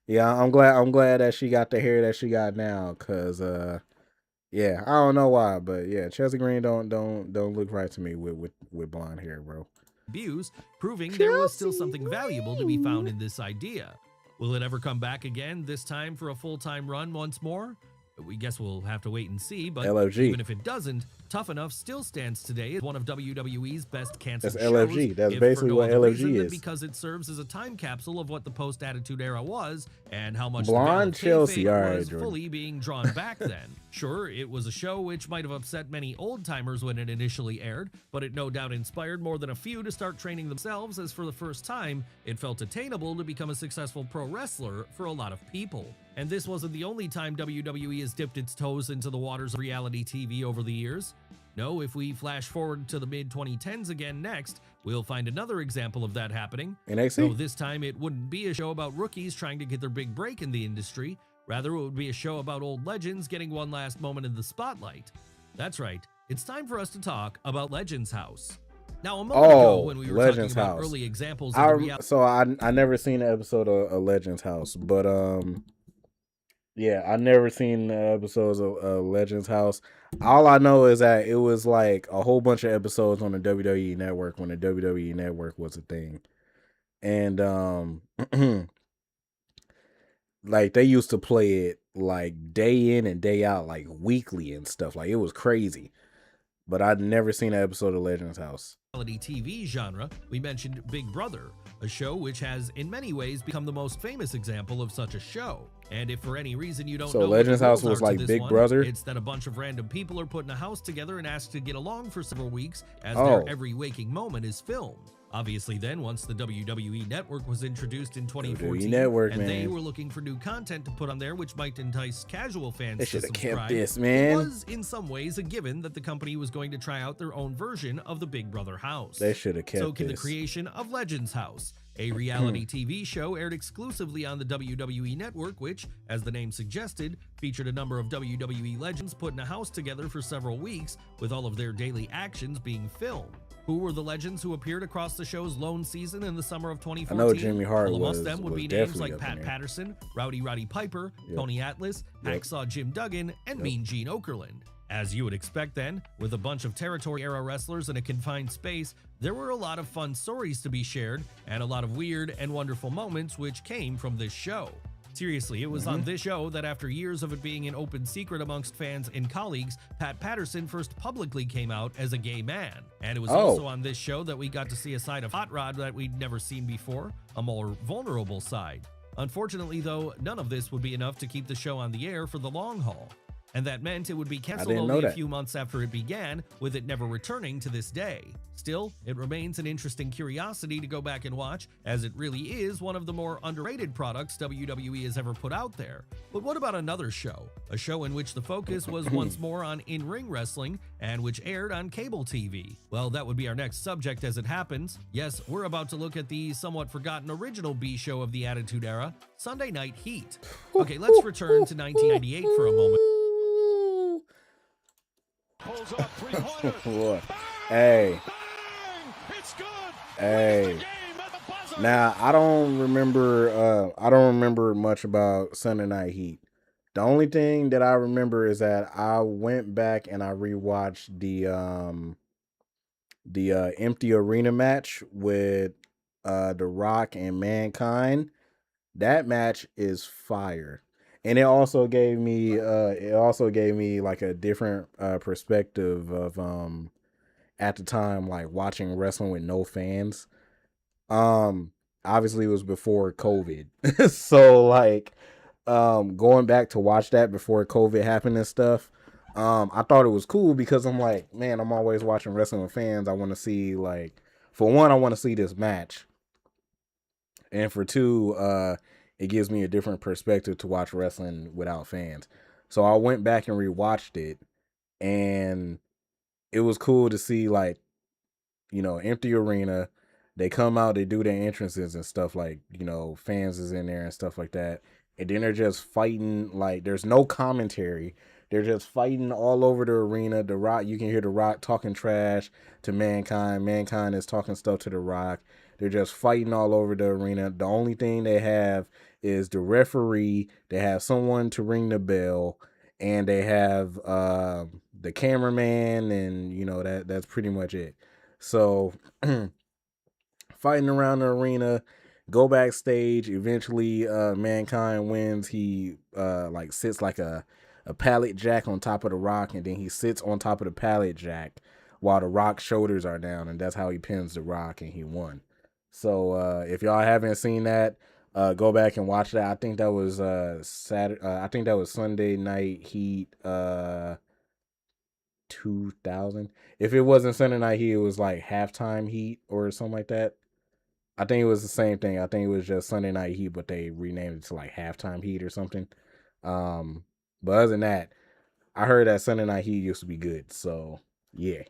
[SPEAKER 2] Yeah, I'm glad that she got the hair that she got now, cause yeah, I don't know why, but yeah, Chelsea Green don't look right to me with blonde hair, bro.
[SPEAKER 19] Debuts, proving there was still something valuable to be found in this idea. Will it ever come back again, this time for a full-time run once more? We guess we'll have to wait and see, but
[SPEAKER 2] LFG.
[SPEAKER 19] even if it doesn't, Tough Enough still stands today as one of WWE's best canceled
[SPEAKER 2] That's
[SPEAKER 19] shows.
[SPEAKER 2] LFG. That's
[SPEAKER 19] if for
[SPEAKER 2] basically
[SPEAKER 19] no
[SPEAKER 2] what
[SPEAKER 19] other
[SPEAKER 2] LFG
[SPEAKER 19] reason than
[SPEAKER 2] is.
[SPEAKER 19] because it serves as a time capsule of what the post-Attitude Era was and how much
[SPEAKER 2] Blonde
[SPEAKER 19] the
[SPEAKER 2] Chelsea.
[SPEAKER 19] kayfabe
[SPEAKER 2] All right,
[SPEAKER 19] was
[SPEAKER 2] Jordan.
[SPEAKER 19] fully being drawn back then. Sure, it was a show which might have upset many old-timers when it initially aired, but it no doubt inspired more than a few to start training themselves, as for the first time, it felt attainable to become a successful pro wrestler for a lot of people. And this wasn't the only time WWE has dipped its toes into the waters of reality TV over the years. No, if we flash forward to the mid-2010s again next, we'll find another example of that happening.
[SPEAKER 2] NXT?
[SPEAKER 19] Though this time it wouldn't be a show about rookies trying to get their big break in the industry. Rather, it would be a show about old legends getting one last moment in the spotlight. That's right, it's time for us to talk about Legends House. Now, a moment ago, when we were
[SPEAKER 2] Legends
[SPEAKER 19] talking about
[SPEAKER 2] House.
[SPEAKER 19] early examples of the reality...
[SPEAKER 2] So I never seen an episode of Legends House, but yeah, I never seen the episodes of Legends House. All I know is that it was like a whole bunch of episodes on the WWE Network when the WWE Network was a thing. And like they used to play it like day in and day out, like weekly and stuff. Like it was crazy. But I'd never seen an episode of Legends House.
[SPEAKER 19] TV genre, we mentioned Big Brother, a show which has in many ways become the most famous example of such a show. And if for any reason you don't
[SPEAKER 2] So
[SPEAKER 19] know
[SPEAKER 2] Legends
[SPEAKER 19] what the
[SPEAKER 2] House
[SPEAKER 19] rules
[SPEAKER 2] was
[SPEAKER 19] are to
[SPEAKER 2] like
[SPEAKER 19] this
[SPEAKER 2] Big
[SPEAKER 19] one,
[SPEAKER 2] Brother?
[SPEAKER 19] it's that a bunch of random people are put in a house together and asked to get along for several weeks as
[SPEAKER 2] Oh.
[SPEAKER 19] their every waking moment is filmed. Obviously then, once the WWE Network was introduced in 2014,
[SPEAKER 2] Network,
[SPEAKER 19] and they
[SPEAKER 2] man.
[SPEAKER 19] were looking for new content to put on there which might entice casual fans
[SPEAKER 2] They
[SPEAKER 19] to
[SPEAKER 2] shoulda kept
[SPEAKER 19] subscribe,
[SPEAKER 2] this, man.
[SPEAKER 19] it was in some ways a given that the company was going to try out their own version of the Big Brother house.
[SPEAKER 2] They shoulda kept
[SPEAKER 19] So can the
[SPEAKER 2] this.
[SPEAKER 19] creation of Legends House, a reality TV show aired exclusively on the WWE Network, which, as the name suggested, featured a number of WWE legends put in a house together for several weeks, with all of their daily actions being filmed. Who were the legends who appeared across the show's lone season in the summer of 2014?
[SPEAKER 2] I know Jimmy Hart
[SPEAKER 19] Well, amongst
[SPEAKER 2] was-
[SPEAKER 19] them would
[SPEAKER 2] was
[SPEAKER 19] be names
[SPEAKER 2] definitely
[SPEAKER 19] like
[SPEAKER 2] up in
[SPEAKER 19] Pat
[SPEAKER 2] there.
[SPEAKER 19] Patterson, Roddy Piper,
[SPEAKER 2] Yep.
[SPEAKER 19] Tony Atlas,
[SPEAKER 2] Yep.
[SPEAKER 19] Hacksaw Jim Duggan, and Mean Gene Okerlund. As you would expect then, with a bunch of territory-era wrestlers in a confined space, there were a lot of fun stories to be shared, and a lot of weird and wonderful moments which came from this show. Seriously, it was on this show that after years of it being an open secret amongst fans and colleagues, Pat Patterson first publicly came out as a gay man. And it was also on this show that we got to see a side of Hot Rod that we'd never seen before, a more vulnerable side. Unfortunately though, none of this would be enough to keep the show on the air for the long haul. and that meant it would be canceled
[SPEAKER 2] didn't know
[SPEAKER 19] only a
[SPEAKER 2] that.
[SPEAKER 19] few months after it began, with it never returning to this day. Still, it remains an interesting curiosity to go back and watch, as it really is one of the more underrated products WWE has ever put out there. But what about another show? A show in which the focus was once more on in-ring wrestling, and which aired on cable TV. Well, that would be our next subject as it happens. Yes, we're about to look at the somewhat forgotten original B show of the Attitude Era, Sunday Night Heat. Okay, let's return to 1998 for a moment.
[SPEAKER 18] Pulls up, three-pointer.
[SPEAKER 2] What? Hey.
[SPEAKER 18] It's good.
[SPEAKER 2] Hey. Now I don't remember much about Sunday Night Heat. The only thing that I remember is that I went back and I rewatched the empty arena match with The Rock and Mankind. That match is fire. And it also gave me like a different perspective of at the time, like watching wrestling with no fans. Obviously it was before COVID. So like going back to watch that before COVID happened and stuff, I thought it was cool because I'm like, man, I'm always watching wrestling with fans. I want to see, like, for one, I want to see this match. And for two, it gives me a different perspective to watch wrestling without fans. So I went back and rewatched it, and it was cool to see, like, you know, empty arena. They come out, they do their entrances and stuff, like, you know, fans is in there and stuff like that. And then they're just fighting, like, there's no commentary. They're just fighting all over the arena. The Rock, you can hear The Rock talking trash to Mankind. Mankind is talking stuff to The Rock. They're just fighting all over the arena. The only thing they have is the referee. They have someone to ring the bell, and they have the cameraman, and you know that's pretty much it. So fighting around the arena, go backstage. Eventually, Mankind wins. He like sits like a pallet jack on top of The Rock, and then he sits on top of the pallet jack while The Rock's shoulders are down, and that's how he pins The Rock, and he won. So if y'all haven't seen that, go back and watch that. I think that was Saturday. I think that was Sunday Night Heat 2000. If it wasn't Sunday Night Heat, it was like Halftime Heat or something like that. I think it was the same thing. I think it was just Sunday Night Heat, but they renamed it to like Halftime Heat or something. But other than that, I heard that Sunday Night Heat used to be good. So yeah.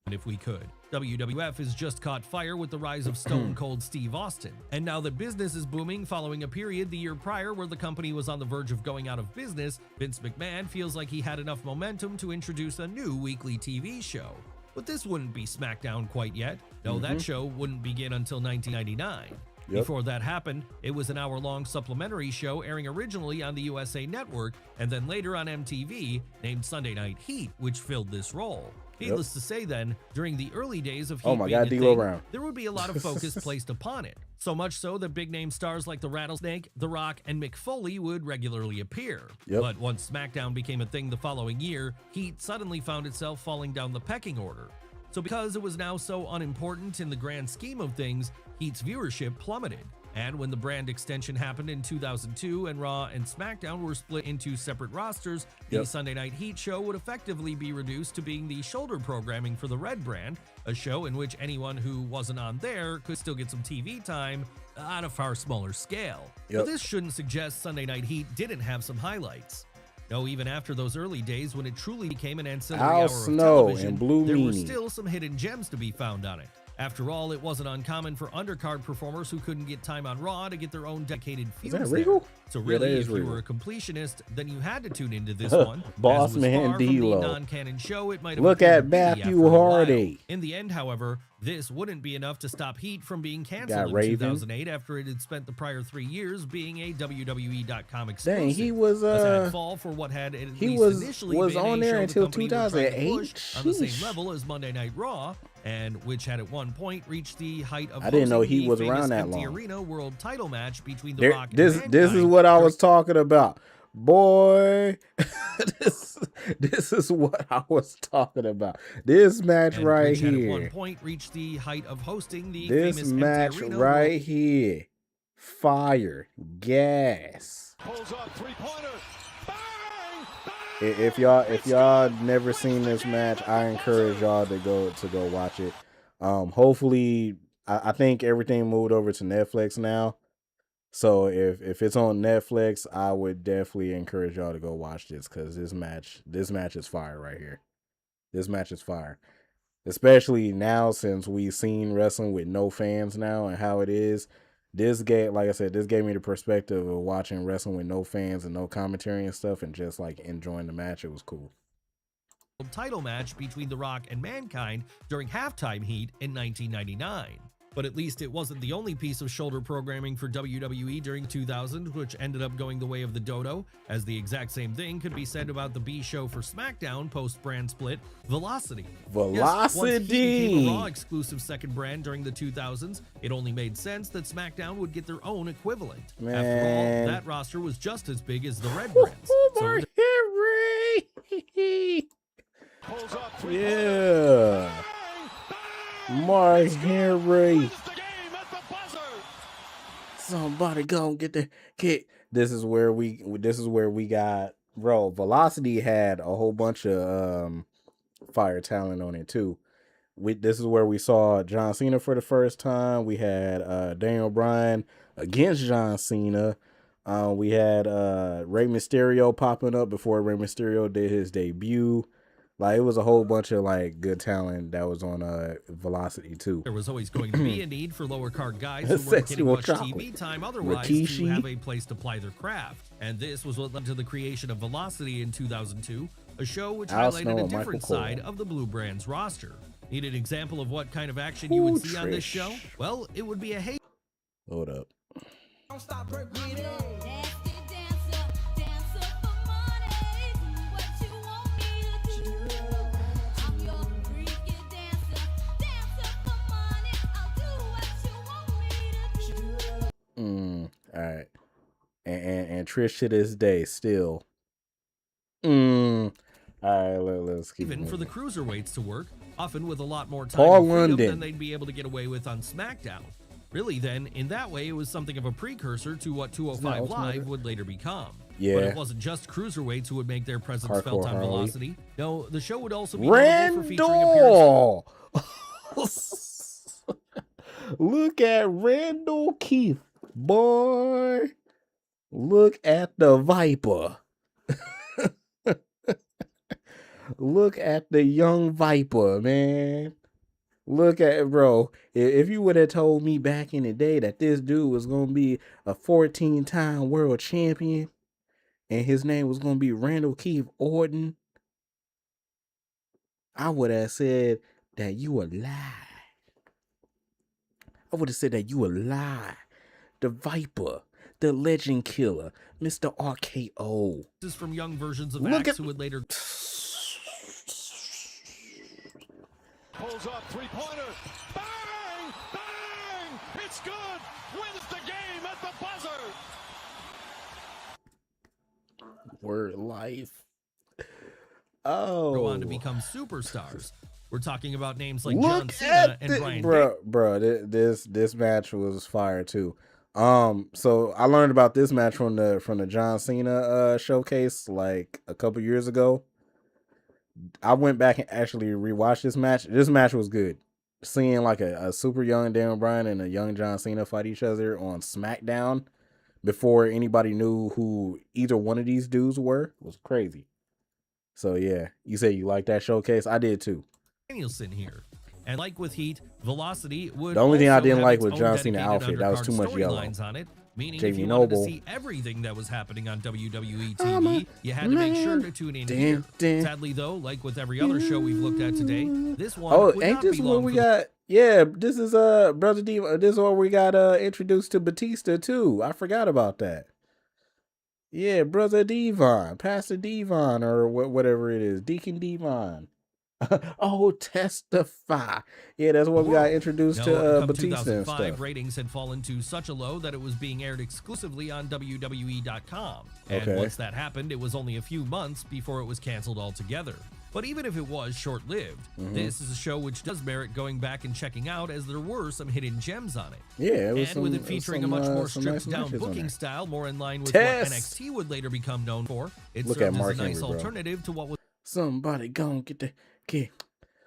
[SPEAKER 19] And if we could. WWF has just caught fire with the rise of Stone Cold Steve Austin. And now that business is booming following a period the year prior where the company was on the verge of going out of business, Vince McMahon feels like he had enough momentum to introduce a new weekly TV show. But this wouldn't be SmackDown quite yet. No, that show wouldn't begin until 1999. Before that happened, it was an hour-long supplementary show airing originally on the USA Network and then later on MTV, named Sunday Night Heat, which filled this role. Needless to say then, during the early days of Heat being a thing, there would be a lot of focus placed upon it. So much so that big-name stars like the Rattlesnake, The Rock, and Mick Foley would regularly appear. But once SmackDown became a thing the following year, Heat suddenly found itself falling down the pecking order. So because it was now so unimportant in the grand scheme of things, Heat's viewership plummeted. And when the brand extension happened in 2002 and Raw and SmackDown were split into separate rosters, the Sunday Night Heat show would effectively be reduced to being the shoulder programming for the Red brand, a show in which anyone who wasn't on there could still get some TV time on a far smaller scale. But this shouldn't suggest Sunday Night Heat didn't have some highlights. No, even after those early days when it truly became an ancillary hour of television, there were still some hidden gems to be found on it. After all, it wasn't uncommon for undercard performers who couldn't get time on Raw to get their own dedicated feuds there. So really, if you were a completionist, then you had to tune into this one.
[SPEAKER 2] Boss Man D-Lo.
[SPEAKER 19] Non-canon show, it might have
[SPEAKER 2] Look at Matthew Hardy.
[SPEAKER 19] In the end, however, this wouldn't be enough to stop Heat from being canceled in 2008 after it had spent the prior 3 years being a WWE.com exclusive.
[SPEAKER 2] Dang, he was
[SPEAKER 19] fall for what had at least initially been
[SPEAKER 2] on there until 2008
[SPEAKER 19] on the same level as Monday Night Raw, and which had at one point reached the height of
[SPEAKER 2] I didn't know he was around that long.
[SPEAKER 19] Arena World Title match between The Rock and Mankind.
[SPEAKER 2] This is what I was talking about, boy. this is what I was talking about. This match right here.
[SPEAKER 19] At one point reached the height of hosting the
[SPEAKER 2] this
[SPEAKER 19] famous
[SPEAKER 2] match right here. Fire, gas.
[SPEAKER 18] Pulls up, three-pointer. Bang! Bang!
[SPEAKER 2] If y'all never seen this match, I encourage y'all to go watch it. Hopefully, I think everything moved over to Netflix now. So if it's on Netflix, I would definitely encourage y'all to go watch this, because this match is fire right here. This match is fire. Especially now, since we've seen wrestling with no fans now and how it is. This gave me the perspective of watching wrestling with no fans and no commentary and stuff, and just like enjoying the match. It was cool.
[SPEAKER 19] Title match between The Rock and Mankind during Halftime Heat in 1999. But at least it wasn't the only piece of shoulder programming for WWE during 2000, which ended up going the way of the dodo, as the exact same thing could be said about the B show for SmackDown post-brand split, Velocity. Yes, once Heat became a Raw exclusive second brand during the 2000s, it only made sense that SmackDown would get their own equivalent.
[SPEAKER 2] Man.
[SPEAKER 19] After all, that roster was just as big as the Red Brands.
[SPEAKER 2] Yeah. Mark Henry. Somebody go get the kick. This is where we got, bro. Velocity had a whole bunch of fire talent on it too. This is where we saw John Cena for the first time. We had Daniel Bryan against John Cena. We had Rey Mysterio popping up before Rey Mysterio did his debut. Like, it was a whole bunch of like good talent that was on Velocity too.
[SPEAKER 19] There was always going to be a need for lower card guys who weren't getting much TV time otherwise to have a place to ply their craft. And this was what led to the creation of Velocity in 2002, a show which highlighted a different side of the Blue Brands roster. Need an example of what kind of action you would see on this show? Well, it would be a hate.
[SPEAKER 2] Hold up.
[SPEAKER 1] Don't stop, break it up.
[SPEAKER 2] All right, and Trish to this day still. All right, let's keep
[SPEAKER 19] even
[SPEAKER 2] moving.
[SPEAKER 19] for the cruiserweights to work, often with a lot more time
[SPEAKER 2] Paul
[SPEAKER 19] and freedom
[SPEAKER 2] London.
[SPEAKER 19] than they'd be able to get away with on SmackDown. Really, then, in that way, it was something of a precursor to what 205 Live would later become.
[SPEAKER 2] Yeah.
[SPEAKER 19] But it wasn't just cruiserweights who would make their presence felt on
[SPEAKER 2] Harley.
[SPEAKER 19] Velocity. No, the show would also be notable for featuring appearances.
[SPEAKER 2] Look at Randall Keith, boy. Look at the Viper. Look at the young Viper, man. Look at, bro. If you would have told me back in the day that this dude was going to be a 14-time world champion and his name was going to be Randall Keith Orton, I would have said that you a lie. I would have said that you a lie. The Viper, the Legend Killer, Mr. RKO.
[SPEAKER 19] This is from young versions of
[SPEAKER 2] Look
[SPEAKER 19] acts
[SPEAKER 2] at-
[SPEAKER 19] who would later...
[SPEAKER 18] Pulls up, three-pointer. Bang! Bang! It's good! Wins the game at the buzzer!
[SPEAKER 2] Word life.
[SPEAKER 19] go on to
[SPEAKER 2] Oh.
[SPEAKER 19] become superstars. We're talking about names like
[SPEAKER 2] Look
[SPEAKER 19] John Cena
[SPEAKER 2] at
[SPEAKER 19] and Bryan
[SPEAKER 2] bro. This match was fire too. So I learned about this match from the John Cena showcase like a couple years ago. I went back and actually rewatched this match. This match was good. Seeing like a super young Daniel Bryan and a young John Cena fight each other on SmackDown before anybody knew who either one of these dudes were was crazy. So yeah, you say you like that showcase? I did too.
[SPEAKER 19] Danielson here. And like with Heat, Velocity would
[SPEAKER 2] The only thing I
[SPEAKER 19] also
[SPEAKER 2] didn't
[SPEAKER 19] have
[SPEAKER 2] like
[SPEAKER 19] its
[SPEAKER 2] with
[SPEAKER 19] own
[SPEAKER 2] John Cena
[SPEAKER 19] dedicated
[SPEAKER 2] outfit, that was too much
[SPEAKER 19] undercard
[SPEAKER 2] yellow.
[SPEAKER 19] storylines on it, meaning
[SPEAKER 2] Jamie
[SPEAKER 19] if you wanted to
[SPEAKER 2] Noble.
[SPEAKER 19] see everything that was happening on WWE
[SPEAKER 2] I'm a
[SPEAKER 19] TV, you had to make sure to tune in here. Sadly though, like with every other show we've looked at today, this one would
[SPEAKER 2] ain't
[SPEAKER 19] not
[SPEAKER 2] this
[SPEAKER 19] be
[SPEAKER 2] where
[SPEAKER 19] long
[SPEAKER 2] we
[SPEAKER 19] for the
[SPEAKER 2] got? Yeah, this is Brother Devon. This is where we got introduced to Batista too. I forgot about that. Yeah, Brother Devon, Pastor Devon, or whatever it is, Deacon Devon. Oh, testify. Yeah, that's what we got introduced
[SPEAKER 19] No,
[SPEAKER 2] to
[SPEAKER 19] come
[SPEAKER 2] Batista and
[SPEAKER 19] 2005,
[SPEAKER 2] stuff.
[SPEAKER 19] ratings had fallen to such a low that it was being aired exclusively on WWE.com. And
[SPEAKER 2] Okay.
[SPEAKER 19] once that happened, it was only a few months before it was canceled altogether. But even if it was short-lived, this is a show which does merit going back and checking out, as there were some hidden gems on it.
[SPEAKER 2] Yeah, it was
[SPEAKER 19] and with it featuring a much more stripped-down booking style, more in line with what NXT would later become known for, it served as a nice alternative to what was
[SPEAKER 2] somebody gonna get the kid.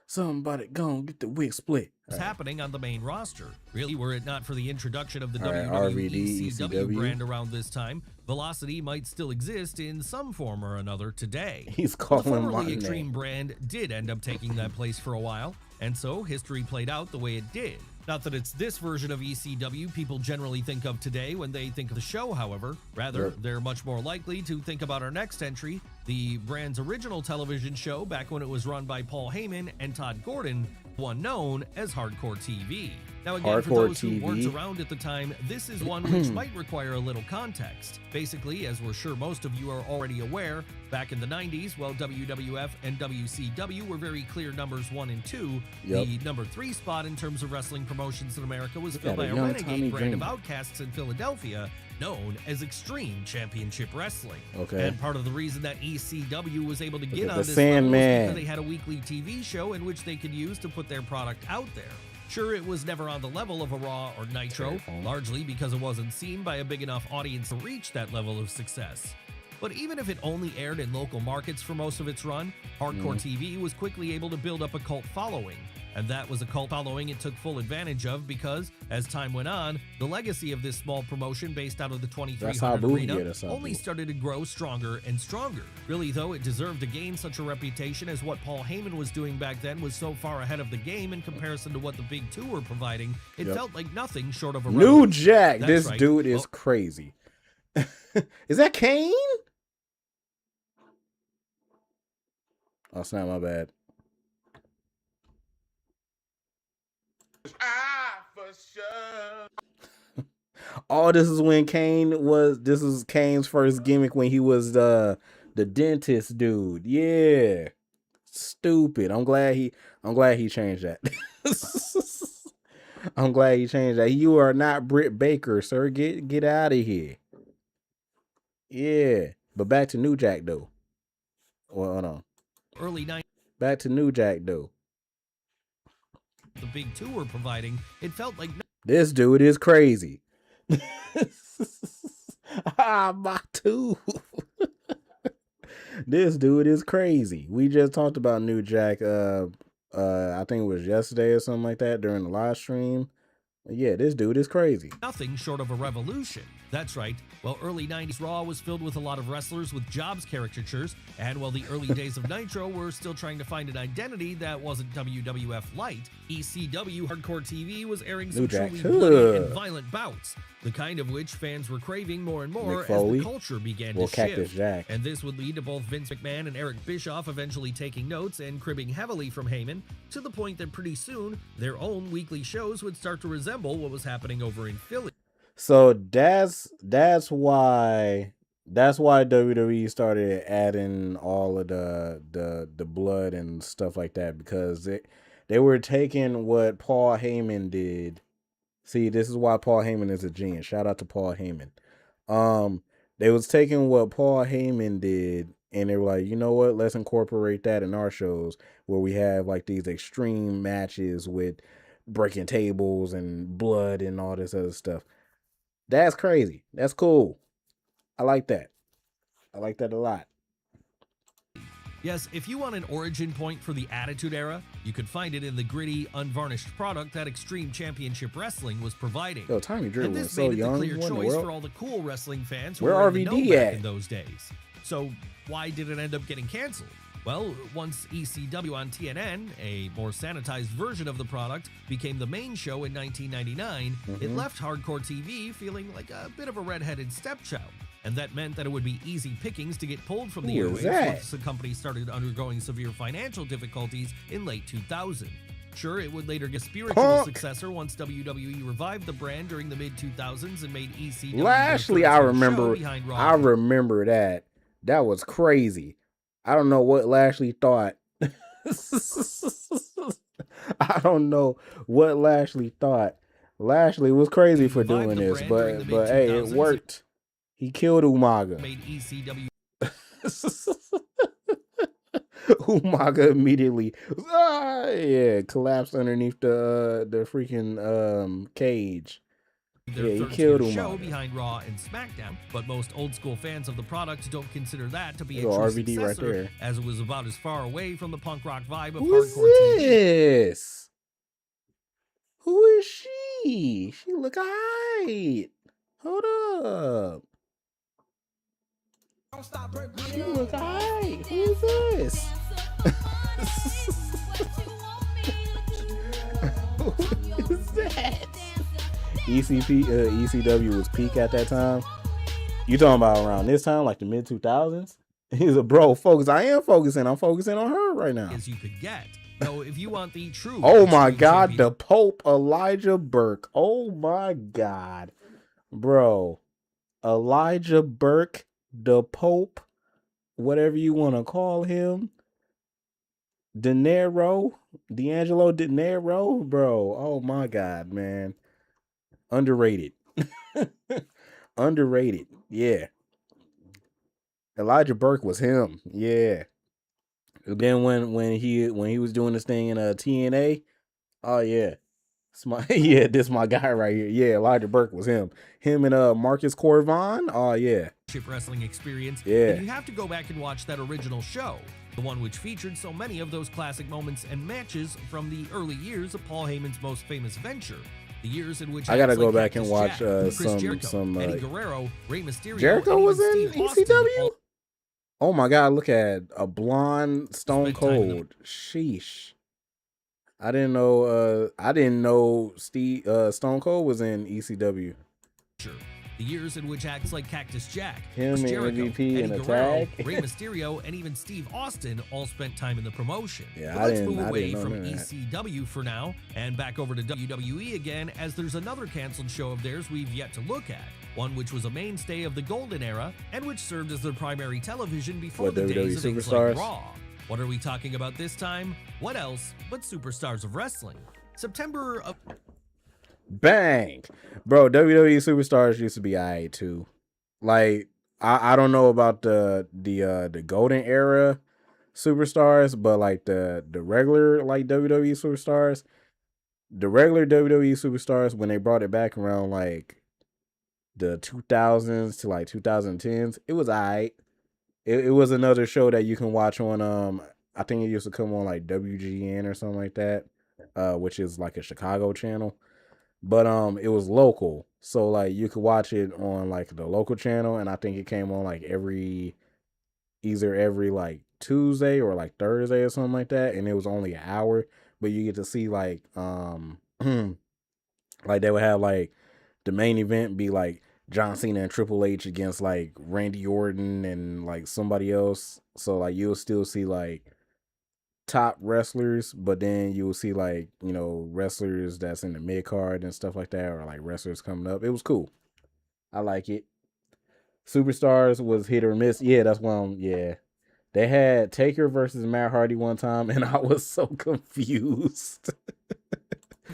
[SPEAKER 2] Somebody gonna get the wig split.
[SPEAKER 19] happening on the main roster. Really, were it not for the introduction of the WWE
[SPEAKER 2] RVD,
[SPEAKER 19] ECW brand around this time, Velocity might still exist in some form or another today.
[SPEAKER 2] He's calling
[SPEAKER 19] the
[SPEAKER 2] my
[SPEAKER 19] formerly
[SPEAKER 2] name.
[SPEAKER 19] Extreme brand did end up taking that place for a while, and so history played out the way it did. Not that it's this version of ECW people generally think of today when they think of the show, however. Rather, they're much more likely to think about our next entry, the brand's original television show back when it was run by Paul Heyman and Todd Gordon, one known as Hardcore TV. Now again, for those who weren't around at the time, this is one which might require a little context. Basically, as we're sure most of you are already aware, back in the 90s, while WWF and WCW were very clear numbers 1 and 2, the number 3 spot in terms of wrestling promotions in America was filled by a renegade brand of outcasts in Philadelphia known as Extreme Championship Wrestling. And part of the reason that ECW was able to get on this level was because they had a weekly TV show in which they could use to put their product out there. Sure, it was never on the level of a Raw or Nitro, largely because it wasn't seen by a big enough audience to reach that level of success. But even if it only aired in local markets for most of its run, Hardcore TV was quickly able to build up a cult following. And that was a cult following it took full advantage of because, as time went on, the legacy of this small promotion based out of the 2300 arena only started to grow stronger and stronger. Really, though, it deserved to gain such a reputation, as what Paul Heyman was doing back then was so far ahead of the game in comparison to what the big two were providing, it felt like nothing short of a
[SPEAKER 2] New Jack. This dude is crazy. Is that Kane? Oh, snap, my bad. Oh, this is when Kane was. This is Kane's first gimmick when he was the dentist dude. Yeah, stupid. I'm glad he changed that. I'm glad he changed that. You are not Britt Baker, sir. Get out of here. Yeah, but back to New Jack though. Well, hold on.
[SPEAKER 19] Early 90s.
[SPEAKER 2] Back to New Jack though.
[SPEAKER 19] The big two were providing, it felt like
[SPEAKER 2] this dude is crazy. My tooth. This dude is crazy. We just talked about New Jack. I think it was yesterday or something like that during the live stream. Yeah, this dude is crazy.
[SPEAKER 19] Nothing short of a revolution. That's right. While early 90s Raw was filled with a lot of wrestlers with jobs caricatures, and while the early days of Nitro were still trying to find an identity that wasn't WWF light, ECW Hardcore TV was airing some truly bloody and violent bouts, the kind of which fans were craving more and more as the culture began to shift. And this would lead to both Vince McMahon and Eric Bischoff eventually taking notes and cribbing heavily from Heyman, to the point that pretty soon their own weekly shows would start to resemble what was happening over in Philly.
[SPEAKER 2] So that's why WWE started adding all of the blood and stuff like that, because they were taking what Paul Heyman did. See, this is why Paul Heyman is a genius. Shout out to Paul Heyman. They was taking what Paul Heyman did, and they were like, you know what? Let's incorporate that in our shows, where we have like these extreme matches with breaking tables and blood and all this other stuff. That's crazy. That's cool. I like that. I like that a lot.
[SPEAKER 19] Yes, if you want an origin point for the Attitude Era, you could find it in the gritty, unvarnished product that Extreme Championship Wrestling was providing.
[SPEAKER 2] Yo, Tommy Drew
[SPEAKER 19] and this
[SPEAKER 2] was so
[SPEAKER 19] made it
[SPEAKER 2] young.
[SPEAKER 19] the clear choice for all the cool wrestling fans who
[SPEAKER 2] Where
[SPEAKER 19] were in the
[SPEAKER 2] RVD
[SPEAKER 19] know back
[SPEAKER 2] at?
[SPEAKER 19] in those days. So why did it end up getting canceled? Well, once ECW on TNN, a more sanitized version of the product, became the main show in 1999, it left Hardcore TV feeling like a bit of a redheaded stepchild. And that meant that it would be easy pickings to get pulled from the airwaves once the company started undergoing severe financial difficulties in late 2000. Sure, it would later get a spiritual successor once WWE revived the brand during the mid-2000s and made ECW
[SPEAKER 2] Lashley, I remember that. That was crazy. I don't know what Lashley thought. I don't know what Lashley thought. Lashley was crazy for doing this, but hey, it worked. He killed Umaga.
[SPEAKER 19] Made ECW
[SPEAKER 2] Umaga immediately collapsed underneath the freaking cage.
[SPEAKER 19] Their
[SPEAKER 2] Yeah, he
[SPEAKER 19] third
[SPEAKER 2] killed
[SPEAKER 19] tier show
[SPEAKER 2] Umaga.
[SPEAKER 19] behind Raw and SmackDown, but most old school fans of the product don't consider that to be a
[SPEAKER 2] Little
[SPEAKER 19] true
[SPEAKER 2] RVD right
[SPEAKER 19] successor,
[SPEAKER 2] there.
[SPEAKER 19] as it was about as far away from the punk rock vibe of
[SPEAKER 2] Who is
[SPEAKER 19] hardcore TV.
[SPEAKER 2] this? Who is she? She look alright. Hold up. She look alright. Who is this? Who is that? ECW was peak at that time. You talking about around this time, like the mid 2000s? He's a bro. Focus. I am focusing. I'm focusing on her right now.
[SPEAKER 19] As you could get. So if you want the true,
[SPEAKER 2] Oh my God,
[SPEAKER 19] champion,
[SPEAKER 2] the Pope Elijah Burke. Oh my God, bro, Elijah Burke, the Pope, whatever you want to call him, D'Angelo De Niro, bro. Oh my God, man, underrated, underrated. Yeah, Elijah Burke was him. Yeah. Then when he was doing this thing in TNA, oh yeah, this my guy right here. Yeah, Elijah Burke was him. Him and Marcus Corvon. Oh yeah,
[SPEAKER 19] wrestling experience.
[SPEAKER 2] Yeah.
[SPEAKER 19] And you have to go back and watch that original show, the one which featured so many of those classic moments and matches from the early years of Paul Heyman's most famous venture. The years in which
[SPEAKER 2] I gotta
[SPEAKER 19] acts
[SPEAKER 2] go
[SPEAKER 19] like
[SPEAKER 2] back and
[SPEAKER 19] Cactus
[SPEAKER 2] watch
[SPEAKER 19] Jack, Chris Jericho,
[SPEAKER 2] some
[SPEAKER 19] Eddie Guerrero, Rey Mysterio,
[SPEAKER 2] Jericho
[SPEAKER 19] and
[SPEAKER 2] was
[SPEAKER 19] even
[SPEAKER 2] in
[SPEAKER 19] Steve Austin
[SPEAKER 2] ECW. Oh my God, look at a blonde Stone Cold. Sheesh. I didn't know Steve Stone Cold was in ECW.
[SPEAKER 19] The years in which acts like Cactus Jack,
[SPEAKER 2] Him
[SPEAKER 19] Chris
[SPEAKER 2] and
[SPEAKER 19] Jericho,
[SPEAKER 2] MVP
[SPEAKER 19] Eddie
[SPEAKER 2] in a
[SPEAKER 19] Guerrero,
[SPEAKER 2] tag.
[SPEAKER 19] Rey Mysterio, and even Steve Austin all spent time in the promotion.
[SPEAKER 2] Yeah,
[SPEAKER 19] But
[SPEAKER 2] I
[SPEAKER 19] let's
[SPEAKER 2] didn't-
[SPEAKER 19] move
[SPEAKER 2] I
[SPEAKER 19] away
[SPEAKER 2] didn't know
[SPEAKER 19] from
[SPEAKER 2] none of that.
[SPEAKER 19] ECW for now and back over to WWE again, as there's another canceled show of theirs we've yet to look at. One which was a mainstay of the Golden Era and which served as their primary television before
[SPEAKER 2] What,
[SPEAKER 19] the
[SPEAKER 2] WWE
[SPEAKER 19] days of things
[SPEAKER 2] Superstars?
[SPEAKER 19] like Raw. What are we talking about this time? What else but Superstars of Wrestling? September of
[SPEAKER 2] Bang, bro. WWE Superstars used to be alright too. Like I don't know about the Golden Era Superstars, but like the regular like WWE Superstars, the regular WWE Superstars when they brought it back around like the 2000s to like 2010s, it was alright. It was another show that you can watch on I think it used to come on like WGN or something like that, which is like a Chicago channel. But it was local, so like you could watch it on like the local channel, and I think it came on like either every like Tuesday or like Thursday or something like that, and it was only an hour, but you get to see like like they would have like the main event be like John Cena and Triple H against like Randy Orton and like somebody else, so like you'll still see like top wrestlers, but then you will see like, you know, wrestlers that's in the mid card and stuff like that, or like wrestlers coming up. It was cool. I like it. Superstars was hit or miss. Yeah, that's one. Yeah, they had Taker versus Matt Hardy one time, and I was so confused.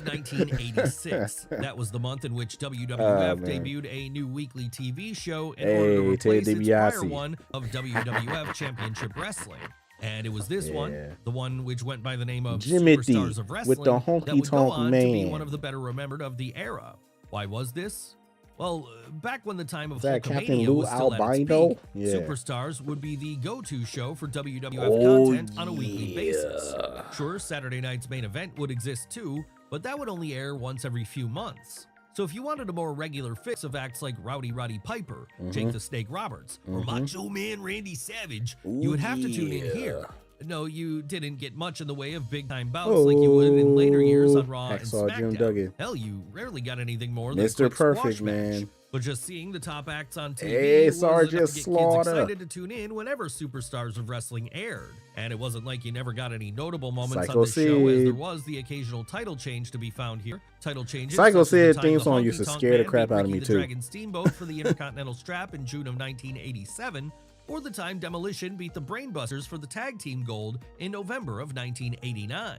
[SPEAKER 19] 1986. That was the month in which WWF
[SPEAKER 2] man.
[SPEAKER 19] debuted a new weekly TV show in
[SPEAKER 2] Hey,
[SPEAKER 19] order to replace
[SPEAKER 2] Ted
[SPEAKER 19] its prior
[SPEAKER 2] DiBiase.
[SPEAKER 19] one of WWF Championship Wrestling. And it was this one, the one which went by the name of
[SPEAKER 2] Jimmy
[SPEAKER 19] Superstars of
[SPEAKER 2] with
[SPEAKER 19] Wrestling,
[SPEAKER 2] the
[SPEAKER 19] that would go
[SPEAKER 2] honky-tonk
[SPEAKER 19] on to be
[SPEAKER 2] man.
[SPEAKER 19] one of the better remembered of the era. Why was this? Well, back when the time of
[SPEAKER 2] Is that Captain
[SPEAKER 19] Hulkamania
[SPEAKER 2] Lou
[SPEAKER 19] was still at its
[SPEAKER 2] Albino?
[SPEAKER 19] peak,
[SPEAKER 2] Yeah.
[SPEAKER 19] Superstars would be the go-to show for WWF
[SPEAKER 2] Oh,
[SPEAKER 19] content on a weekly basis. Sure, Saturday night's main event would exist too, but that would only air once every few months. So if you wanted a more regular fix of acts like Rowdy Roddy Piper, Jake the Snake Roberts, or Macho Man Randy Savage, you would have to tune in here. No, you didn't get much in the way of big-time bouts like you would in later years on Raw and
[SPEAKER 2] Hacksaw Jim
[SPEAKER 19] SmackDown.
[SPEAKER 2] Duggan.
[SPEAKER 19] Hell, you rarely got anything more than a
[SPEAKER 2] Mr.
[SPEAKER 19] quick squash
[SPEAKER 2] Perfect,
[SPEAKER 19] match.
[SPEAKER 2] man.
[SPEAKER 19] But just seeing the top acts on TV
[SPEAKER 2] Hey,
[SPEAKER 19] was enough to
[SPEAKER 2] Sergeant
[SPEAKER 19] get kids
[SPEAKER 2] Slaughter.
[SPEAKER 19] excited to tune in whenever Superstars of Wrestling aired. And it wasn't like you never got any notable moments
[SPEAKER 2] Psycho
[SPEAKER 19] on the show, as
[SPEAKER 2] Sid.
[SPEAKER 19] there was the occasional title change to be found here. Title changes.
[SPEAKER 2] Psycho
[SPEAKER 19] such as the
[SPEAKER 2] Sid
[SPEAKER 19] time
[SPEAKER 2] theme
[SPEAKER 19] the
[SPEAKER 2] song
[SPEAKER 19] Honky
[SPEAKER 2] used to
[SPEAKER 19] Tonk
[SPEAKER 2] scare the
[SPEAKER 19] Man
[SPEAKER 2] crap
[SPEAKER 19] beat
[SPEAKER 2] out of
[SPEAKER 19] Ricky
[SPEAKER 2] me,
[SPEAKER 19] the
[SPEAKER 2] too.
[SPEAKER 19] Dragon Steamboat for the Intercontinental Strap in June of 1987. Or the time Demolition beat the Brainbusters for the Tag Team Gold in November of 1989.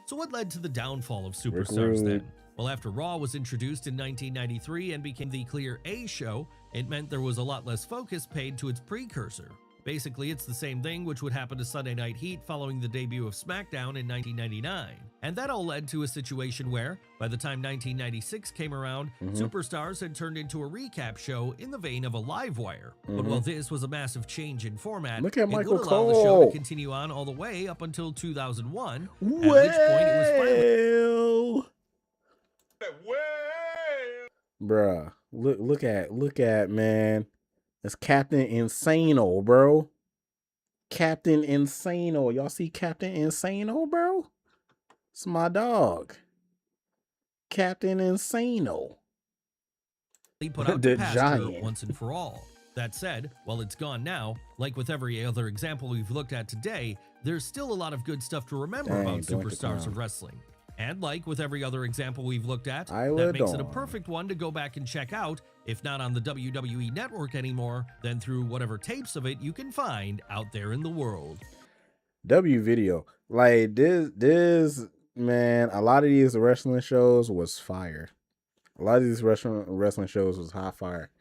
[SPEAKER 19] So what led to the downfall of Superstars
[SPEAKER 2] Rude.
[SPEAKER 19] then? Well, after Raw was introduced in 1993 and became the clear A show, it meant there was a lot less focus paid to its precursor. Basically, it's the same thing which would happen to Sunday Night Heat following the debut of SmackDown in 1999. And that all led to a situation where, by the time 1996 came around, Superstars had turned into a recap show in the vein of a live wire. But while this was a massive change in format,
[SPEAKER 2] Look at
[SPEAKER 19] it
[SPEAKER 2] Michael
[SPEAKER 19] would allow the show
[SPEAKER 2] Cole.
[SPEAKER 19] to continue on all the way up until 2001, at which point it was finally...
[SPEAKER 2] Bruh, look at man. It's Captain Insano, bro. Captain Insano. Y'all see Captain Insano, bro? It's my dog. Captain Insano.
[SPEAKER 19] Put out
[SPEAKER 2] The
[SPEAKER 19] to pasture
[SPEAKER 2] giant.
[SPEAKER 19] once and for all. That said, while it's gone now, like with every other example we've looked at today, there's still a lot of good stuff to remember
[SPEAKER 2] Dang,
[SPEAKER 19] about
[SPEAKER 2] Doink the
[SPEAKER 19] Superstars
[SPEAKER 2] Clown.
[SPEAKER 19] of Wrestling. And like with every other example we've looked at,
[SPEAKER 2] Isla
[SPEAKER 19] that makes it a
[SPEAKER 2] Dawn.
[SPEAKER 19] perfect one to go back and check out, if not on the WWE Network anymore, then through whatever tapes of it you can find out there in the world.
[SPEAKER 2] W video. Like this man, a lot of these wrestling shows was fire. A lot of these wrestling shows was hot fire.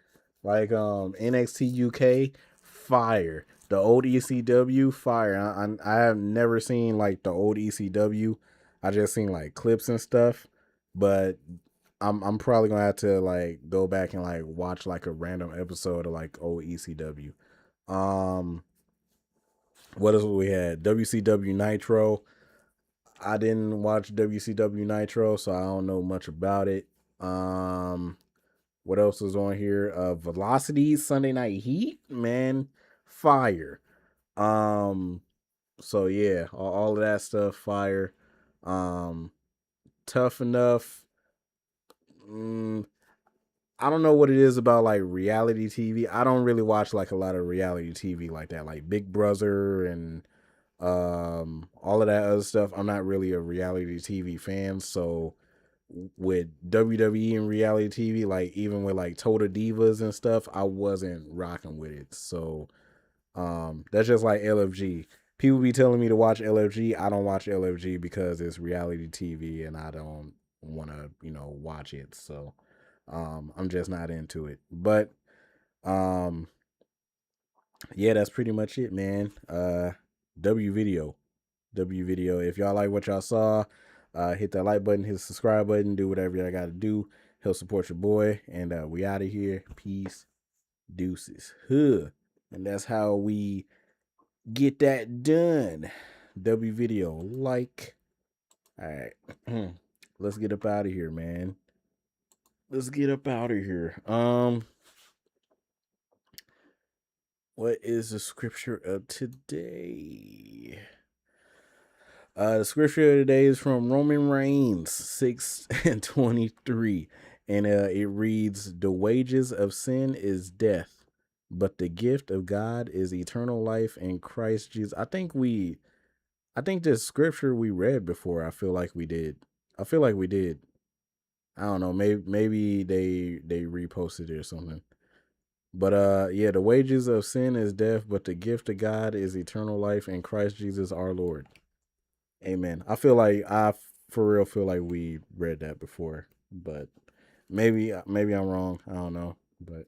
[SPEAKER 2] Like NXT UK, fire. The old ECW, fire. I have never seen like the old ECW. I just seen like clips and stuff, but I'm probably gonna have to like go back and like watch like a random episode of like old ECW. What else we had? WCW Nitro. I didn't watch WCW Nitro, so I don't know much about it. What else is on here? Velocity Sunday Night Heat, man, fire. So yeah, all of that stuff, fire. Tough Enough. I don't know what it is about like reality TV. I don't really watch like a lot of reality TV like that, like Big Brother and all of that other stuff. I'm not really a reality TV fan, so with WWE and reality TV, like even with like Total Divas and stuff, I wasn't rocking with it. So that's just like LFG. People be telling me to watch LFG. I don't watch LFG because it's reality TV and I don't want to, watch it. So I'm just not into it. But yeah, that's pretty much it, man. W video. If y'all like what y'all saw, hit that like button, hit the subscribe button, do whatever y'all got to do. Help support your boy. And we out of here. Peace. Deuces. Huh. And that's how we get that done. W video. Like. All right. Let's get up out of here, man. Let's get up out of here. What is the scripture of today? The scripture of today is from Roman Reigns 6:23, and it reads, "The wages of sin is death, but the gift of God is eternal life in Christ Jesus." I think this scripture we read before. I feel like we did. I don't know. Maybe they reposted it or something. But yeah, the wages of sin is death, but the gift of God is eternal life in Christ Jesus our Lord. Amen. I for real feel like we read that before, but maybe I'm wrong. I don't know. But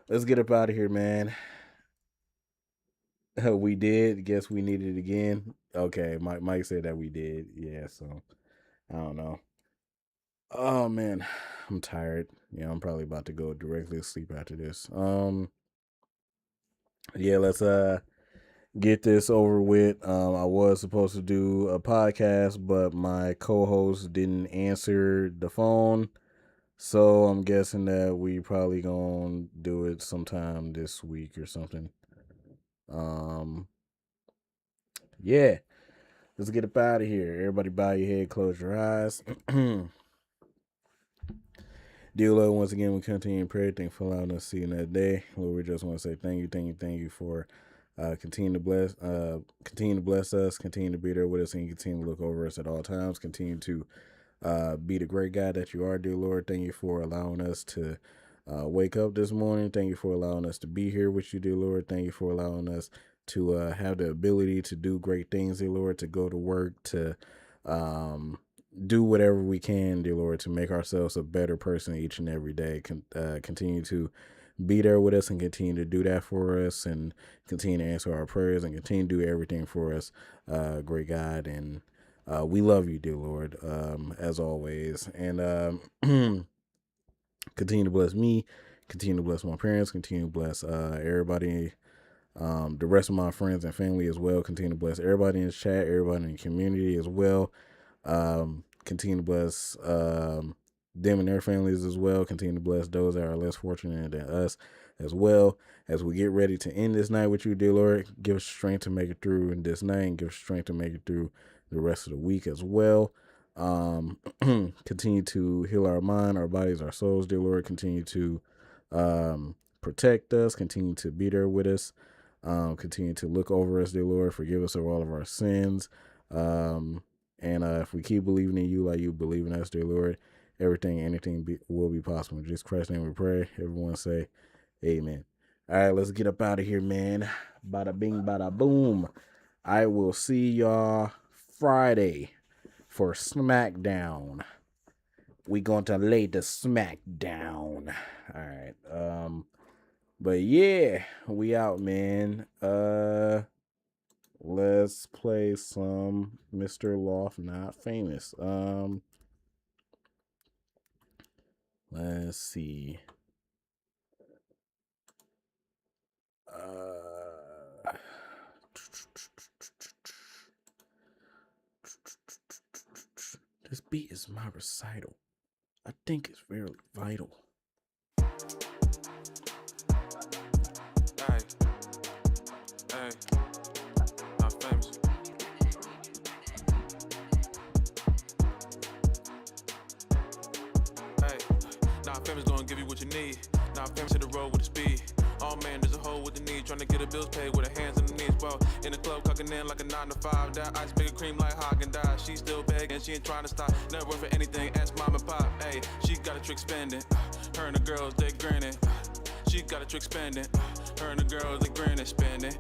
[SPEAKER 2] let's get up out of here, man. We did. Guess we need it again. Okay, Mike said that we did. Yeah, so I don't know. Oh man, I'm tired. Yeah, I'm probably about to go directly to sleep after this. Yeah, let's get this over with. I was supposed to do a podcast, but my co-host didn't answer the phone, so I'm guessing that we probably gonna do it sometime this week or something. Yeah, let's get up out of here. Everybody bow your head, close your eyes. Dear Lord, once again, we continue in prayer. Thank you for allowing us to see another day. Lord, we just want to say thank you for continue to bless us, continue to be there with us, and continue to look over us at all times. Continue to be the great God that you are, dear Lord. Thank you for allowing us to wake up this morning. Thank you for allowing us to be here with you, dear Lord. Thank you for allowing us to have the ability to do great things, dear Lord, to go to work, to do whatever we can, dear Lord, to make ourselves a better person each and every day. Continue to be there with us and continue to do that for us and continue to answer our prayers and continue to do everything for us, great God. And we love you, dear Lord, as always. And continue to bless me, continue to bless my parents, continue to bless everybody, the rest of my friends and family as well. Continue to bless everybody in the chat, everybody in the community as well. Continue to bless them and their families as well. Continue to bless those that are less fortunate than us as well. As we get ready to end this night with you, dear Lord, give us strength to make it through this night and give us strength to make it through the rest of the week as well. Continue to heal our mind, our bodies, our souls, dear Lord. Continue to protect us. Continue to be there with us. Continue to look over us, dear Lord. Forgive us of all of our sins. And if we keep believing in you like you believe in us, dear Lord, anything will be possible. In Jesus Christ's name we pray. Everyone say amen. All right, let's get up out of here, man. Bada bing, bada boom. I will see y'all Friday for SmackDown. We going to lay the SmackDown. All right. But yeah, we out, man. Let's play some Mr. Loft Not Famous. Let's see. This beat is my recital. I think it's very vital.
[SPEAKER 8] Hey, hey, not famous. Hey, not famous gonna give you what you need. Not famous hit the road with the speed. Oh man, there's a hole with the need. Trying to get the bills paid with her hands on the knees. Well, in the club, clocking in like a 9 to 5. That ice bigger cream like Haagen-Dazs. She still begging, she ain't trying to stop. Never work for anything, ask mom and pop. Hey, she got a trick spending. Her and the girls, they grinning. She got a trick spending. Her and the girls, they grinning. Spending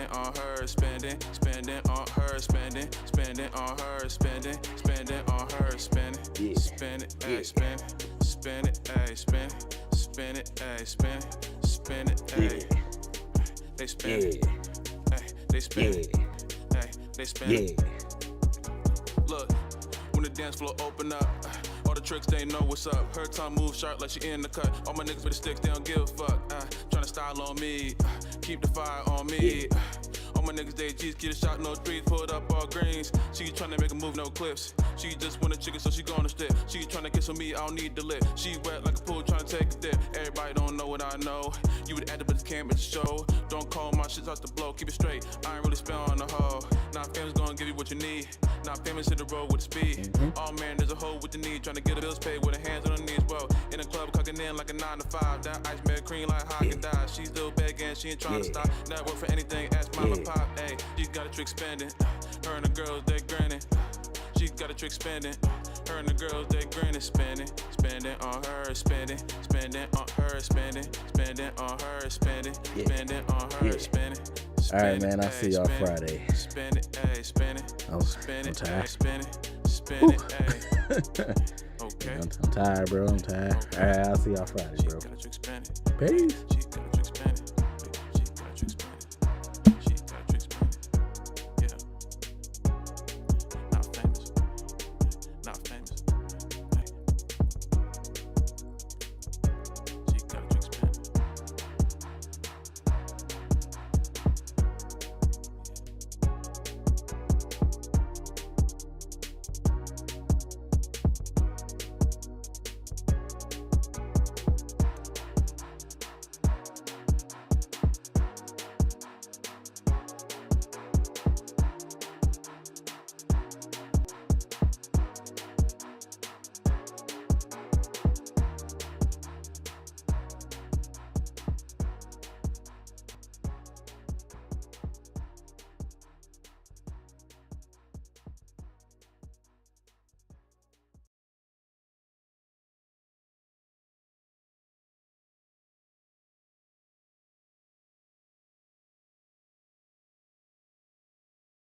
[SPEAKER 8] on her, spending on her, spending on her, spending on her, spending. Spend it, ayy, spend it, ayy, spend it, ayy, spend it, ayy. They spend it, ayy, they spend it, ayy, they spend it. Look, when the dance floor open up, all the tricks, they know what's up. Her tongue moves sharp like she in the cut. All my niggas with the sticks, they don't give a fuck. Tryna style on me, keep the fire on me. All my niggas, they G's, get a shot, no threes, pulled up all greens. She tryna make a move, no clips. She just want a chicken, so she gonna stick. She tryna kiss on me, I don't need the lip. She wet like a pool, tryna take a dip. Everybody don't know what I know. You would add it, but it can't, but show. Don't call my shit's out the blow, keep it straight. I ain't really spell on the hoe. Not famous gonna give you what you need. Not famous hit the road with the speed. Oh man, there's a hole with the need. Tryna get the bills paid with her hands on her knees. Well, in the club, clocking in like a 9 to 5. That ice made cream like Haagen-Dazs. She still begging, she ain't trying to stop. Never work for anything, ask mama pop. Hey, she got a trick spending. Her and the girls, they grinning. She got a trick spending. Her and the girls, they grinning. Spending on her, spending on her, spending on her, spending on her, spending.
[SPEAKER 2] All right, man. I'll see y'all Friday.
[SPEAKER 8] Spend it, ayy, spend it.
[SPEAKER 2] I'm tired.
[SPEAKER 8] Spend it, ayy. Okay.
[SPEAKER 2] I'm tired, bro. I'm tired. All right, I'll see y'all Friday, bro. Peace.